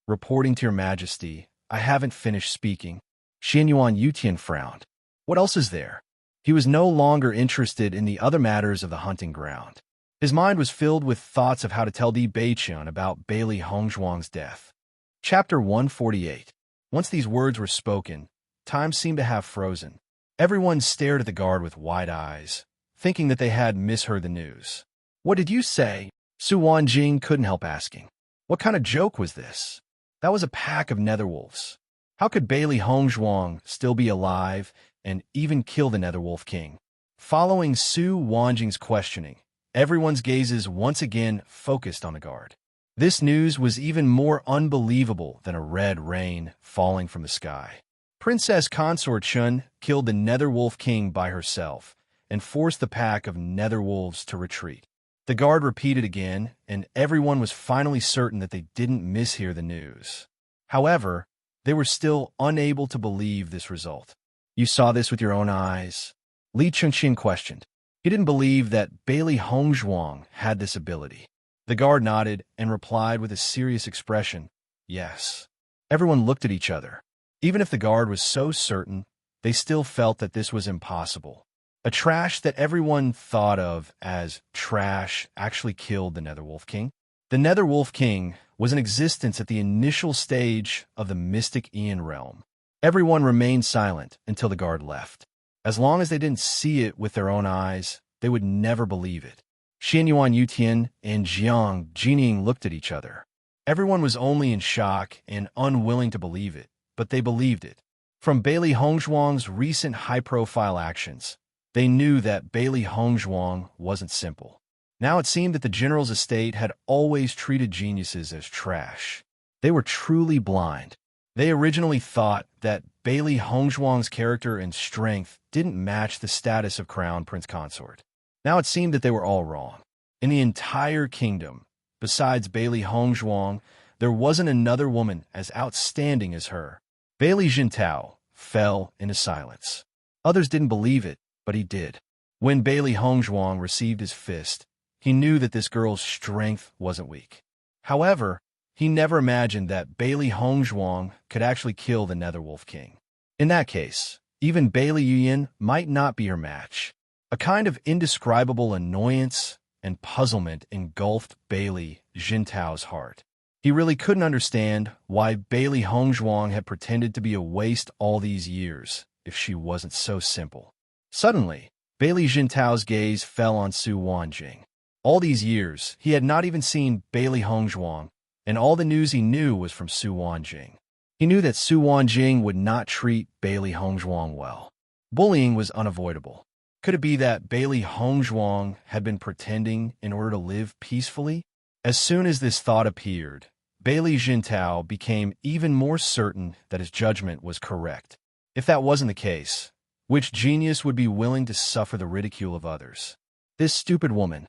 "Reporting to your majesty, I haven't finished speaking." Xianyuan Yutian frowned. What else is there? He was no longer interested in the other matters of the hunting ground. His mind was filled with thoughts of how to tell Di Bei-chun about Bailey Hongzhuang's death. Chapter 148. Once these words were spoken, time seemed to have frozen. Everyone stared at the guard with wide eyes, thinking that they had misheard the news. "What did you say?" Su Wanjing couldn't help asking. What kind of joke was this? That was a pack of netherwolves. How could Bailey Hongzhuang still be alive and even kill the Netherwolf King? Following Su Wanjing's questioning, everyone's gazes once again focused on the guard. This news was even more unbelievable than a red rain falling from the sky. Princess Consort Chun killed the Netherwolf King by herself and forced the pack of Netherwolves to retreat. The guard repeated again, and everyone was finally certain that they didn't mishear the news. However, they were still unable to believe this result. "You saw this with your own eyes?" Li Chengqing questioned. He didn't believe that Bailey Hongzhuang had this ability. The guard nodded and replied with a serious expression, "Yes." Everyone looked at each other. Even if the guard was so certain, they still felt that this was impossible. A trash that everyone thought of as trash actually killed the Netherwolf King. The Netherwolf King was in existence at the initial stage of the mystic Aeon realm. Everyone remained silent until the guard left. As long as they didn't see it with their own eyes, they would never believe it. Xianyuan Yutian and Jiang Jining looked at each other. Everyone was only in shock and unwilling to believe it, but they believed it. From Bailey Hongzhuang's recent high-profile actions, they knew that Bailey Hongzhuang wasn't simple. Now it seemed that the general's estate had always treated geniuses as trash. They were truly blind. They originally thought that Bailey Hongzhuang's character and strength didn't match the status of Crown Prince Consort. Now it seemed that they were all wrong. In the entire kingdom, besides Bailey Hongzhuang, there wasn't another woman as outstanding as her. Bailey Jintao fell into silence. Others didn't believe it, but he did. When Bailey Hongzhuang received his fist, he knew that this girl's strength wasn't weak. However, he never imagined that Bailey Hongzhuang could actually kill the Netherwolf King. In that case, even Bailey Yuyan might not be her match. A kind of indescribable annoyance and puzzlement engulfed Bailey Jintao's heart. He really couldn't understand why Bailey Hongzhuang had pretended to be a waste all these years if she wasn't so simple. Suddenly, Bailey Jintao's gaze fell on Su Wanjing. All these years, he had not even seen Bailey Hongzhuang, and all the news he knew was from Su Wanjing. He knew that Su Wanjing would not treat Bailey Hongzhuang well. Bullying was unavoidable. Could it be that Bailey Hongzhuang had been pretending in order to live peacefully? As soon as this thought appeared, Bailey Jintao became even more certain that his judgment was correct. If that wasn't the case, which genius would be willing to suffer the ridicule of others? This stupid woman.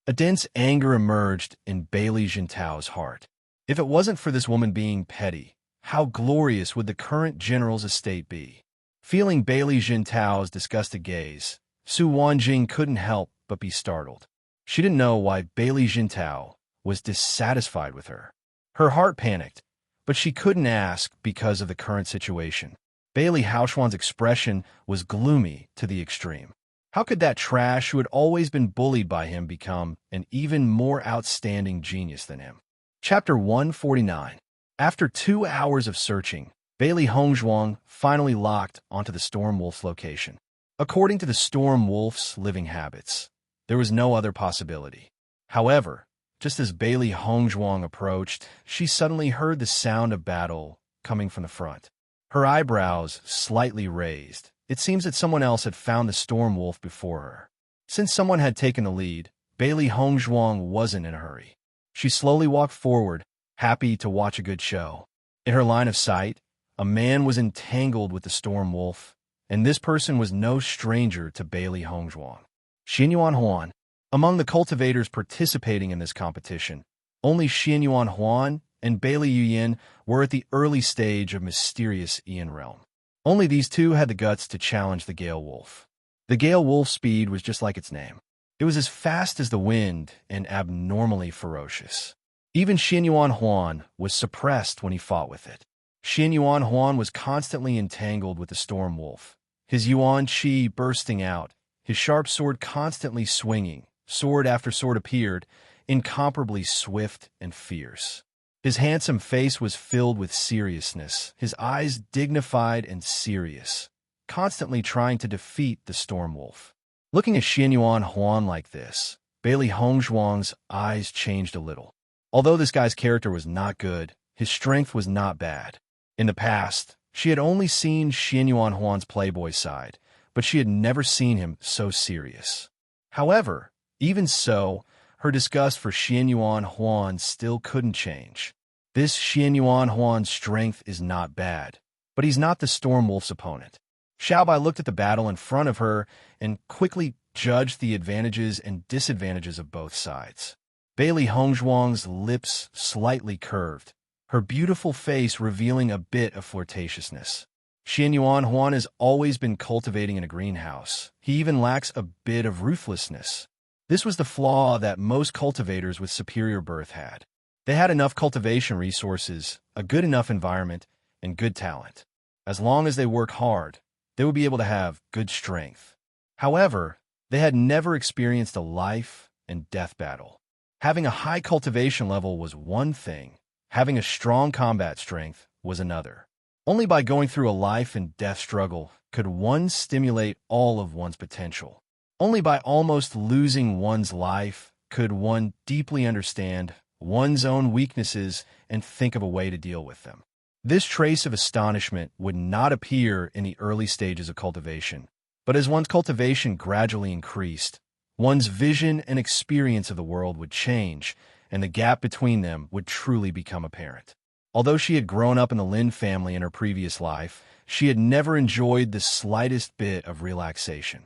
A dense anger emerged in Bailey Jintao's heart. If it wasn't for this woman being petty, how glorious would the current general's estate be? Feeling Bailey Jintao's disgusted gaze, Su Wanjing couldn't help but be startled. She didn't know why Bailey Jintao was dissatisfied with her. Her heart panicked, but she couldn't ask because of the current situation. Bailey Hauschwann's expression was gloomy to the extreme. How could that trash who had always been bullied by him become an even more outstanding genius than him? Chapter 149. After 2 hours of searching, Bailey Hongzhuang finally locked onto the Storm Wolf's location. According to the Storm Wolf's living habits, there was no other possibility. However, just as Bailey Hongzhuang approached, she suddenly heard the sound of battle coming from the front. Her eyebrows slightly raised. It seems that someone else had found the Storm Wolf before her. Since someone had taken the lead, Bailey Hongzhuang wasn't in a hurry. She slowly walked forward, happy to watch a good show. In her line of sight, a man was entangled with the Storm Wolf, and this person was no stranger to Bailey Hongzhuang. Xianyuan Huan. Among the cultivators participating in this competition, only Xianyuan Huan and Bailey Yuyin were at the early stage of mysterious Ian realm. Only these two had the guts to challenge the Gale Wolf. The Gale Wolf's speed was just like its name. It was as fast as the wind and abnormally ferocious. Even Xianyuan Huan was suppressed when he fought with it. Xianyuan Huan was constantly entangled with the Storm Wolf, his Yuan Qi bursting out, his sharp sword constantly swinging. Sword after sword appeared, incomparably swift and fierce. His handsome face was filled with seriousness, his eyes dignified and serious, constantly trying to defeat the Storm Wolf. Looking at Xianyuan Huan like this, Bailey Hongzhuang's eyes changed a little. Although this guy's character was not good, his strength was not bad. In the past, she had only seen Xianyuan Huan's playboy side, but she had never seen him so serious. However, even so, her disgust for Xianyuan Huan still couldn't change. This Xianyuan Huan's strength is not bad, but he's not the Storm Wolf's opponent. Xiaobai looked at the battle in front of her and quickly judged the advantages and disadvantages of both sides. Bailey Hongzhuang's lips slightly curved, her beautiful face revealing a bit of flirtatiousness. Xianyuan Huan has always been cultivating in a greenhouse. He even lacks a bit of ruthlessness. This was the flaw that most cultivators with superior birth had. They had enough cultivation resources, a good enough environment, and good talent. As long as they work hard, they would be able to have good strength. However, they had never experienced a life and death battle. Having a high cultivation level was one thing. Having a strong combat strength was another. Only by going through a life and death struggle could one stimulate all of one's potential. Only by almost losing one's life could one deeply understand one's own weaknesses and think of a way to deal with them. This trace of astonishment would not appear in the early stages of cultivation, but as one's cultivation gradually increased, one's vision and experience of the world would change, and the gap between them would truly become apparent. Although she had grown up in the Lin family in her previous life, she had never enjoyed the slightest bit of relaxation.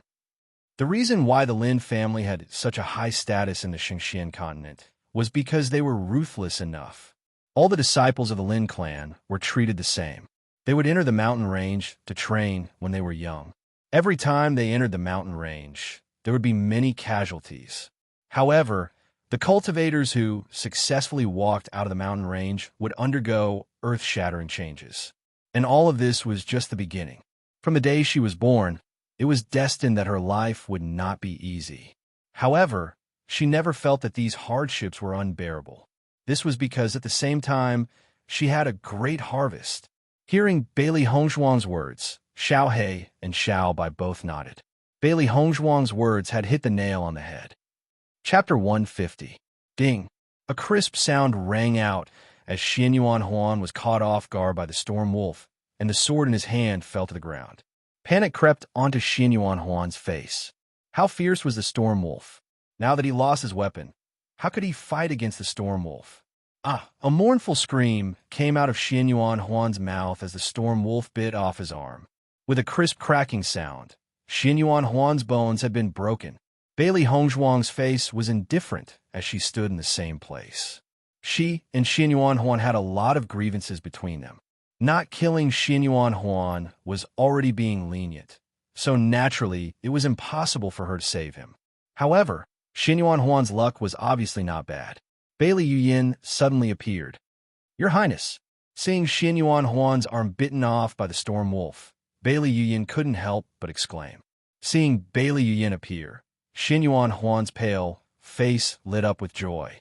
The reason why the Lin family had such a high status in the Xingxian continent was because they were ruthless enough. All the disciples of the Lin clan were treated the same. They would enter the mountain range to train when they were young. Every time they entered the mountain range, there would be many casualties. However, the cultivators who successfully walked out of the mountain range would undergo earth-shattering changes. And all of this was just the beginning. From the day she was born, it was destined that her life would not be easy. However, she never felt that these hardships were unbearable. This was because at the same time, she had a great harvest. Hearing Bailey Hongzhuang's words, Xiao He and Xiao Bai both nodded. Bailey Hongzhuang's words had hit the nail on the head. Chapter 150. Ding! A crisp sound rang out as Xianyuan Huan was caught off guard by the Storm Wolf, and the sword in his hand fell to the ground. Panic crept onto Xianyuan Huan's face. How fierce was the Storm Wolf? Now that he lost his weapon, how could he fight against the Storm Wolf? A mournful scream came out of Xianyuan Huan's mouth as the Storm Wolf bit off his arm. With a crisp cracking sound, Xianyuan Huan's bones had been broken. Bailey Hongzhuang's face was indifferent as she stood in the same place. She and Xianyuan Huan had a lot of grievances between them. Not killing Xianyuan Huan was already being lenient, so naturally it was impossible for her to save him. However, Xianyuan Huan's luck was obviously not bad. Bailey Yuyin suddenly appeared. Your Highness. Seeing Xin Yuan Huan's arm bitten off by the storm wolf, Bailey Yuyin couldn't help but exclaim. Seeing Bailey Yuyin appear, Xin Yuan Huan's pale face lit up with joy.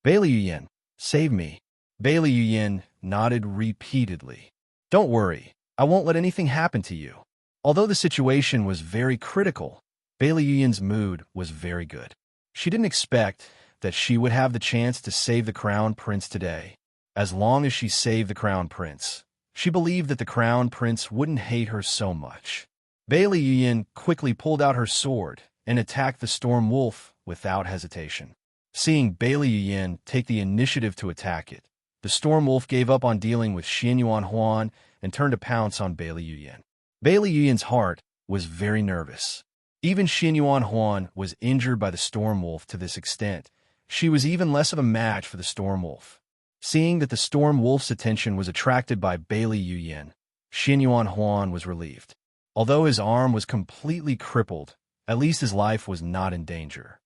Bailey Yuyin, save me. Bailey Yuyin nodded repeatedly. Don't worry, I won't let anything happen to you. Although the situation was very critical, Bailey Yuyin's mood was very good. She didn't expect that she would have the chance to save the Crown Prince today. As long as she saved the Crown Prince, she believed that the Crown Prince wouldn't hate her so much. Bailey Yuyin quickly pulled out her sword and attacked the Storm Wolf without hesitation. Seeing Bailey Yuyin take the initiative to attack it, the Storm Wolf gave up on dealing with Xin Yuan Huan and turned to pounce on Bailey Yuyin. Bailey Yuyin's heart was very nervous. Even Xin Yuan Huan was injured by the Storm Wolf to this extent. She was even less of a match for the Storm Wolf. Seeing that the Storm Wolf's attention was attracted by Bailey Yuyin, Xin Yuan Huan was relieved. Although his arm was completely crippled, at least his life was not in danger.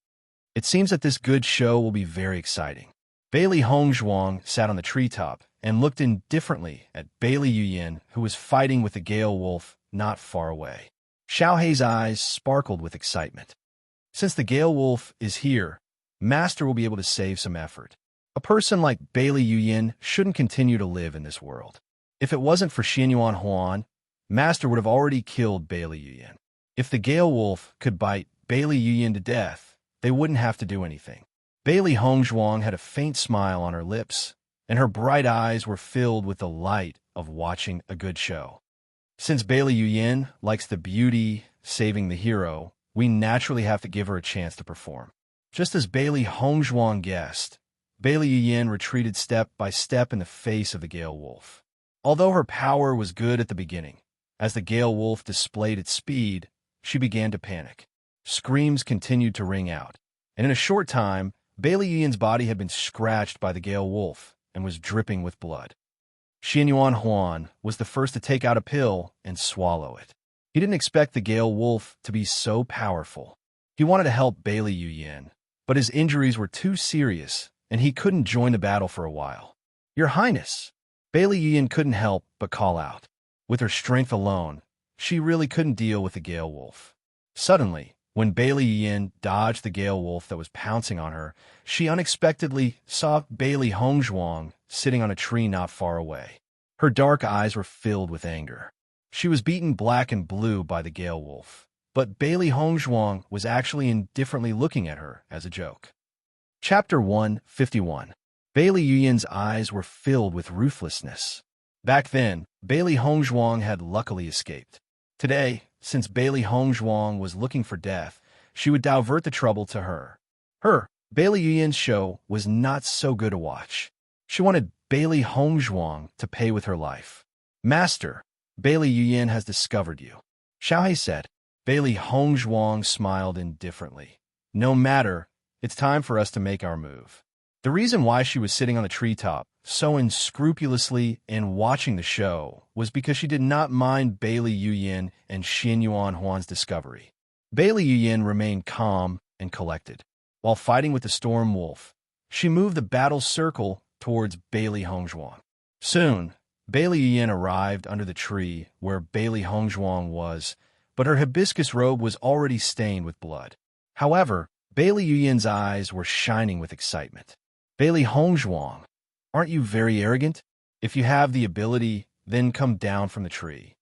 It seems that this good show will be very exciting. Bailey Hongzhuang sat on the treetop and looked indifferently at Bailey Yuyin, who was fighting with the Gale Wolf not far away. Xiaohei's eyes sparkled with excitement. Since the Gale Wolf is here, Master will be able to save some effort. A person like Bailey Yuyin shouldn't continue to live in this world. If it wasn't for Xin Yuan Huan, Master would have already killed Bailey Yuyin. If the Gale Wolf could bite Bailey Yuyin to death, they wouldn't have to do anything. Bailey Hongzhuang had a faint smile on her lips, and her bright eyes were filled with the light of watching a good show. Since Bailey Yuyin likes the beauty saving the hero, we naturally have to give her a chance to perform. Just as Bailey Hongzhuang guessed, Bailey Yuyin retreated step by step in the face of the Gale Wolf. Although her power was good at the beginning, as the Gale Wolf displayed its speed, she began to panic. Screams continued to ring out, and in a short time, Bailey Yuyin's body had been scratched by the Gale Wolf and was dripping with blood. Xin Yuan Huan was the first to take out a pill and swallow it. He didn't expect the Gale Wolf to be so powerful. He wanted to help Bailey Yuyin, but his injuries were too serious, and he couldn't join the battle for a while. Your Highness! Bailey Yuyin couldn't help but call out. With her strength alone, she really couldn't deal with the Gale Wolf. Suddenly, when Bailey Yuyin dodged the Gale Wolf that was pouncing on her, she unexpectedly saw Bailey Hongzhuang sitting on a tree not far away. Her dark eyes were filled with anger. She was beaten black and blue by the Gale Wolf, but Bailey Hongzhuang was actually indifferently looking at her as a joke. Chapter 151. Bailey Yuyin's eyes were filled with ruthlessness. Back then, Bailey Hongzhuang had luckily escaped. Today, since Bailey Hongzhuang was looking for death, she would divert the trouble to her. Bailey Yuyin's show was not so good to watch. She wanted Bailey Hongzhuang to pay with her life. Master, Bailey Yuyin has discovered you, Xiaohei said. Bailey Hongzhuang smiled indifferently. No matter, it's time for us to make our move. The reason why she was sitting on the treetop so unscrupulously and watching the show was because she did not mind Bailey Yuyin and Xin Yuan Huan's discovery. Bailey Yuyin remained calm and collected. While fighting with the Storm Wolf, she moved the battle circle towards Bailey Hongzhuang. Soon, Bailey Yuyin arrived under the tree where Bailey Hongzhuang was, but her hibiscus robe was already stained with blood. However, Bailey Yuyin's eyes were shining with excitement. Bailey Hongzhuang, aren't you very arrogant? If you have the ability, then come down from the tree.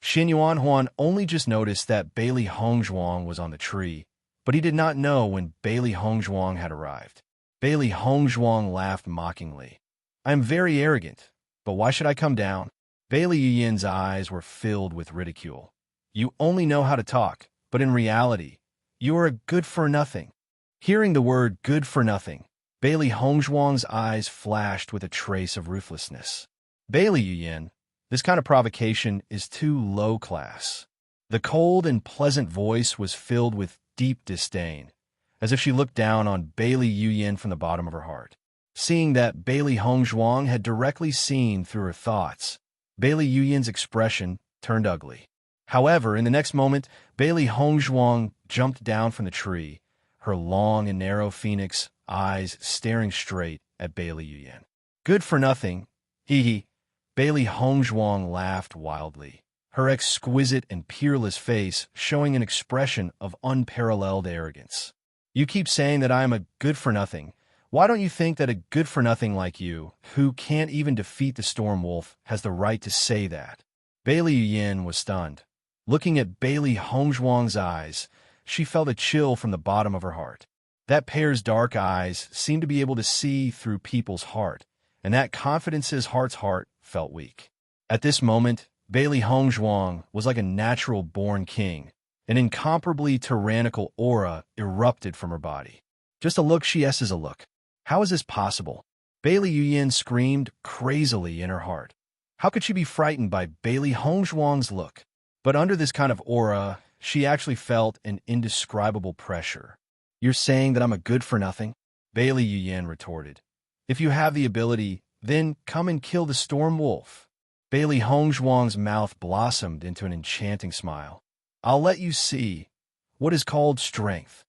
Xin Yuan Huan only just noticed that Bailey Hongzhuang was on the tree, but he did not know when Bailey Hongzhuang had arrived. Bailey Hongzhuang laughed mockingly. I am very arrogant, but why should I come down? Bailey Yuyin's eyes were filled with ridicule. You only know how to talk, but in reality, you are a good-for-nothing. Hearing the word good-for-nothing, Bailey Hongzhuang's eyes flashed with a trace of ruthlessness. Bailey Yuyin, this kind of provocation is too low class. The cold and pleasant voice was filled with deep disdain, as if she looked down on Bailey Yuyin from the bottom of her heart. Seeing that Bailey Hongzhuang had directly seen through her thoughts, Bailey Yuyin's expression turned ugly. However, in the next moment, Bailey Hongzhuang jumped down from the tree, her long and narrow phoenix eyes staring straight at Bailey Yuyan. Good for nothing. Hee hee. Bailey Hongzhuang laughed wildly, her exquisite and peerless face showing an expression of unparalleled arrogance. You keep saying that I am a good-for-nothing. Why don't you think that a good-for-nothing like you, who can't even defeat the Storm Wolf, has the right to say that? Bailey Yuyan was stunned. Looking at Bailey Hongzhuang's eyes, she felt a chill from the bottom of her heart. That pair's dark eyes seemed to be able to see through people's heart, and that confidence's heart's heart felt weak. At this moment, Bailey Hongzhuang was like a natural-born king. An incomparably tyrannical aura erupted from her body. Just a look, she is a look. How is this possible? Bailey Yuyan screamed crazily in her heart. How could she be frightened by Bailey Hongzhuang's look? But under this kind of aura, she actually felt an indescribable pressure. You're saying that I'm a good-for-nothing? Bailey Yuyan retorted. If you have the ability, then come and kill the Storm Wolf. Bailey Hongzhuang's mouth blossomed into an enchanting smile. I'll let you see what is called strength.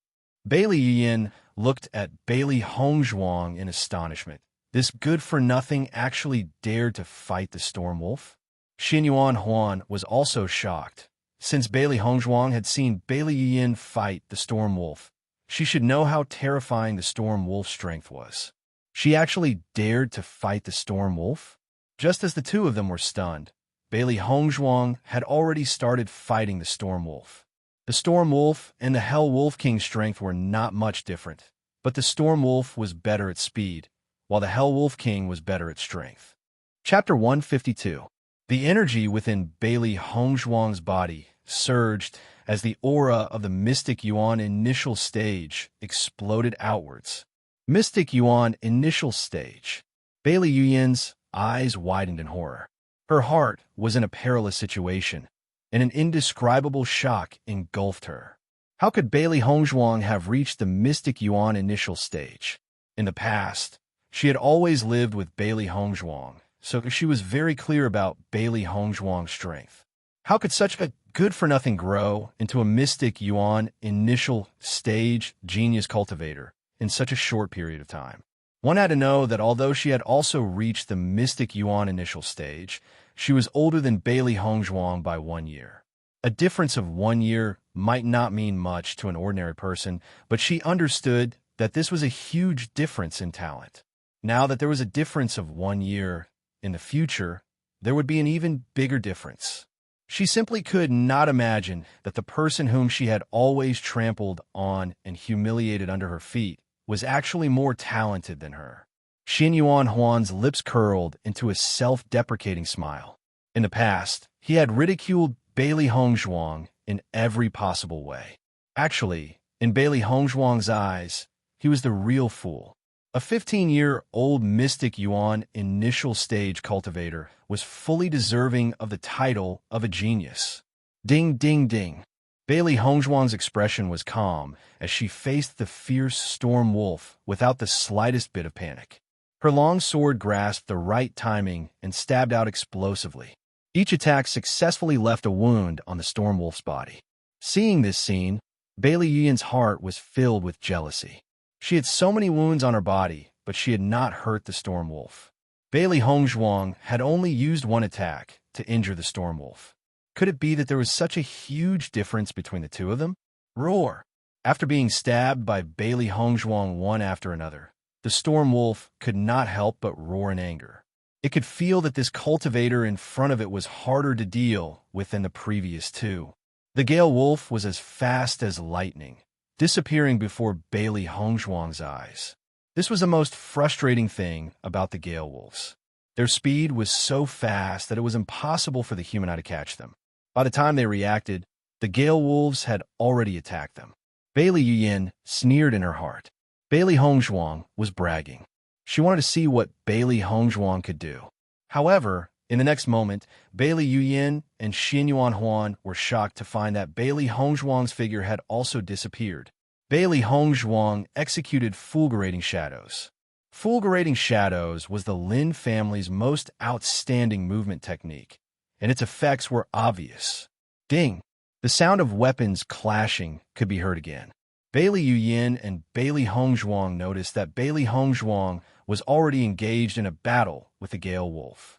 Bailey Yuyan looked at Bailey Hongzhuang in astonishment. This good-for-nothing actually dared to fight the Storm Wolf? Xinyuan Huan was also shocked. Since Bailey Hongzhuang had seen Bailey Yuyan fight the Storm Wolf, she should know how terrifying the Storm Wolf's strength was. She actually dared to fight the Storm Wolf? Just as the two of them were stunned, Bailey Hongzhuang had already started fighting the Storm Wolf. The Storm Wolf and the Hell Wolf King's strength were not much different, but the Storm Wolf was better at speed, while the Hell Wolf King was better at strength. Chapter 152. The energy within Bailey Hongzhuang's body surged as the aura of the Mystic Yuan initial stage exploded outwards. Mystic Yuan initial stage. Bailey Yuyan's eyes widened in horror. Her heart was in a perilous situation, and an indescribable shock engulfed her. How could Bailey Hongzhuang have reached the Mystic Yuan initial stage? In the past, she had always lived with Bailey Hongzhuang, so she was very clear about Bailey Hongzhuang's strength. How could such a good-for-nothing grow into a Mystic Yuan initial stage genius cultivator in such a short period of time? One had to know that although she had also reached the Mystic Yuan initial stage, she was older than Bailey Hongzhuang by 1 year. A difference of 1 year might not mean much to an ordinary person, but she understood that this was a huge difference in talent. Now that there was a difference of 1 year, in the future, there would be an even bigger difference. She simply could not imagine that the person whom she had always trampled on and humiliated under her feet was actually more talented than her. Xinyuan Huan's lips curled into a self-deprecating smile. In the past, he had ridiculed Bailey Hongzhuang in every possible way. Actually, in Bailey Hongzhuang's eyes, he was the real fool. A 15-year-old Mystic Yuan initial stage cultivator was fully deserving of the title of a genius. Ding, ding, ding. Bailey Hongzhuang's expression was calm as she faced the fierce Storm Wolf without the slightest bit of panic. Her long sword grasped the right timing and stabbed out explosively. Each attack successfully left a wound on the Storm Wolf's body. Seeing this scene, Bailey Yuyan's heart was filled with jealousy. She had so many wounds on her body, but she had not hurt the Storm Wolf. Bailey Hongzhuang had only used one attack to injure the Storm Wolf. Could it be that there was such a huge difference between the two of them? Roar! After being stabbed by Bailey Hongzhuang one after another, the Storm Wolf could not help but roar in anger. It could feel that this cultivator in front of it was harder to deal with than the previous two. The Gale Wolf was as fast as lightning, disappearing before Bailey Hongzhuang's eyes. This was the most frustrating thing about the Gale Wolves. Their speed was so fast that it was impossible for the human eye to catch them. By the time they reacted, the Gale Wolves had already attacked them. Bailey Yuyan sneered in her heart. Bailey Hongzhuang was bragging. She wanted to see what Bailey Hongzhuang could do. However, in the next moment, Bailey Yuyan and Xinyuan Huan were shocked to find that Bailey Hongzhuang's figure had also disappeared. Bailey Hongzhuang executed Fulgurating Shadows. Fulgurating Shadows was the Lin family's most outstanding movement technique, and its effects were obvious. Ding! The sound of weapons clashing could be heard again. Bailey Yu and Bailey Hongzhuang noticed that Bailey Hongzhuang was already engaged in a battle with the Gale Wolf.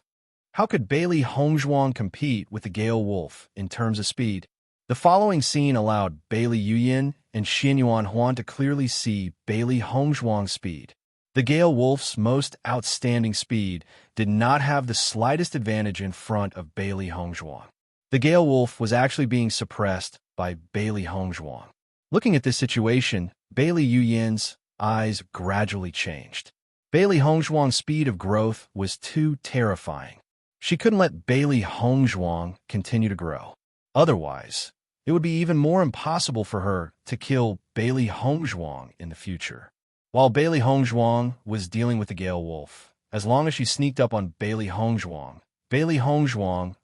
How could Bailey Hongzhuang compete with the Gale Wolf in terms of speed? The following scene allowed Bailey Yu and Xianyuan Huan to clearly see Bailey Hongzhuang's speed. The Gale Wolf's most outstanding speed did not have the slightest advantage in front of Bailey Hongzhuang. The Gale Wolf was actually being suppressed by Bailey Hongzhuang. Looking at this situation, Bailey Yuyan's eyes gradually changed. Bailey Hongzhuang's speed of growth was too terrifying. She couldn't let Bailey Hongzhuang continue to grow. Otherwise, it would be even more impossible for her to kill Bailey Hongzhuang in the future. While Bailey Hongzhuang was dealing with the Gale Wolf, as long as she sneaked up on Bailey Hongzhuang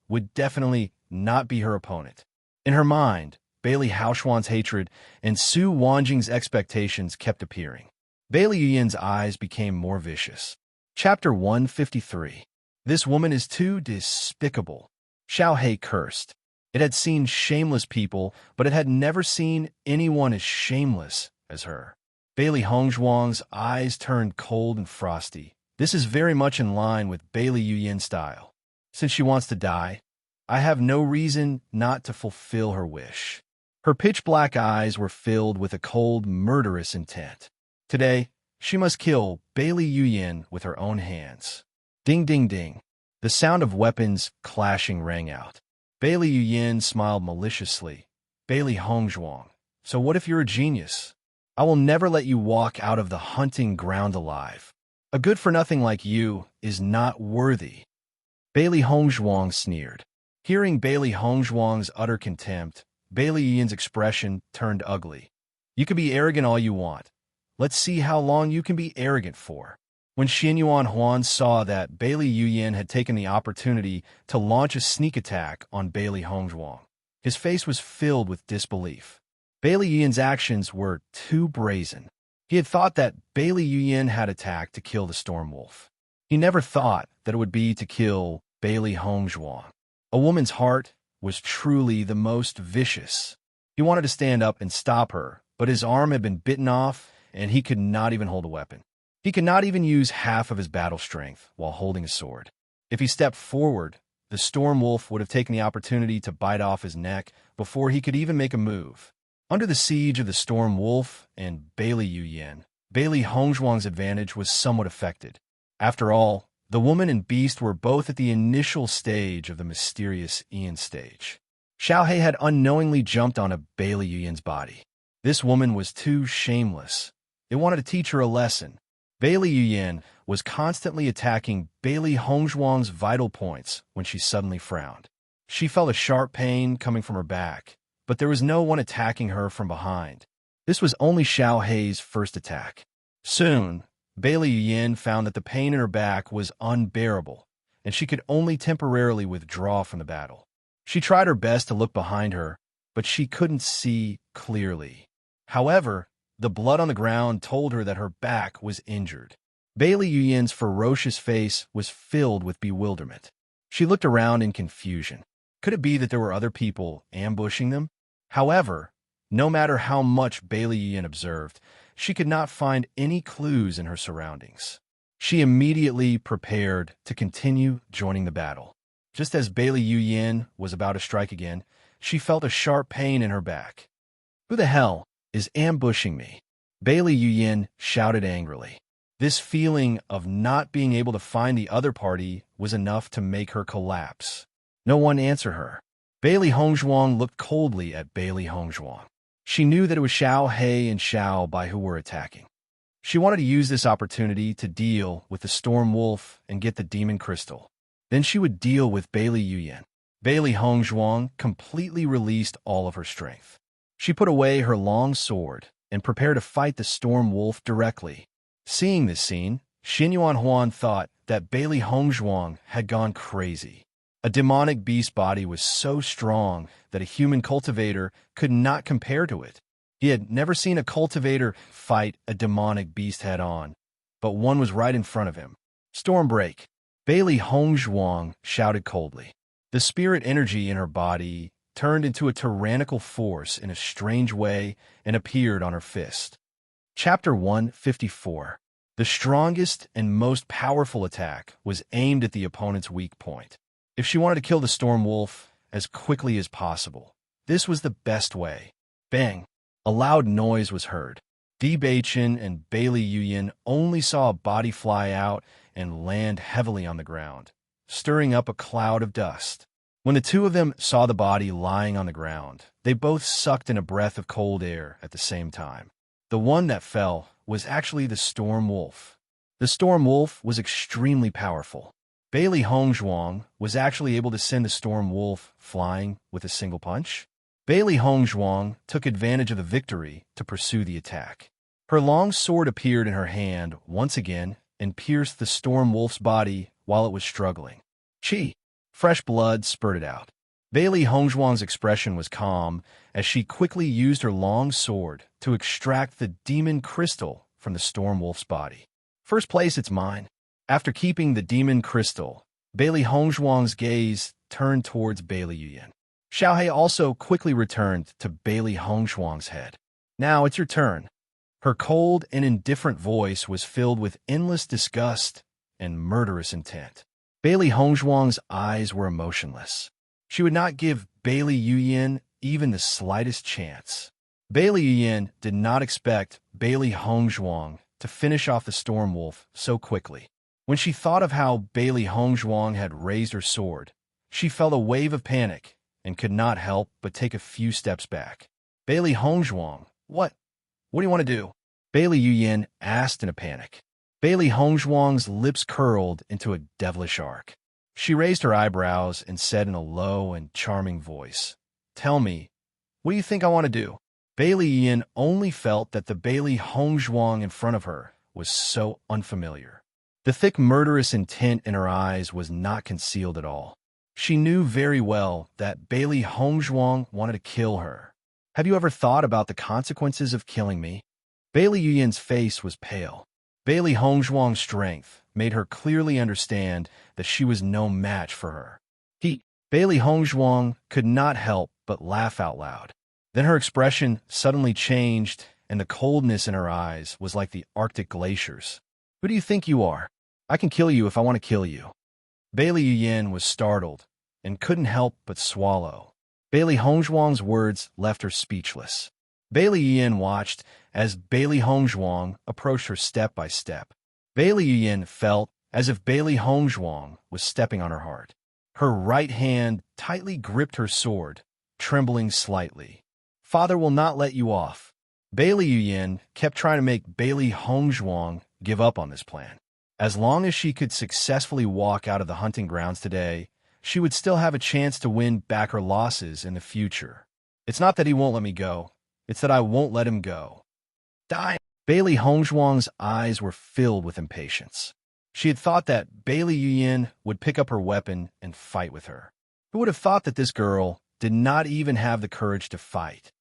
would definitely not be her opponent. In her mind, Bailey Haoxuan's hatred and Su Wanjing's expectations kept appearing. Bailey Yuyan's eyes became more vicious. Chapter 153. This woman is too despicable. Xiao He cursed. It had seen shameless people, but it had never seen anyone as shameless as her. Bailey Hongzhuang's eyes turned cold and frosty. This is very much in line with Bailey Yuyan's style. Since she wants to die, I have no reason not to fulfill her wish. Her pitch-black eyes were filled with a cold, murderous intent. Today, she must kill Bailey Yuyan with her own hands. Ding, ding, ding. The sound of weapons clashing rang out. Bailey Yuyan smiled maliciously. Bailey Hongzhuang, so what if you're a genius? I will never let you walk out of the hunting ground alive. A good-for-nothing like you is not worthy. Bailey Hongzhuang sneered. Hearing Bailey Hongzhuang's utter contempt, Bailey Yuyan's expression turned ugly. You can be arrogant all you want. Let's see how long you can be arrogant for. When Xianyuan Huan saw that Bailey Yuyan had taken the opportunity to launch a sneak attack on Bailey Hongzhuang, his face was filled with disbelief. Bailey Yuyan's actions were too brazen. He had thought that Bailey Yuyan had attacked to kill the Storm Wolf. He never thought that it would be to kill Bailey Hongzhuang. A woman's heart was truly the most vicious. He wanted to stand up and stop her, but his arm had been bitten off, and he could not even hold a weapon. He could not even use half of his battle strength while holding a sword. If he stepped forward, the Storm Wolf would have taken the opportunity to bite off his neck before he could even make a move. Under the siege of the Storm Wolf and Bailey Yuyan, Bailey Hongzhuang's advantage was somewhat affected. After all, the woman and beast were both at the initial stage of the mysterious Ian stage. Xiao He had unknowingly jumped on a Bailey Yuyan's body. This woman was too shameless. It wanted to teach her a lesson. Bailey Yuyan was constantly attacking Bailey Hongzhuang's vital points when she suddenly frowned. She felt a sharp pain coming from her back, but there was no one attacking her from behind. This was only Xiao He's first attack. Soon, Bailey Yuyan found that the pain in her back was unbearable, and she could only temporarily withdraw from the battle. She tried her best to look behind her, but she couldn't see clearly. However, the blood on the ground told her that her back was injured. Bailey Yuyan's ferocious face was filled with bewilderment. She looked around in confusion. Could it be that there were other people ambushing them? However, no matter how much Bailey Yuyan observed, she could not find any clues in her surroundings. She immediately prepared to continue joining the battle. Just as Bailey Yuyan was about to strike again, she felt a sharp pain in her back. Who the hell is ambushing me? Bailey Yuyan shouted angrily. This feeling of not being able to find the other party was enough to make her collapse. No one answered her. Bailey Hongzhuang looked coldly at Bailey Hongzhuang. She knew that it was Xiao He and Xiao Bai who were attacking. She wanted to use this opportunity to deal with the Storm Wolf and get the Demon Crystal. Then she would deal with Bailey Yuyan. Bailey Hongzhuang completely released all of her strength. She put away her long sword and prepared to fight the Storm Wolf directly. Seeing this scene, Xianyuan Huan thought that Bailey Hongzhuang had gone crazy. A demonic beast body was so strong that a human cultivator could not compare to it. He had never seen a cultivator fight a demonic beast head-on, but one was right in front of him. Stormbreak! Bailey Hongzhuang shouted coldly. The spirit energy in her body turned into a tyrannical force in a strange way and appeared on her fist. Chapter 154. The strongest and most powerful attack was aimed at the opponent's weak point. If she wanted to kill the storm wolf as quickly as possible, this was the best way. Bang! A loud noise was heard. Di Baichen and Bailey Yuyin only saw a body fly out and land heavily on the ground, stirring up a cloud of dust. When the two of them saw the body lying on the ground, they both sucked in a breath of cold air at the same time. The one that fell was actually the storm wolf. The storm wolf was extremely powerful. Bailey Hongzhuang was actually able to send the storm wolf flying with a single punch. Bailey Hongzhuang took advantage of the victory to pursue the attack. Her long sword appeared in her hand once again and pierced the storm wolf's body while it was struggling. Chi! Fresh blood spurted out. Bailey Hongzhuang's expression was calm as she quickly used her long sword to extract the demon crystal from the storm wolf's body. First place, it's mine. After keeping the demon crystal, Bailey Hongzhuang's gaze turned towards Bailey Yuyin. Xiaohe also quickly returned to Bailey Hongzhuang's head. Now it's your turn. Her cold and indifferent voice was filled with endless disgust and murderous intent. Bailey Hongzhuang's eyes were emotionless. She would not give Bailey Yuyin even the slightest chance. Bailey Yuyin did not expect Bailey Hongzhuang to finish off the storm wolf so quickly. When she thought of how Bailey Hongzhuang had raised her sword, she felt a wave of panic and could not help but take a few steps back. Bailey Hongzhuang, what do you want to do? Bailey Yuyin asked in a panic. Bailey Hongzhuang's lips curled into a devilish arc. She raised her eyebrows and said in a low and charming voice, "Tell me, what do you think I want to do?" Bailey Yuyin only felt that the Bailey Hongzhuang in front of her was so unfamiliar. The thick murderous intent in her eyes was not concealed at all. She knew very well that Bailey Hongzhuang wanted to kill her. Have you ever thought about the consequences of killing me? Bailey Yuyin's face was pale. Bailey Hongzhuang's strength made her clearly understand that she was no match for her. Bailey Hongzhuang could not help but laugh out loud. Then her expression suddenly changed, and the coldness in her eyes was like the Arctic glaciers. Who do you think you are? I can kill you if I want to kill you. Bailey Yuyin was startled and couldn't help but swallow. Bailey Hongzhuang's words left her speechless. Bailey Yuyin watched as Bailey Hongzhuang approached her step by step. Bailey Yuyin felt as if Bailey Hongzhuang was stepping on her heart. Her right hand tightly gripped her sword, trembling slightly. Father will not let you off. Bailey Yuyin kept trying to make Bailey Hongzhuang give up on this plan. As long as she could successfully walk out of the hunting grounds today, she would still have a chance to win back her losses in the future. It's not that he won't let me go. It's that I won't let him go. Die! Bailey Hongzhuang's eyes were filled with impatience. She had thought that Bailey Yuyin would pick up her weapon and fight with her. Who would have thought that this girl did not even have the courage to fight?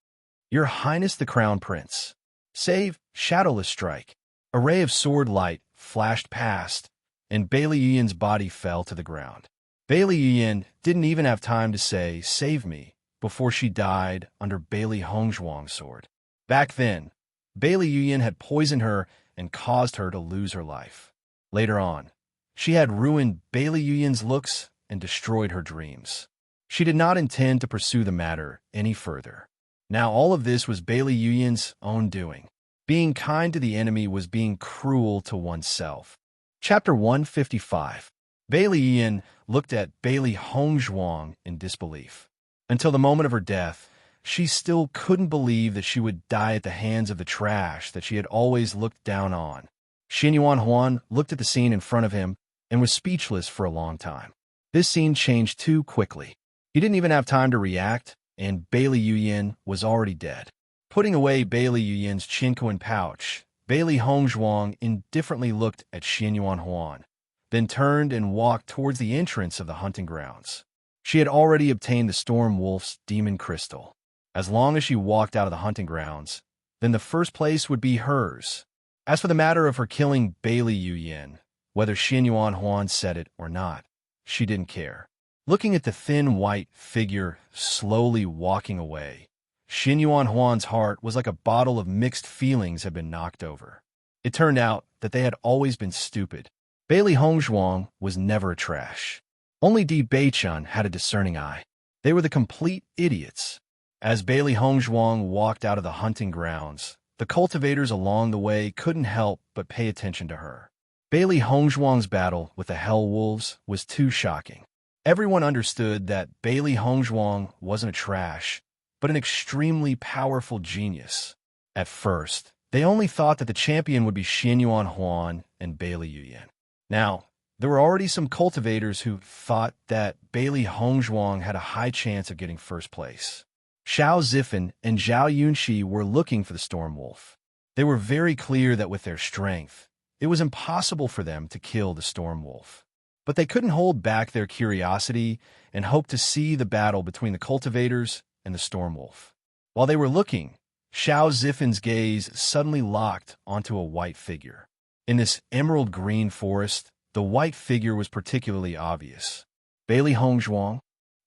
Your Highness the Crown Prince. Save, Shadowless Strike. A ray of sword light flashed past, and Bailey Yuyin's body fell to the ground. Bailey Yuyin didn't even have time to say, "Save me," before she died under Bailey Hongzhuang's sword. Back then, Bailey Yuyin had poisoned her and caused her to lose her life. Later on, she had ruined Bailey Yuyin's looks and destroyed her dreams. She did not intend to pursue the matter any further. Now all of this was Bailey Yuyin's own doing. Being kind to the enemy was being cruel to oneself. Chapter 155. Bailey Yuyin looked at Bailey Hongzhuang in disbelief. Until the moment of her death, she still couldn't believe that she would die at the hands of the trash that she had always looked down on. Xianyuan Huan looked at the scene in front of him and was speechless for a long time. This scene changed too quickly. He didn't even have time to react, and Bailey Yuyin was already dead. Putting away Bailey Yuyin's Qinkuan pouch, Bailey Hongzhuang indifferently looked at Xianyuan Huan, then turned and walked towards the entrance of the hunting grounds. She had already obtained the Storm Wolf's demon crystal. As long as she walked out of the hunting grounds, then the first place would be hers. As for the matter of her killing Bailey Yuyin, whether Xianyuan Huan said it or not, she didn't care. Looking at the thin white figure slowly walking away, Xin Yuan Huan's heart was like a bottle of mixed feelings had been knocked over. It turned out that they had always been stupid. Bailey Hongzhuang was never a trash. Only Di Beichun had a discerning eye. They were the complete idiots. As Bailey Hongzhuang walked out of the hunting grounds, the cultivators along the way couldn't help but pay attention to her. Bailey Hongzhuang's battle with the Hell Wolves was too shocking. Everyone understood that Bailey Hongzhuang wasn't a trash, but an extremely powerful genius. At first, they only thought that the champion would be Xin Yuan Huan and Bailey Yuyan. Now, there were already some cultivators who thought that Bailey Hongzhuang had a high chance of getting first place. Xiao Zifen and Zhao Yunxi were looking for the Storm Wolf. They were very clear that with their strength, it was impossible for them to kill the Storm Wolf. But they couldn't hold back their curiosity and hoped to see the battle between the cultivators and the Storm Wolf. While they were looking, Xiao Zifen's gaze suddenly locked onto a white figure. In this emerald green forest, the white figure was particularly obvious. Bailey Hongzhuang?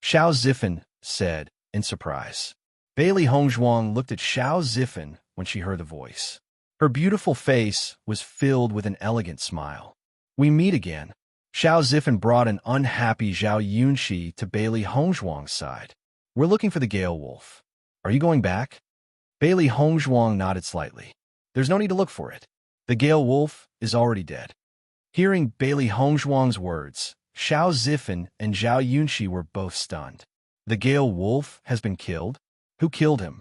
Xiao Zifen said in surprise. Bailey Hongzhuang looked at Xiao Zifen when she heard the voice. Her beautiful face was filled with an elegant smile. We meet again. Xiao Zifen brought an unhappy Zhao Yunxi to Bailey Hongzhuang's side. We're looking for the Gale Wolf. Are you going back? Bailey Hongzhuang nodded slightly. There's no need to look for it. The Gale Wolf is already dead. Hearing Bailey Hongzhuang's words, Xiao Zifen and Zhao Yunxi were both stunned. The Gale Wolf has been killed? Who killed him?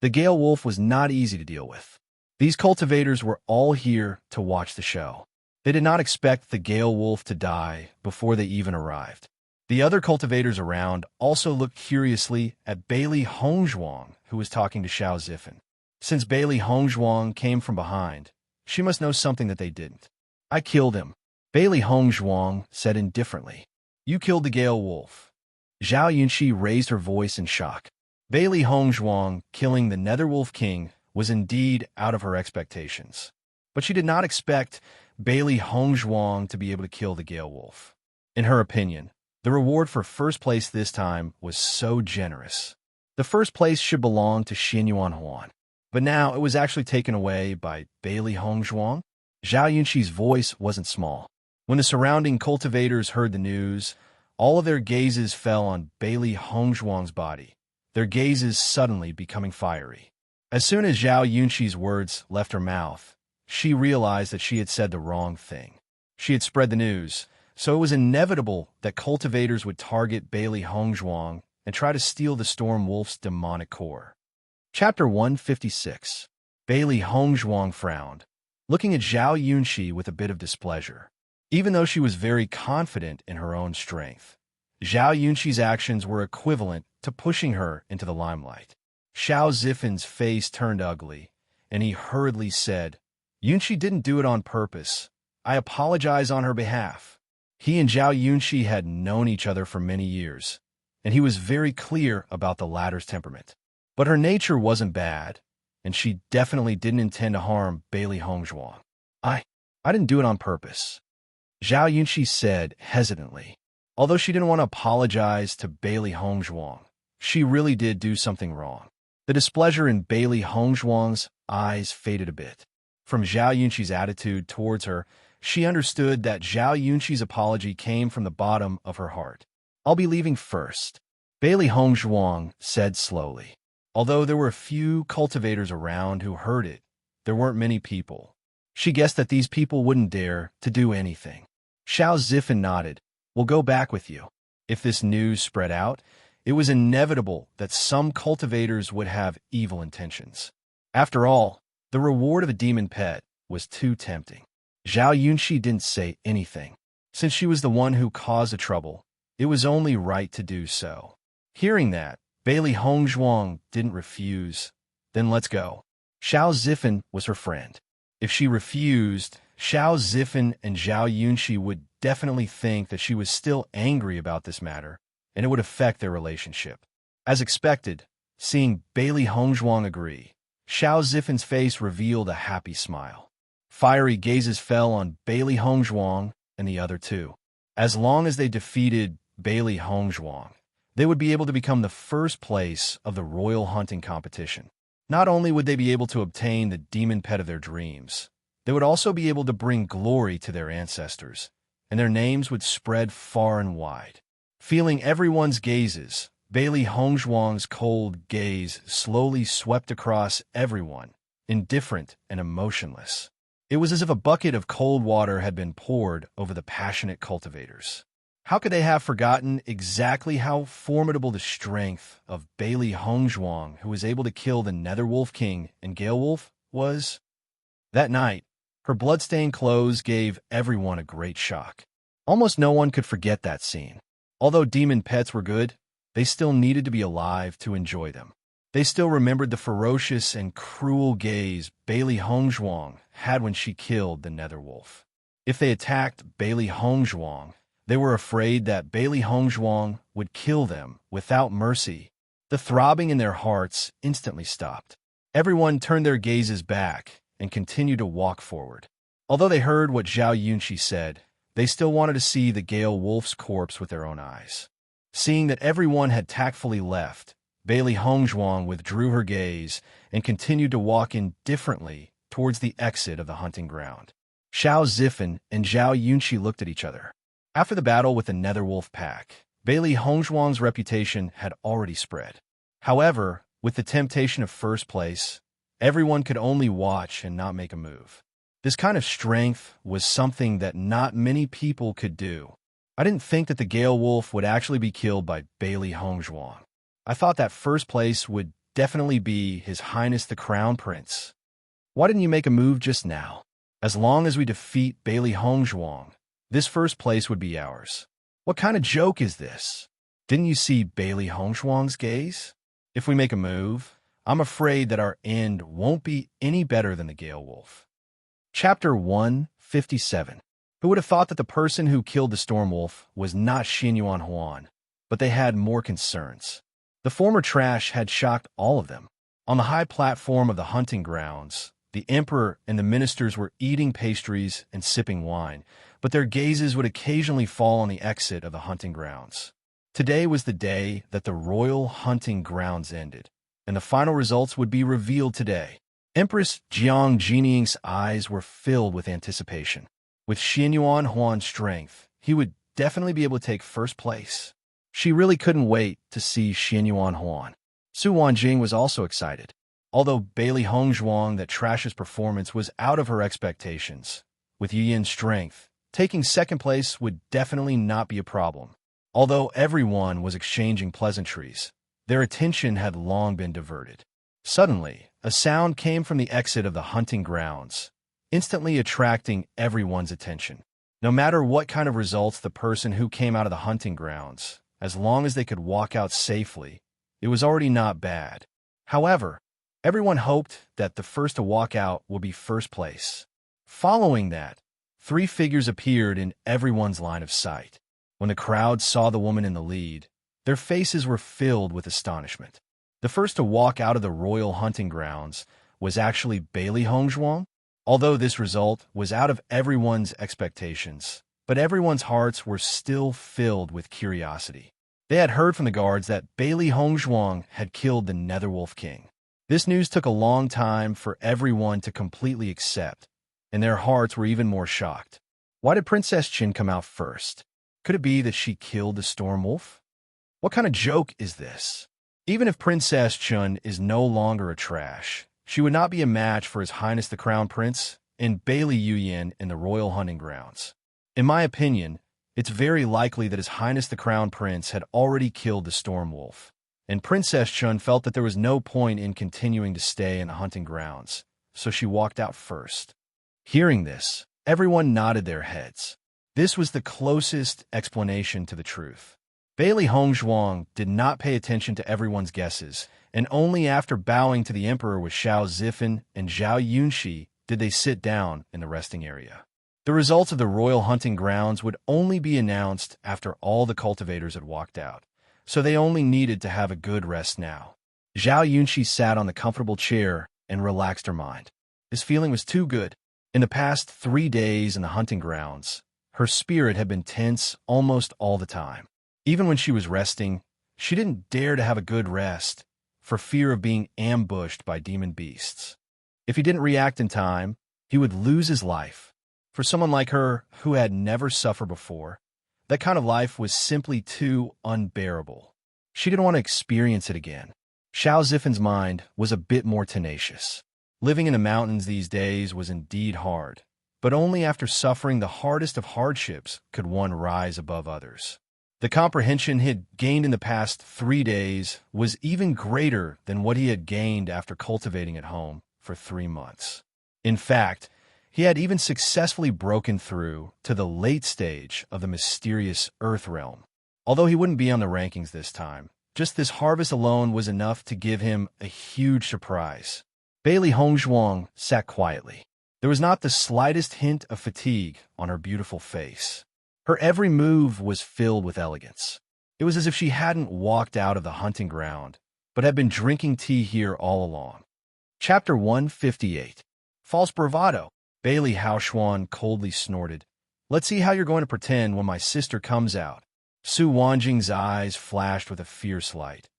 The Gale Wolf was not easy to deal with. These cultivators were all here to watch the show. They did not expect the Gale Wolf to die before they even arrived. The other cultivators around also looked curiously at Bailey Hongzhuang, who was talking to Xiao Zifen. Since Bailey Hongzhuang came from behind, she must know something that they didn't. I killed him, Bailey Hongzhuang said indifferently. You killed the Gale Wolf. Zhao Yunxi raised her voice in shock. Bailey Hongzhuang killing the Netherwolf King was indeed out of her expectations. But she did not expect Bailey Hongzhuang to be able to kill the Gale Wolf. In her opinion, the reward for first place this time was so generous. The first place should belong to Xin Yuan Huan. But now it was actually taken away by Bailey Hongzhuang. Zhao Yunxi's voice wasn't small. When the surrounding cultivators heard the news, all of their gazes fell on Bailey Hongzhuang's body, their gazes suddenly becoming fiery. As soon as Zhao Yunxi's words left her mouth, she realized that she had said the wrong thing. She had spread the news, so it was inevitable that cultivators would target Bailey Hongzhuang and try to steal the Storm Wolf's demonic core. Chapter 156. Bailey Hongzhuang frowned, looking at Zhao Yunxi with a bit of displeasure. Even though she was very confident in her own strength, Zhao Yunxi's actions were equivalent to pushing her into the limelight. Xiao Zifen's face turned ugly, and he hurriedly said, Yunxi didn't do it on purpose. I apologize on her behalf. He and Zhao Yunxi had known each other for many years, and he was very clear about the latter's temperament. But her nature wasn't bad, and she definitely didn't intend to harm Bailey Hongzhuang. I didn't do it on purpose, Zhao Yunxi said hesitantly. Although she didn't want to apologize to Bailey Hongzhuang, she really did do something wrong. The displeasure in Bailey Hongzhuang's eyes faded a bit. From Zhao Yunxi's attitude towards her, she understood that Zhao Yunxi's apology came from the bottom of her heart. I'll be leaving first, Bailey Hongzhuang said slowly. Although there were a few cultivators around who heard it, there weren't many people. She guessed that these people wouldn't dare to do anything. Xiao Zifen nodded. We'll go back with you. If this news spread out, it was inevitable that some cultivators would have evil intentions. After all, the reward of a demon pet was too tempting. Zhao Yunxi didn't say anything. Since she was the one who caused the trouble, it was only right to do so. Hearing that, Bailey Hongzhuang didn't refuse. Then let's go. Xiao Zifen was her friend. If she refused, Xiao Zifen and Zhao Yunxi would definitely think that she was still angry about this matter, and it would affect their relationship. As expected, seeing Bailey Hongzhuang agree, Xiao Zifen's face revealed a happy smile. Fiery gazes fell on Bailey Hongzhuang and the other two. As long as they defeated Bailey Hongzhuang, they would be able to become the first place of the royal hunting competition. Not only would they be able to obtain the demon pet of their dreams, they would also be able to bring glory to their ancestors, and their names would spread far and wide. Feeling everyone's gazes, Bailey Hongzhuang's cold gaze slowly swept across everyone, indifferent and emotionless. It was as if a bucket of cold water had been poured over the passionate cultivators. How could they have forgotten exactly how formidable the strength of Bailey Hongzhuang, who was able to kill the Netherwolf King and Gale Wolf, was? That night, her bloodstained clothes gave everyone a great shock. Almost no one could forget that scene. Although demon pets were good, they still needed to be alive to enjoy them. They still remembered the ferocious and cruel gaze Bailey Hongzhuang had when she killed the Netherwolf. If they attacked Bailey Hongzhuang, they were afraid that Bailey Hongzhuang would kill them without mercy. The throbbing in their hearts instantly stopped. Everyone turned their gazes back and continued to walk forward. Although they heard what Zhao Yunqi said, they still wanted to see the Gale Wolf's corpse with their own eyes. Seeing that everyone had tactfully left, Bailey Hongzhuang withdrew her gaze and continued to walk indifferently towards the exit of the hunting ground. Xiao Zifen and Zhao Yunqi looked at each other. After the battle with the Netherwolf pack, Bailey Hongzhuang's reputation had already spread. However, with the temptation of first place, everyone could only watch and not make a move. This kind of strength was something that not many people could do. I didn't think that the Gale Wolf would actually be killed by Bailey Hongzhuang. I thought that first place would definitely be His Highness the Crown Prince. Why didn't you make a move just now? As long as we defeat Bailey Hongzhuang, this first place would be ours. What kind of joke is this? Didn't you see Bailey Hongzhuang's gaze? If we make a move, I'm afraid that our end won't be any better than the Gale Wolf. Chapter 157. Who would have thought that the person who killed the Storm Wolf was not Xinyuan Huan, but they had more concerns. The former trash had shocked all of them. On the high platform of the hunting grounds, the emperor and the ministers were eating pastries and sipping wine, but their gazes would occasionally fall on the exit of the hunting grounds. Today was the day that the royal hunting grounds ended, and the final results would be revealed today. Empress Jiang Jining's eyes were filled with anticipation. With Xinyuan Huan's strength, he would definitely be able to take first place. She really couldn't wait to see Xinyuan Huan. Su Wanjing was also excited. Although Bailey Hongzhuang, that Trash's performance was out of her expectations, with Yin's strength, taking second place would definitely not be a problem. Although everyone was exchanging pleasantries, their attention had long been diverted. Suddenly, a sound came from the exit of the hunting grounds, instantly attracting everyone's attention. No matter what kind of results the person who came out of the hunting grounds, as long as they could walk out safely, it was already not bad. However, everyone hoped that the first to walk out would be first place. Following that, 3 figures appeared in everyone's line of sight. When the crowd saw the woman in the lead, their faces were filled with astonishment. The first to walk out of the royal hunting grounds was actually Bailey Hongzhuang. Although this result was out of everyone's expectations, but everyone's hearts were still filled with curiosity. They had heard from the guards that Bailey Hongzhuang had killed the Netherwolf King. This news took a long time for everyone to completely accept, and their hearts were even more shocked. Why did Princess Qin come out first? Could it be that she killed the Storm Wolf? What kind of joke is this? Even if Princess Qin is no longer a trash, she would not be a match for His Highness the Crown Prince and Bailey Yuyan in the royal hunting grounds. In my opinion, it's very likely that His Highness the Crown Prince had already killed the Storm Wolf, and Princess Chun felt that there was no point in continuing to stay in the hunting grounds, so she walked out first. Hearing this, everyone nodded their heads. This was the closest explanation to the truth. Bailey Hongzhuang did not pay attention to everyone's guesses, and only after bowing to the emperor with Xiao Zifen and Zhao Yunqi did they sit down in the resting area. The results of the royal hunting grounds would only be announced after all the cultivators had walked out, so they only needed to have a good rest now. Zhao Yunqi sat on the comfortable chair and relaxed her mind. This feeling was too good. In the past 3 days in the hunting grounds, her spirit had been tense almost all the time. Even when she was resting, she didn't dare to have a good rest, for fear of being ambushed by demon beasts. If he didn't react in time, he would lose his life. For someone like her, who had never suffered before, that kind of life was simply too unbearable. She didn't want to experience it again. Xiao Zifen's mind was a bit more tenacious. Living in the mountains these days was indeed hard, but only after suffering the hardest of hardships could one rise above others. The comprehension he had gained in the past 3 days was even greater than what he had gained after cultivating at home for 3 months. In fact, he had even successfully broken through to the late stage of the mysterious Earth realm. Although he wouldn't be on the rankings this time, just this harvest alone was enough to give him a huge surprise. Bailey Hongzhuang sat quietly. There was not the slightest hint of fatigue on her beautiful face. Her every move was filled with elegance. It was as if she hadn't walked out of the hunting ground, but had been drinking tea here all along. Chapter 158. False Bravado. Bailey Haoshuan coldly snorted. Let's see how you're going to pretend when my sister comes out. Su Wanjing's eyes flashed with a fierce light.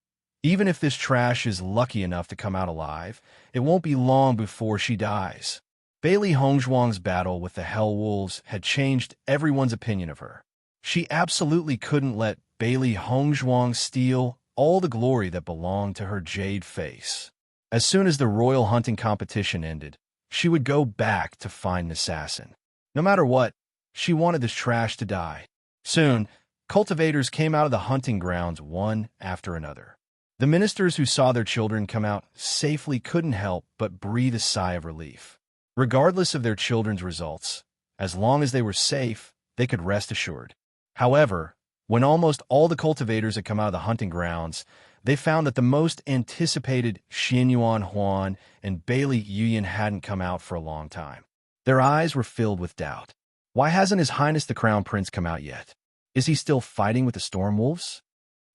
Even if this trash is lucky enough to come out alive, it won't be long before she dies. Bailey Hongzhuang's battle with the Hell Wolves had changed everyone's opinion of her. She absolutely couldn't let Bailey Hongzhuang steal all the glory that belonged to her jade face. As soon as the royal hunting competition ended, she would go back to find an assassin. No matter what, she wanted this trash to die. Soon, cultivators came out of the hunting grounds one after another. The ministers who saw their children come out safely couldn't help but breathe a sigh of relief. Regardless of their children's results, as long as they were safe, they could rest assured. However, when almost all the cultivators had come out of the hunting grounds, they found that the most anticipated Xianyuan Huan and Bailey Yuyan hadn't come out for a long time. Their eyes were filled with doubt. Why hasn't His Highness the Crown Prince come out yet? Is he still fighting with the Storm Wolves?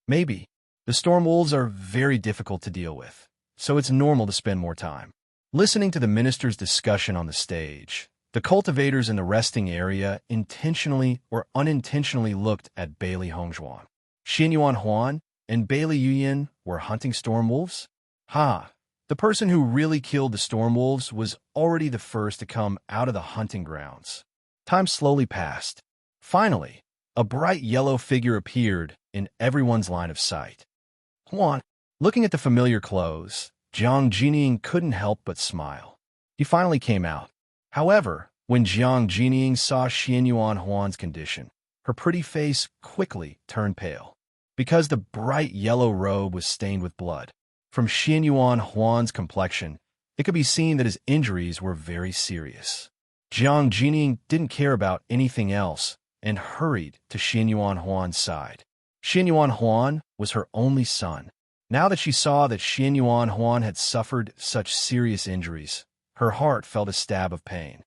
Maybe. The Storm Wolves are very difficult to deal with, so it's normal to spend more time. Listening to the minister's discussion on the stage, the cultivators in the resting area intentionally or unintentionally looked at Bailey Hongzhuang. Xianyuan Huan and Bailey Yuyan were hunting storm wolves? The person who really killed the storm wolves was already the first to come out of the hunting grounds. Time slowly passed. Finally, a bright yellow figure appeared in everyone's line of sight. Huan, looking at the familiar clothes, Jiang Jinying couldn't help but smile. He finally came out. However, when Jiang Jinying saw Xianyuan Huan's condition, her pretty face quickly turned pale. Because the bright yellow robe was stained with blood. From Xianyuan Huan's complexion, it could be seen that his injuries were very serious. Jiang Jinying didn't care about anything else and hurried to Xianyuan Huan's side. Xianyuan Huan was her only son. Now that she saw that Xianyuan Huan had suffered such serious injuries, her heart felt a stab of pain.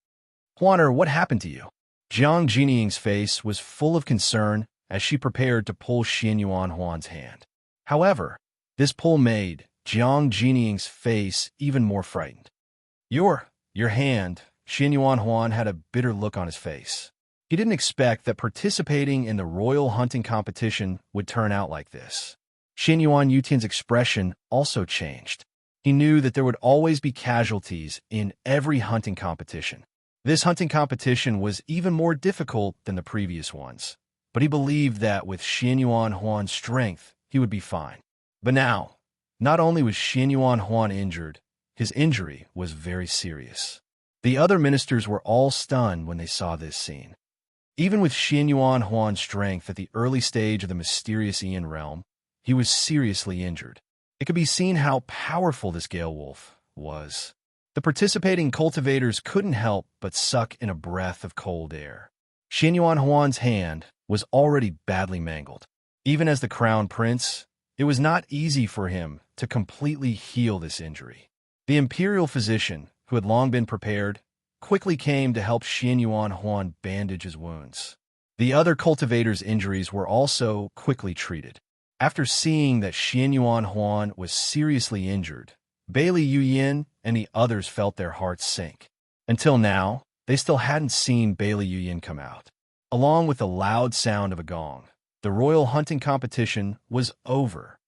Huaner, what happened to you? Jiang Jinying's face was full of concern as she prepared to pull Xianyuan Huan's hand. However, this pull made Jiang Jinying's face even more frightened. Your hand. Xianyuan Huan had a bitter look on his face. He didn't expect that participating in the royal hunting competition would turn out like this. Xianyuan Yutian's expression also changed. He knew that there would always be casualties in every hunting competition. This hunting competition was even more difficult than the previous ones, but he believed that with Xianyuan Huan's strength, he would be fine. But now, not only was Xianyuan Huan injured, his injury was very serious. The other ministers were all stunned when they saw this scene. Even with Xianyuan Huan's strength at the early stage of the mysterious Ian realm, he was seriously injured. It could be seen how powerful this Gale Wolf was. The participating cultivators couldn't help but suck in a breath of cold air. Xianyuan Huan's hand was already badly mangled. Even as the crown prince, it was not easy for him to completely heal this injury. The imperial physician, who had long been prepared, quickly came to help Xianyuan Huan bandage his wounds. The other cultivators' injuries were also quickly treated. After seeing that Xianyuan Huan was seriously injured, Bailey Yuyan and the others felt their hearts sink. Until now, they still hadn't seen Bailey Yuyan come out. Along with the loud sound of a gong, The royal hunting competition was over.